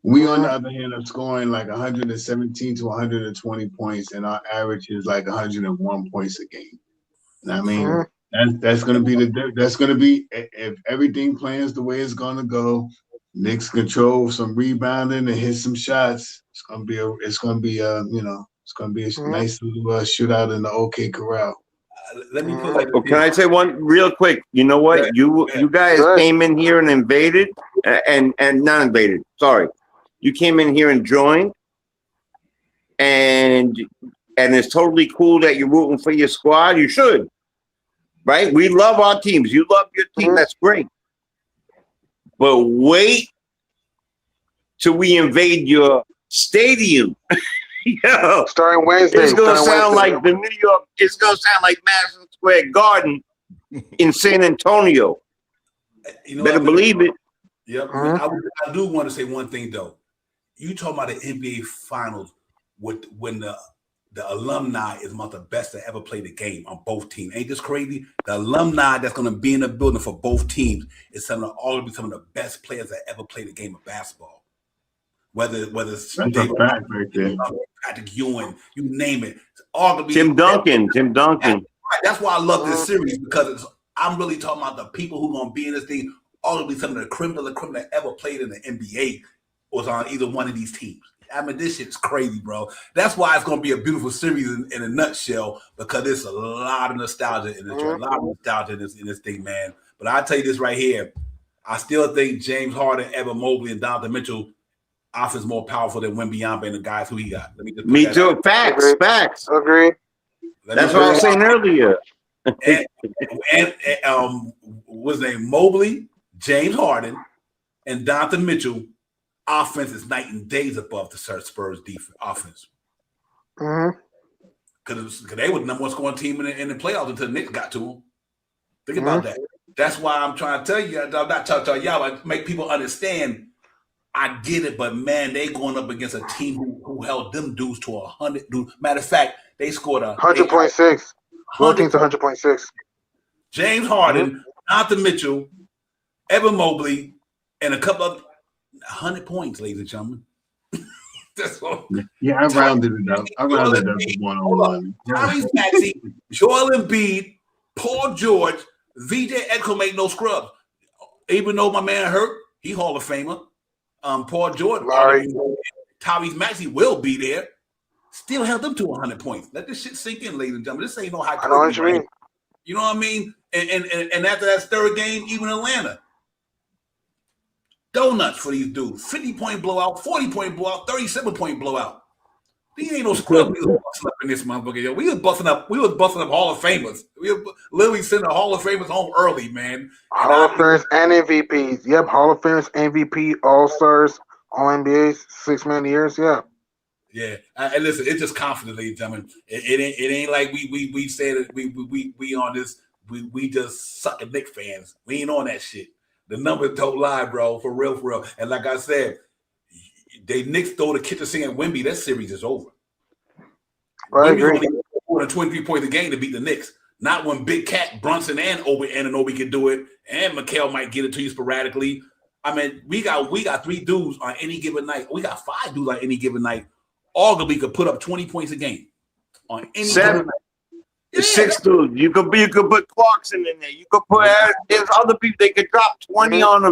We, on the other hand, are scoring like 117 to 120 points, and our average is like 101 points a game. And I mean, that's going to be if everything plans the way it's going to go. Knicks control some rebounding and hit some shots. It's going to be a nice little shootout in the OK Corral. Let me put like can I say one real quick? You know what? You guys came in here and invaded, and not invaded. Sorry, you came in here and joined, and it's totally cool that you're rooting for your squad. You should, right? We love our teams. You love your team. That's great. But wait till we invade your stadium. Yo, Starting Wednesday. it's gonna starting sound Wednesday. like the New York. It's gonna sound like Madison Square Garden in San Antonio. You know, Better believe it. Yep. I do want to say one thing though. You talking about the NBA Finals when the alumni is among the best to ever play the game on both teams. Ain't this crazy? The alumni that's going to be in the building for both teams is some of the best players that ever played the game of basketball. Whether it's That's a fact right there. Patrick Ewing, you name it. Arguably, Tim Duncan. That's why I love this series because I'm really talking about the people who are going to be in this thing. Arguably, some of the criminal that ever played in the NBA was on either one of these teams. I mean, this shit's crazy, bro. That's why it's going to be a beautiful series in a nutshell because there's a lot of nostalgia in this, in this thing, man. But I'll tell you this right here. I still think James Harden, Evan Mobley, and Donovan Mitchell offense more powerful than Wembanyama and the guys who he got. Let me just Me too. Facts. Agree. That's what I was saying earlier. and what's his name? Mobley, James Harden, and Donovan Mitchell. Offense is night and days above the Spurs defense offense. Because they were the number one scoring team in the playoffs until the Knicks got to them. Think about that. That's why I'm trying to tell you. I'm not telling y'all. I make people understand. I get it, but man, they going up against a team who held them dudes to 100. Matter of fact, they scored 100.6. 14 to 100.6. James Harden, Donovan Mitchell, Evan Mobley, and a couple of 100 points, ladies and gentlemen. That's all. Yeah, I rounded it up. I rounded it up to 101. Tyrese Maxey, Joel Embiid, Paul George, VJ Edco made no scrubs. Even though my man hurt, he Hall of Famer. Paul George, Tyrese Maxey will be there. Still held them to 100 points. Let this shit sink in, ladies and gentlemen. This ain't no high. I know what you mean. You know what I mean? And after that third game, even Atlanta. Donuts for these dudes. 50-point blowout, 40-point blowout, 37-point blowout. These ain't no scrub. We was busting up in this motherfucker. Yo. We was busting up Hall of Famers. We were literally sending the Hall of Famers home early, man. Hall of Famers and MVPs. Yep, Hall of Famers, MVP, All-Stars, All-NBAs, 6 man years. Yeah. Yeah. And listen, it's just confident, ladies and gentlemen. It ain't like we said it. We on this. We just suck at Knicks fans. We ain't on that shit. The numbers don't lie, bro. For real. And like I said, they Knicks throw the kitchen sink at Wemby. That series is over. I agree. Wemby's only 23 points a game to beat the Knicks. Not when Big Cat, Brunson, and Anunoby can do it, and Mikal might get it to you sporadically. I mean, we got 3 dudes on any given night. We got 5 dudes on any given night. Arguably could put up 20 points a game on any 7. given night. Yeah, 6 dudes. You could put Clarkson in there. You could put there's other people. They could drop 20 on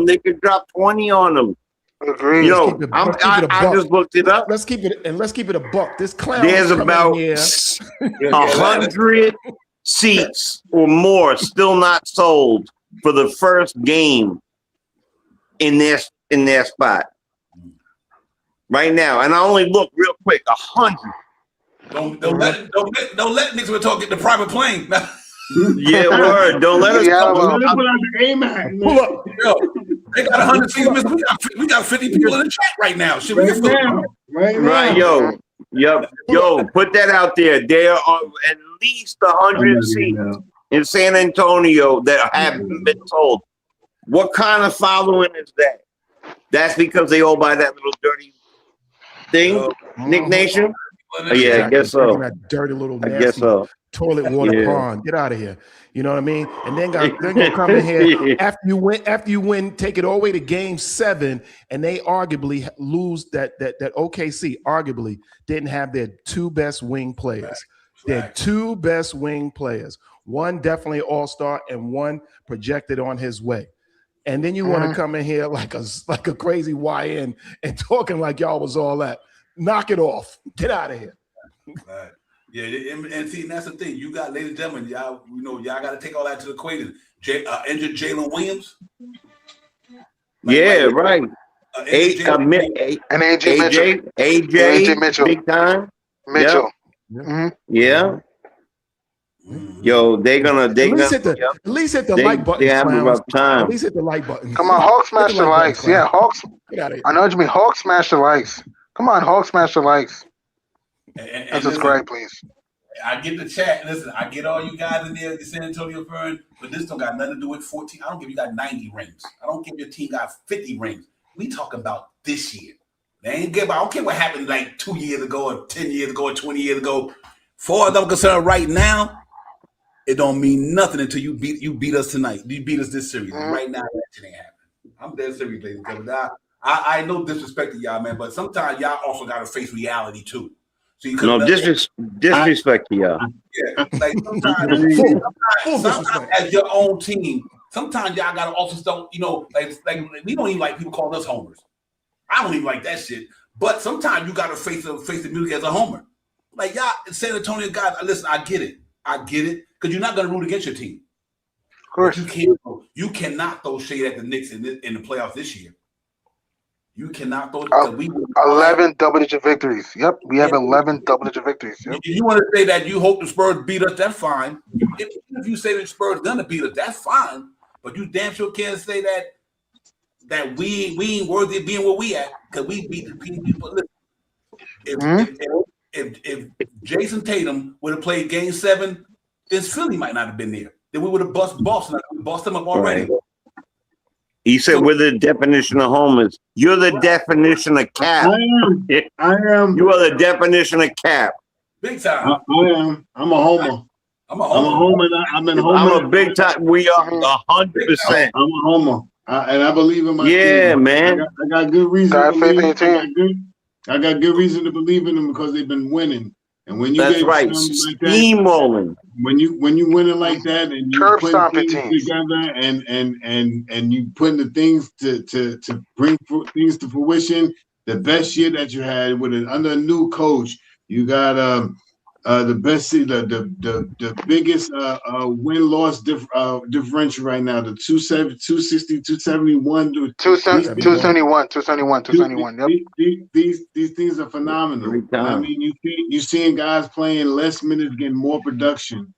them. Agree. Yo, I just looked it up. Let's keep it a buck. This clown. There's about 100 seats or more still not sold for the first game in their spot right now. And I only look real quick. 100. Don't let niggas talk get the private plane. Yeah, word. Don't let us pull up. Yo, they got 100 seats. We got 50 people in the chat right now. Should we get right, yo, put that out there. There are at least 100 seats in San Antonio that haven't been sold. What kind of following is that? That's because they all buy that little dirty thing, Nick Nation. Oh, yeah, I guess so. That dirty little nasty toilet water pond. Get out of here. You know what I mean? And then gonna come in here after you win, take it all the way to game 7, and they arguably lose that OKC arguably didn't have their 2 best wing players. Their 2 best wing players. One definitely all-star and one projected on his way. And then you want to come in here like a crazy YN and talking like y'all was all that. Knock it off. Get out of here. Right. Yeah, and see, and that's the thing. You got, ladies and gentlemen, y'all got to take all that to the equation. Injured Jalen Williams. Right. AJ Mitchell. Big time. Mitchell. Yep. Yeah. Yo, at least hit the like button. They have about time. At least hit the like button. Come on, Hawk smash the likes. Yeah, Hawks. Get out of here. I know what you mean. Hawk smash the likes. Come on, Hawk smash the likes. And subscribe, please. I get the chat. Listen, I get all you guys in there, the San Antonio Fern, but this don't got nothing to do with 14. I don't give you got 90 rings. I don't give your team got 50 rings. We talk about this year. They ain't give. I don't care what happened like 2 years ago, or 10 years ago, or 20 years ago. Far as I'm concerned, right now, it don't mean nothing until you beat us tonight. You beat us this series. Right now, that shit ain't happening. I'm dead serious, ladies and gentlemen. I no disrespect to y'all, man, but sometimes y'all also got to face reality too. So you No disrespect to y'all. Yeah, like sometimes as your own team, sometimes y'all gotta also start, like we don't even like people calling us homers. I don't even like that shit. But sometimes you gotta face the music as a homer. Like y'all, San Antonio guys, listen, I get it, because you're not gonna root against your team. Of course, you cannot throw shade at the Knicks in the playoffs this year. You cannot throw 11 double-digit victories. Yep, we have 11 double-digit victories. Yep. You want to say that you hope the Spurs beat us, that's fine. If you say the Spurs gonna beat us, that's fine. But you damn sure can't say that we ain't worthy of being where we at because we beat the people. If Jason Tatum would have played Game 7, then Philly might not have been there. Then we would have bust Boston. Bust them up already. Right. He said, we're the definition of homers. You're the definition of cap. I am. You are the definition of cap. Big time. I am. I'm a homer. I'm a homer. I'm a big time. We are 100%. I'm a homer. And I believe in my team. Yeah, man. I got good reason I got good reason to believe in them because they've been winning. And when you That's right. Steamrolling. When you winning like that and you putting things together and you putting the things to bring things to fruition, the best year that you had with under a new coach, you got the best the biggest win-loss differential right now, the 260, 271, 271. Yep. These things are phenomenal. I mean, you seeing guys playing less minutes, getting more production.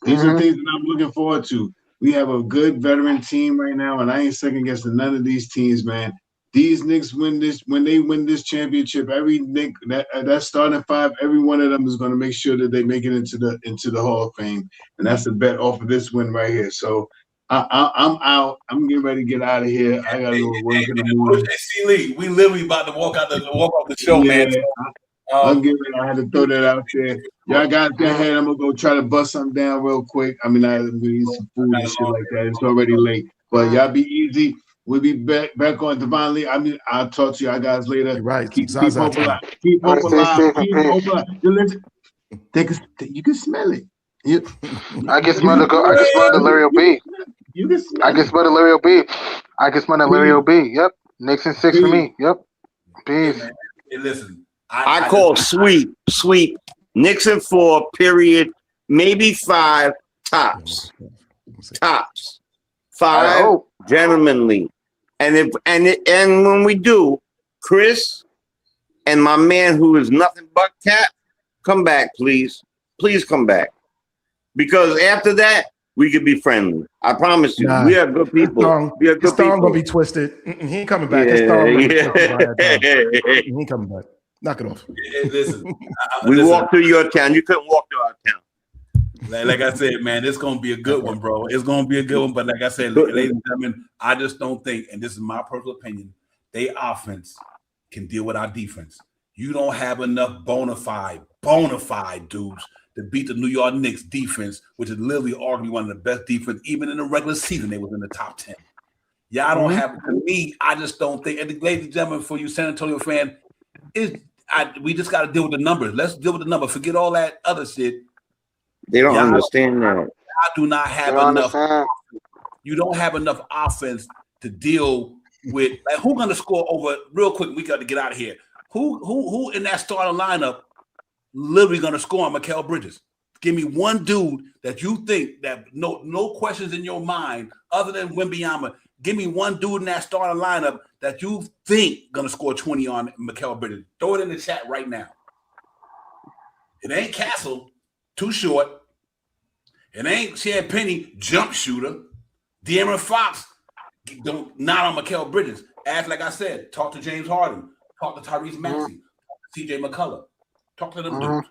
These are things that I'm looking forward to. We have a good veteran team right now, and I ain't second guessing none of these teams, man. These Knicks when they win this championship, every Knick that starting five, every one of them is going to make sure that they make it into the Hall of Fame, and that's a bet off of this win right here. So I'm out. I'm getting ready to get out of here. I got to go to work in the morning. C. Lee, we literally about to walk off the show, man. I'm getting ready. I had to throw that out there. Y'all got that ahead. I'm gonna go try to bust something down real quick. I mean, I'm gonna eat some food and shit like that. It's already late, but y'all be easy. We'll be back on Divinely. I mean, I'll talk to y'all guys later. You're right. Keep hope alive. Keep hope alive. Keep hope alive. You can smell it. I can smell the Larry O.B. You can smell I can smell the Larry O.B. I can smell the Larry O.B. Yep. Knicks and 6 for me. Yep. Peace. Hey, listen. I call sweep. Knicks and 4, period. Maybe 5 tops. 5 gentlemanly. And when we do, Chris and my man who is nothing but Cap, come back, please. Please come back. Because after that, we could be friendly. I promise you. We are good people. We are good people. His gonna be twisted. He ain't coming back. His he ain't coming back. Knock it off. Listen, we walked through your town. You couldn't walk through our town. Like I said, man, it's gonna be a good one, bro. It's gonna be a good one. But like I said, ladies and gentlemen, I just don't think, and this is my personal opinion, they offense can deal with our defense. You don't have enough bona fide dudes to beat the New York Knicks defense, which is literally arguably one of the best defense. Even in the regular season, they was in the top 10. Y'all don't have. To me, I just don't think. And ladies and gentlemen, for you San Antonio fan, we just got to deal with the numbers. Let's deal with the number. Forget all that other shit. They don't understand that. I do not have enough. You don't have enough offense to deal with. Like, who's going to score over? Real quick, we got to get out of here. Who in that starting lineup literally going to score on Mikal Bridges? Give me one dude that you think that no questions in your mind other than Wembanyama. Give me one dude in that starting lineup that you think going to score 20 on Mikal Bridges. Throw it in the chat right now. It ain't Castle. Too short. It ain't Champagny, jump shooter. De'Aaron Fox, not on Mikal Bridges. As like I said, talk to James Harden, talk to Tyrese Maxey, talk to CJ McCullough. Talk to them dudes.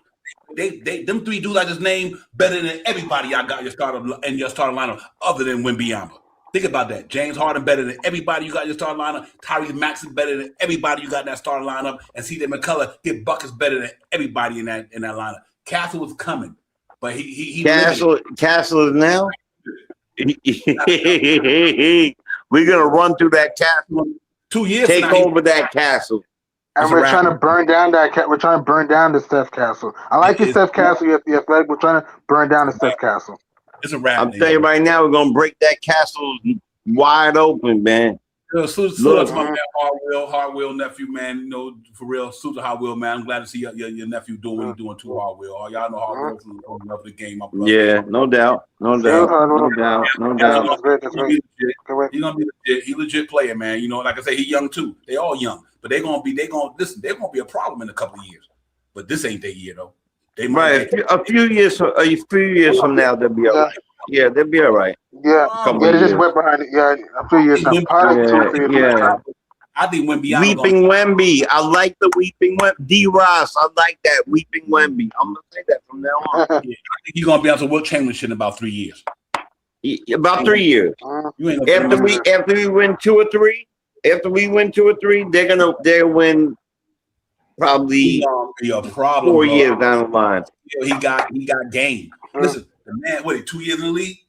Them 3 dudes I just named better than everybody I got your starter lineup other than Wembanyama. Think about that. James Harden better than everybody you got your starter lineup. Tyrese Maxey better than everybody you got in that starter lineup. And C.J. McCullough get buckets better than everybody in that lineup. Castle was coming, but he Castle is now. We're gonna run through that castle. 2 years. Take over that castle. And we're trying to burn down we're trying to burn down the Steph Castle. I like your Steph Castle, you're athletic. We're trying to burn down the Steph Castle. It's a wrap. I'm telling you right now, we're gonna break that castle wide open, man. Salute to my man Hardwill nephew, man. You know, for real, salute to Hardwill, man. I'm glad to see your nephew doing what he's doing too, Hardwill. All y'all know Hardwill from love the game, my brother. Yeah, no doubt. He's gonna be legit. He legit player, man. You know, like I say, he young too. They all young, but they're gonna be a problem in a couple of years. But this ain't their year though. They might a few years from now, they'll be all right. Yeah, they'll be all right. Yeah, they just went behind it. Yeah, a few years now. I think Wembanyama. Weeping Wemby. I like the Weeping Wemby. D-Ross. I like that. Weeping Wemby. I'm gonna say that from now on. I think he's gonna be on to Wilt Chamberlain shit in about 3 years. About 3 years. After we win 2 or 3, they'll win probably be a problem, 4 years down the line. He got game. Listen, the man, 2 years in the league?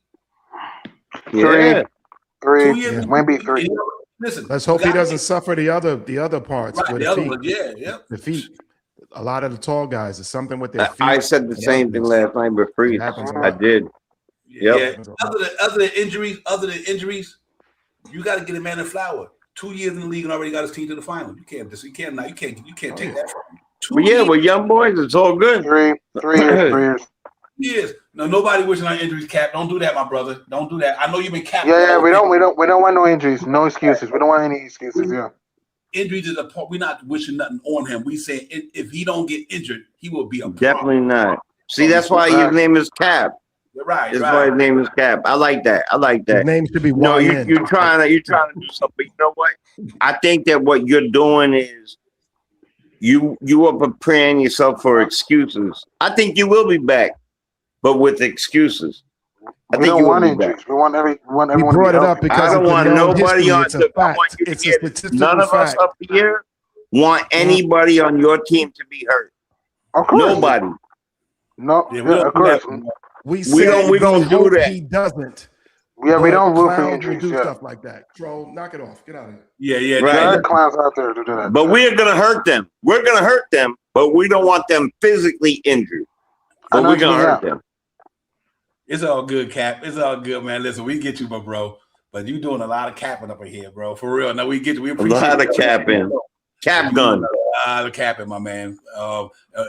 Yeah. 3. 2 years. Maybe 3. Listen, let's hope he doesn't suffer the other parts. Right, with the other feet. one, yeah. The feet. A lot of the tall guys, it's something with their feet. I said the same thing last night with Free. I did. Yeah. Other than injuries, you got to get a man in flower. 2 years in the league and already got his team to the final. You can't take that from him. We're young boys. It's all good. 3 years. Yes. No, nobody wishing on injuries, Cap. Don't do that, my brother. Don't do that. I know you've been capping. Yeah. We don't want no injuries. No excuses. We don't want any excuses. Yeah. Injuries is a part. We're not wishing nothing on him. We say if he don't get injured, he will be a problem. Definitely not. See, that's why his name is Cap. You're right. That's why his name is Cap. I like that. His name should be No, you're trying to do something. But you know what? I think that what you're doing is you are preparing yourself for excuses. I think you will be back, but with excuses. We don't want injuries. We want everyone. We brought it up because I don't want nobody on. It's a statistical none of us up here want anybody on your team to be hurt. Of course. Nobody. No, of course. We don't do that. He doesn't. Yeah, we don't root for injuries. Do stuff like that. Troll, knock it off. Get out of here. Yeah. Right. There are clowns out there to do that. But we're gonna hurt them. We're gonna hurt them, but we don't want them physically injured. But we're gonna hurt them. It's all good, Cap. It's all good, man. Listen, we get you, my bro. But you doing a lot of capping up in here, bro. For real. Now we get you. We appreciate a lot of capping. Cap gun. A lot of capping, my man.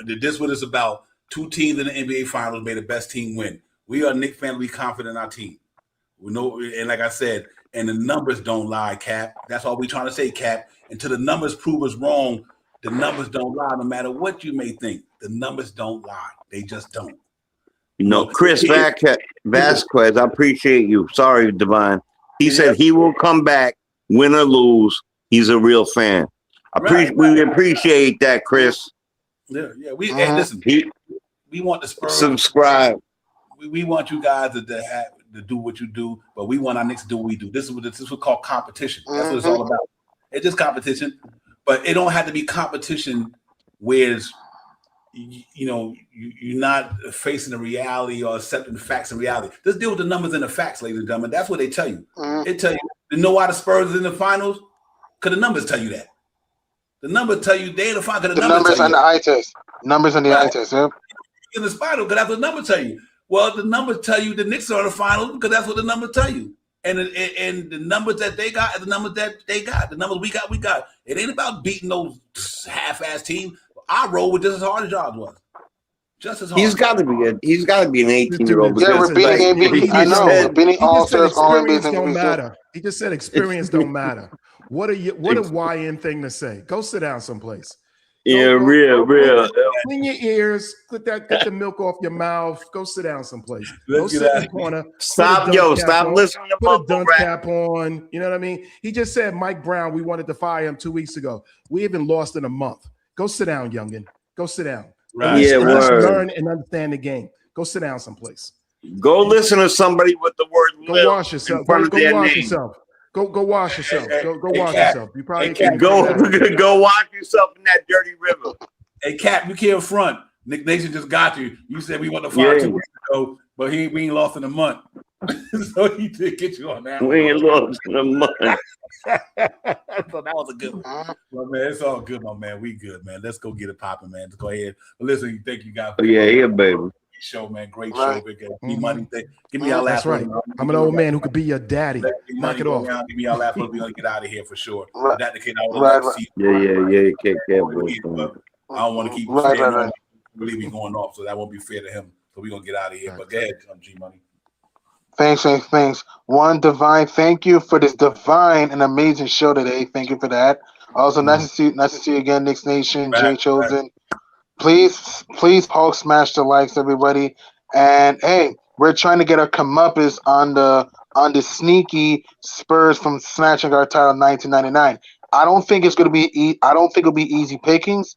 This what it's about. 2 teams in the NBA Finals made the best team win. We are Knicks fans. We confident in our team. We know, and like I said, and the numbers don't lie, Cap. That's all we trying to say, Cap. Until the numbers prove us wrong, the numbers don't lie. No matter what you may think, the numbers don't lie. They just don't. You know, Chris Vasquez, I appreciate you. Sorry, Divine. He said he will come back, win or lose. He's a real fan. We appreciate that, Chris. Yeah. Hey, listen, we want the Spurs. Subscribe. We want you guys to do what you do, but we want our Knicks to do what we do. This is what called competition. That's what it's all about. It's just competition, but it don't have to be competition where it's, you're not facing the reality or accepting the facts and reality. Just deal with the numbers and the facts, ladies and gentlemen. That's what they tell you. They tell you know why the Spurs is in the finals? Because the numbers tell you that. The numbers tell you they're in the finals. The numbers and the eye test. Numbers and the eye test, yeah. In the final, because that's what the numbers tell you. Well, the numbers tell you the Knicks are in the finals because that's what the numbers tell you. And the numbers that they got are the numbers that they got. The numbers we got. It ain't about beating those half-ass teams. I roll with just as hard as y'all was. Just as hard. He's got to be an 18-year-old. Yeah, we're beating MVP. I know. We're beating all stars, all NBAs. Don't matter. He just said experience don't matter. What a YN thing to say. Go sit down someplace. Real. Clean your ears. Get the milk off your mouth. Go sit down someplace. Go sit in the corner. Stop listening to put a dunce cap on. You know what I mean? He just said Mike Brown, we wanted to fire him 2 weeks ago. We haven't lost in a month. Go sit down, youngin. Go sit down. Right. Yeah, At least word. learn and understand the game. Go sit down someplace. Go listen to somebody with the word Go Lil wash in yourself. front of Go their wash name. yourself. Go wash yourself. Go Hey, wash Cat. yourself. You probably Hey, can't Cat. even Go wash yourself in that dirty river. Hey, Cap, you can't front. Nick Nation just got you. You said we want to fire Yeah. 2 weeks ago, but we ain't lost in a month. So he did get you on that. We ain't lost in a month. So that was a good one. Uh, Well, man, it's all good, my man. We good, man. Let's go get it popping, man. Let's go ahead. But listen, thank you guys. Oh, yeah, baby. Show, man. Great Right. show. Big money. Give me our That's last right. one. I'm an old man who could be your daddy. Knock it off. Give me our last one. We're gonna get out of here for sure. Right. That the kid I would Right, love to see. Yeah. Kick that boy. I don't want to keep Right, standing right, on right. really be going off, so that won't be fair to him. So we're gonna get out of here. Right. But go ahead, G Money. Thanks. One Divine, thank you for this divine and amazing show today. Thank you for that. Also, nice to see you again, Knicks Nation, Jay Chosen. Please Hulk smash the likes, everybody. And hey, we're trying to get our comeuppance on the sneaky Spurs from snatching our title in 1999. I don't think it's gonna be. I don't think it'll be easy pickings.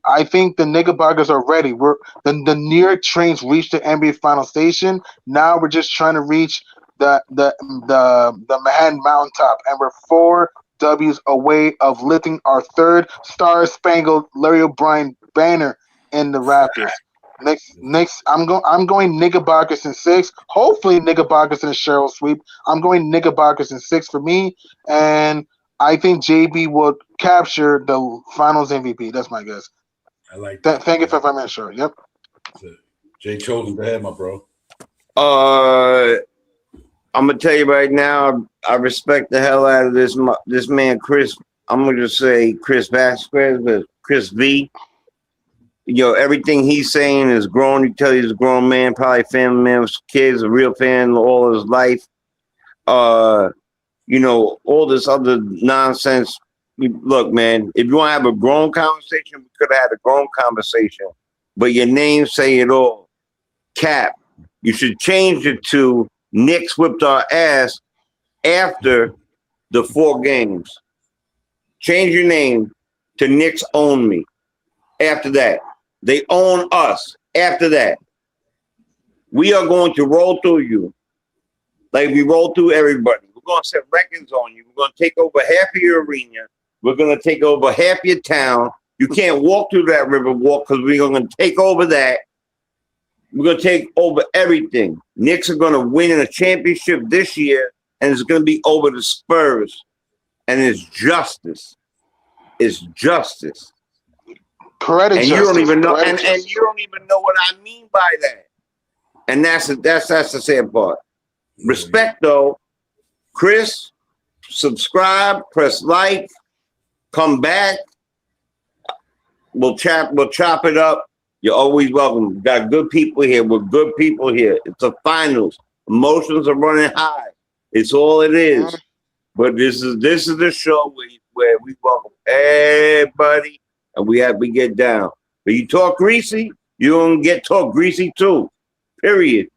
I think the Knickerbockers are ready. The New York trains reached the NBA final station. Now we're just trying to reach the Manhattan Mountaintop, and we're 4 W's away of lifting our third star-spangled Larry O'Brien banner in the Raptors. Next, I'm going Knickerbockers in 6. Hopefully, Knickerbockers in a Cheryl sweep. I'm going Knickerbockers in 6 for me, and I think JB will capture the Finals MVP. That's my guess. I like that. Thank you for letting me sure. Yep. Jay Chosen, go ahead, my bro. I'm gonna tell you right now, I respect the hell out of this man, Chris. I'm gonna just say Chris Vasquez, but Chris V. Everything he's saying is grown. You tell he's a grown man, probably a family man with kids, a real fan all his life. All this other nonsense. Look, man, if you want to have a grown conversation, we could have had a grown conversation. But your name say it all. Cap, you should change it to Knicks whipped our ass after the 4 games. Change your name to Knicks own me. After that, they own us. After that, we are going to roll through you like we roll through everybody. We're going to set records on you. We're going to take over half of your arena. We're going to take over half your town. You can't walk through that river walk because we're going to take over that. We're going to take over everything. Knicks are going to win in a championship this year, and it's going to be over the Spurs. And it's justice. It's justice. Poetic And justice. you don't even know, Poetic and justice. you don't even know what I mean by that. And that's the sad part. Respect though, Chris. Subscribe, press like, come back. We'll chop it up. You're always welcome. We got good people here. We're good people here. It's the finals. Emotions are running high. It's all it is. But this is the show where we welcome everybody and we get down. But you talk greasy, you don't get talk greasy too. Period.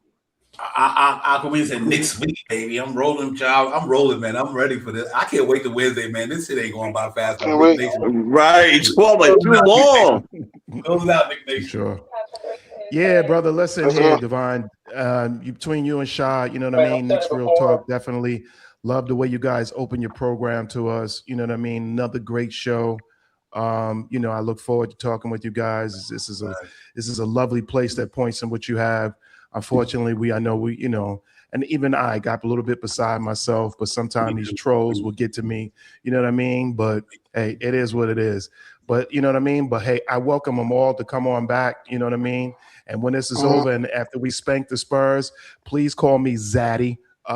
I come in and say next week, baby. I'm rolling, child. I'm rolling, man. I'm ready for this. I can't wait to Wednesday, man. This shit ain't going by fast. Can't wait. Right. It's like too long. Close it out, Nick Nation. Sure. Yeah, brother. Listen here, Divine. Between you and Sha, you know what I mean? Knicks Real Talk, definitely love the way you guys open your program to us. You know what I mean? Another great show. I look forward to talking with you guys. This is a lovely place that points in what you have. Unfortunately, and even I got a little bit beside myself, but sometimes these trolls will get to me, you know what I mean? But hey, it is what it is. But you know what I mean? But hey, I welcome them all to come on back, you know what I mean? And when this is over and after we spank the Spurs, please call me Zaddy. You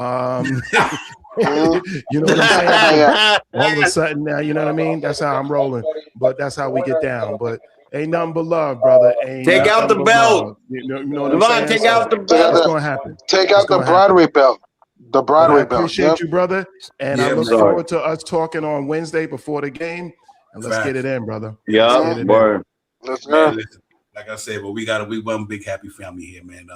know what I'm saying? All of a sudden now, you know what I mean? That's how I'm rolling. But that's how we get down. But ain't nothing but love, brother. Take out the belt. You know what I'm saying? Take out the belt. What's going to happen? Take out the Broadway belt. The Broadway I belt. appreciate you, brother. And I look sorry. forward to us talking on Wednesday before the game. And let's get it in, brother. Yeah, word. Let's Man, go. listen, like I said, but we one big happy family here, man.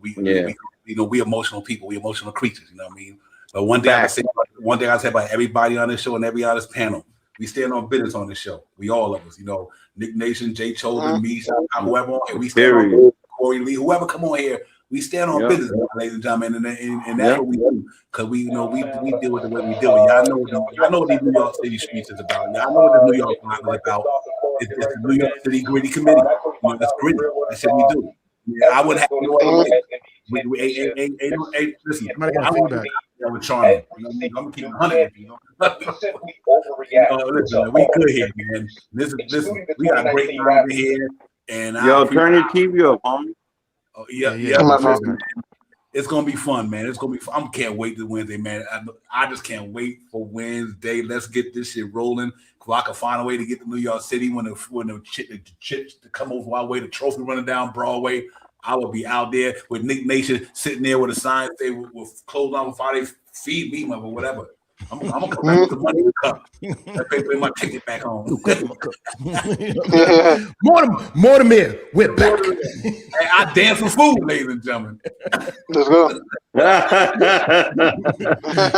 We emotional people, we emotional creatures, you know what I mean? But one thing I say about everybody on this show and every on this panel, We stand on business on this show. We all of us, Nick Nation, Jay Chosen, me, whoever on here. We stand on business. Corey Lee, whoever come on here. We stand on business, ladies and gentlemen, and that's what we do. Because we deal with the way we deal. Y'all know what the New York City streets is about. Y'all know what the New York block is about. It's the New York City Gritty Committee. That's gritty. That's what we do. Yeah, I wouldn't have no other way. Listen, I want to be charming. I'm gonna keep 100. Listen, we good here, man. Listen, we got great guys here, and turn your TV up, homie. Oh, yeah. It's gonna be fun, man. It's gonna be fun. I can't wait to Wednesday, man. I just can't wait for Wednesday. Let's get this shit rolling. So I can find a way to get to New York City when the chips to come over our way, the trophy running down Broadway. I will be out there with Nick Nation sitting there with a sign say with clothes on before they feed me, or whatever. I'm gonna come back with the money in the cup. I pay my ticket back home. Mortimer, we're back. Hey, I dance for food, ladies and gentlemen. Let's go.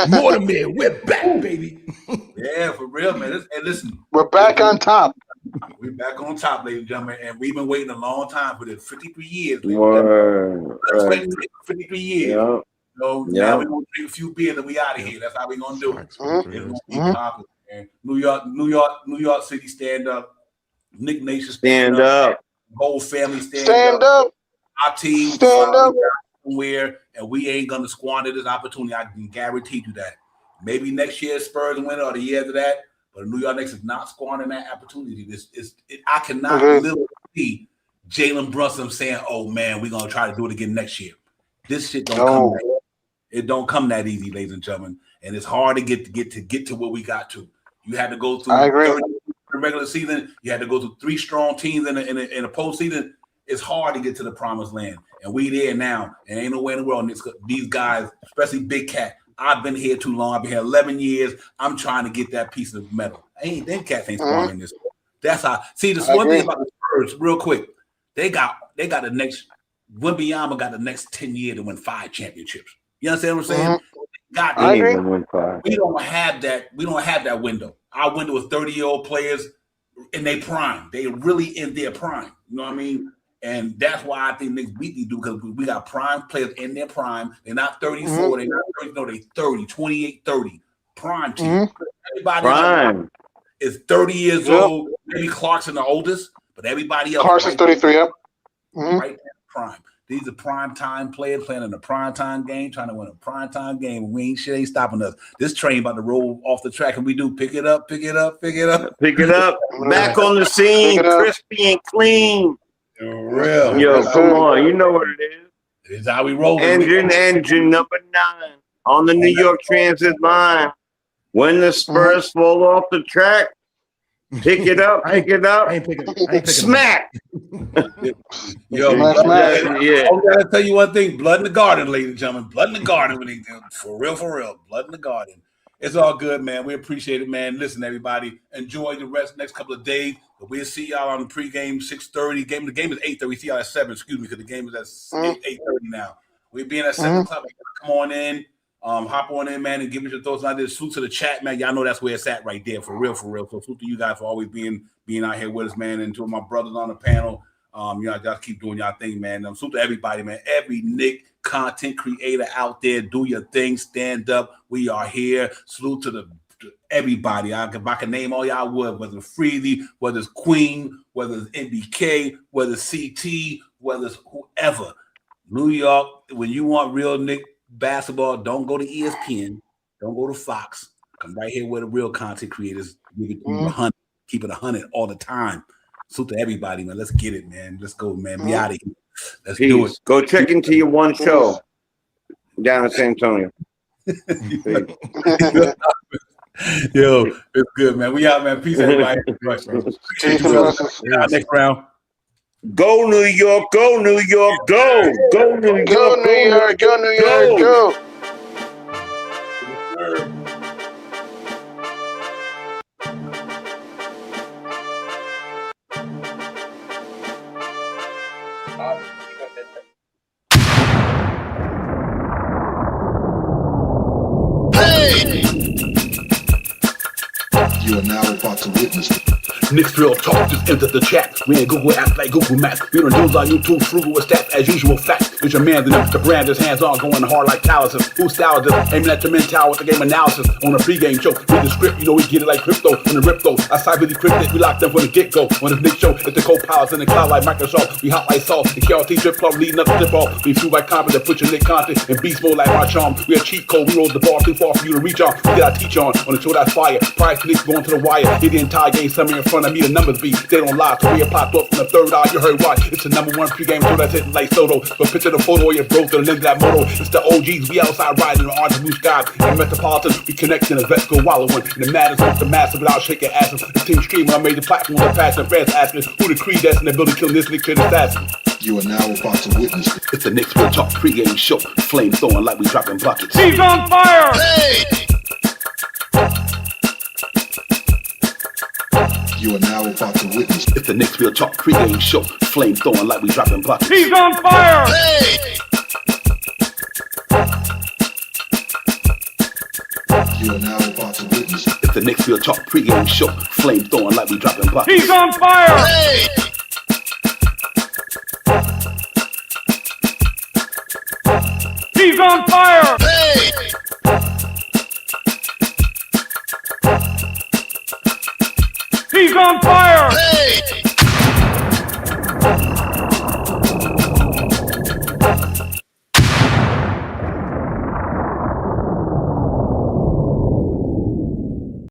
Mortimer, we're back, baby. Yeah, for real, man. And listen, we're back on top. We're back on top, ladies and gentlemen, and we've been waiting a long time for this. 53 years. 53 years. Yeah. So now we're gonna drink a few beers and we out of here. That's how we're gonna do it. It's gonna be popular, man. New York City, stand up. Nick Nation, stand up. Whole family, stand up. Our team, stand up. Somewhere, and we ain't gonna squander this opportunity. I can guarantee you that. Maybe next year Spurs win or the year after that, but New York Knicks is not squandering that opportunity. I cannot literally see Jalen Brunson saying, "Oh man, we're gonna try to do it again next year." This shit don't come. It don't come that easy, ladies and gentlemen, and it's hard to get to where we got to. You had to go through 30 the regular season. You had to go through 3 strong teams in a postseason. It's hard to get to the promised land, and we there now. And ain't no way in the world these guys, especially Big Cat. I've been here too long. I've been here 11 years. I'm trying to get that piece of metal. Them cats ain't scoring this. That's how. See, this one thing about the Spurs, real quick. They got the next. Wembanyama got the next 10 years to win 5 championships. You understand what I'm saying? We don't have that. We don't have that window. Our window is 30-year-old players in their prime. They really in their prime. You know what I mean? And that's why I think Knicks beat these dudes, because we got prime players in their prime. They're not 34. They're not 30. No, they 30, 28, 30. Prime team. Everybody is 30 years old. Maybe Clarkson the oldest, but everybody else. Carson's 33, yep. Right there, prime. These are prime time players playing in a prime time game, trying to win a prime time game. Shit ain't stopping us. This train about to roll off the track, and we do pick it up, pick it up, pick it up, pick it up. Back on the scene, crispy and clean. Real. Yo, come on, you know what it is. It's how we roll. Engine number 9 on the New York Transit line. When the Spurs fall off the track, pick it up, pick it up, I ain't picking smack. Yo, I'm gonna tell you one thing: blood in the garden, ladies and gentlemen. Blood in the garden when they do. For real. Blood in the garden. It's all good, man. We appreciate it, man. Listen, everybody, enjoy the next couple of days. But we'll see y'all on the pregame 6:30. The game is 8:30. We see y'all at 7. Excuse me, because the game is at 8:30 now. We'll be in at 7 o'clock. Come on in. Hop on in, man, and give us your thoughts on this. Salute to the chat, man. Y'all know that's where it's at right there, for real. So salute to you guys for always being out here with us, man, and to my brothers on the panel. Y'all keep doing y'all thing, man. Salute to everybody, man. Every Nick content creator out there, do your thing, stand up. We are here. Salute to everybody. If I can name all y'all would, whether it's Freely, whether it's Queen, whether it's NBK, whether it's CT, whether it's whoever. New York, when you want real Nick basketball, don't go to ESPN, don't go to Fox. Come right here with the real content creators. Keep it 100 all the time. Salute to everybody, man. Let's get it, man. Let's go, man. Be out of here. Let's do it. Go check into your one show down in San Antonio. Yo, it's good, man. We out, man. Peace, everybody. Next round. Go New York, go New York, go! Go New York, go New York, go New York, go! You You are now about to witness Knicks real talk just entered the chat. We ain't Google apps like Google Maps. We don't use our YouTube frugal with stats as usual fact. It's your man, the Mr. Branders, hands on, going hard like calluses. Who style this? Aiming at the mental with the game analysis. On a pregame show, read the script, you know we get it like crypto. On the rip though, I side really cryptic, we locked them from the get go. On the Nick show, it's the co-pilots in the cloud like Microsoft. We hot like salt, the KRT drip club leading up the tip off. We flew by confidence, put your Nick content in beast mode like our charm. We a cheat code, we roll the bar too far for you to reach on. We get our teach on the show that's fire. Prize Knicks going to the wire. Hit the entire game, somewhere in front of me, the numbers be. They don't lie, career popped up from the third eye, you heard why. It's the #1 pregame show that's hitting like Soto. But picture the photo of your bro to the lens of that moto. It's the OGs, we outside riding on orange blue skies. In Metropolitan, we connect in the vets go wallowing. And the matters with the massive without shaking asses. The team streaming, I made the platform with passion. Fans asking who the creed that's in the building killing this Nick kid assassin. You are now about to witness It's the Knicks Real Talk pregame show. Flame throwing like we dropping buckets. He's on fire! You are now about to witness It's the Knicks Real Talk pregame show. Flame throwing like we dropping buckets. He's on fire! You are now about to witness It's the Knicks Real Talk pregame show. Flame throwing like we dropping buckets. He's on fire! He's on fire!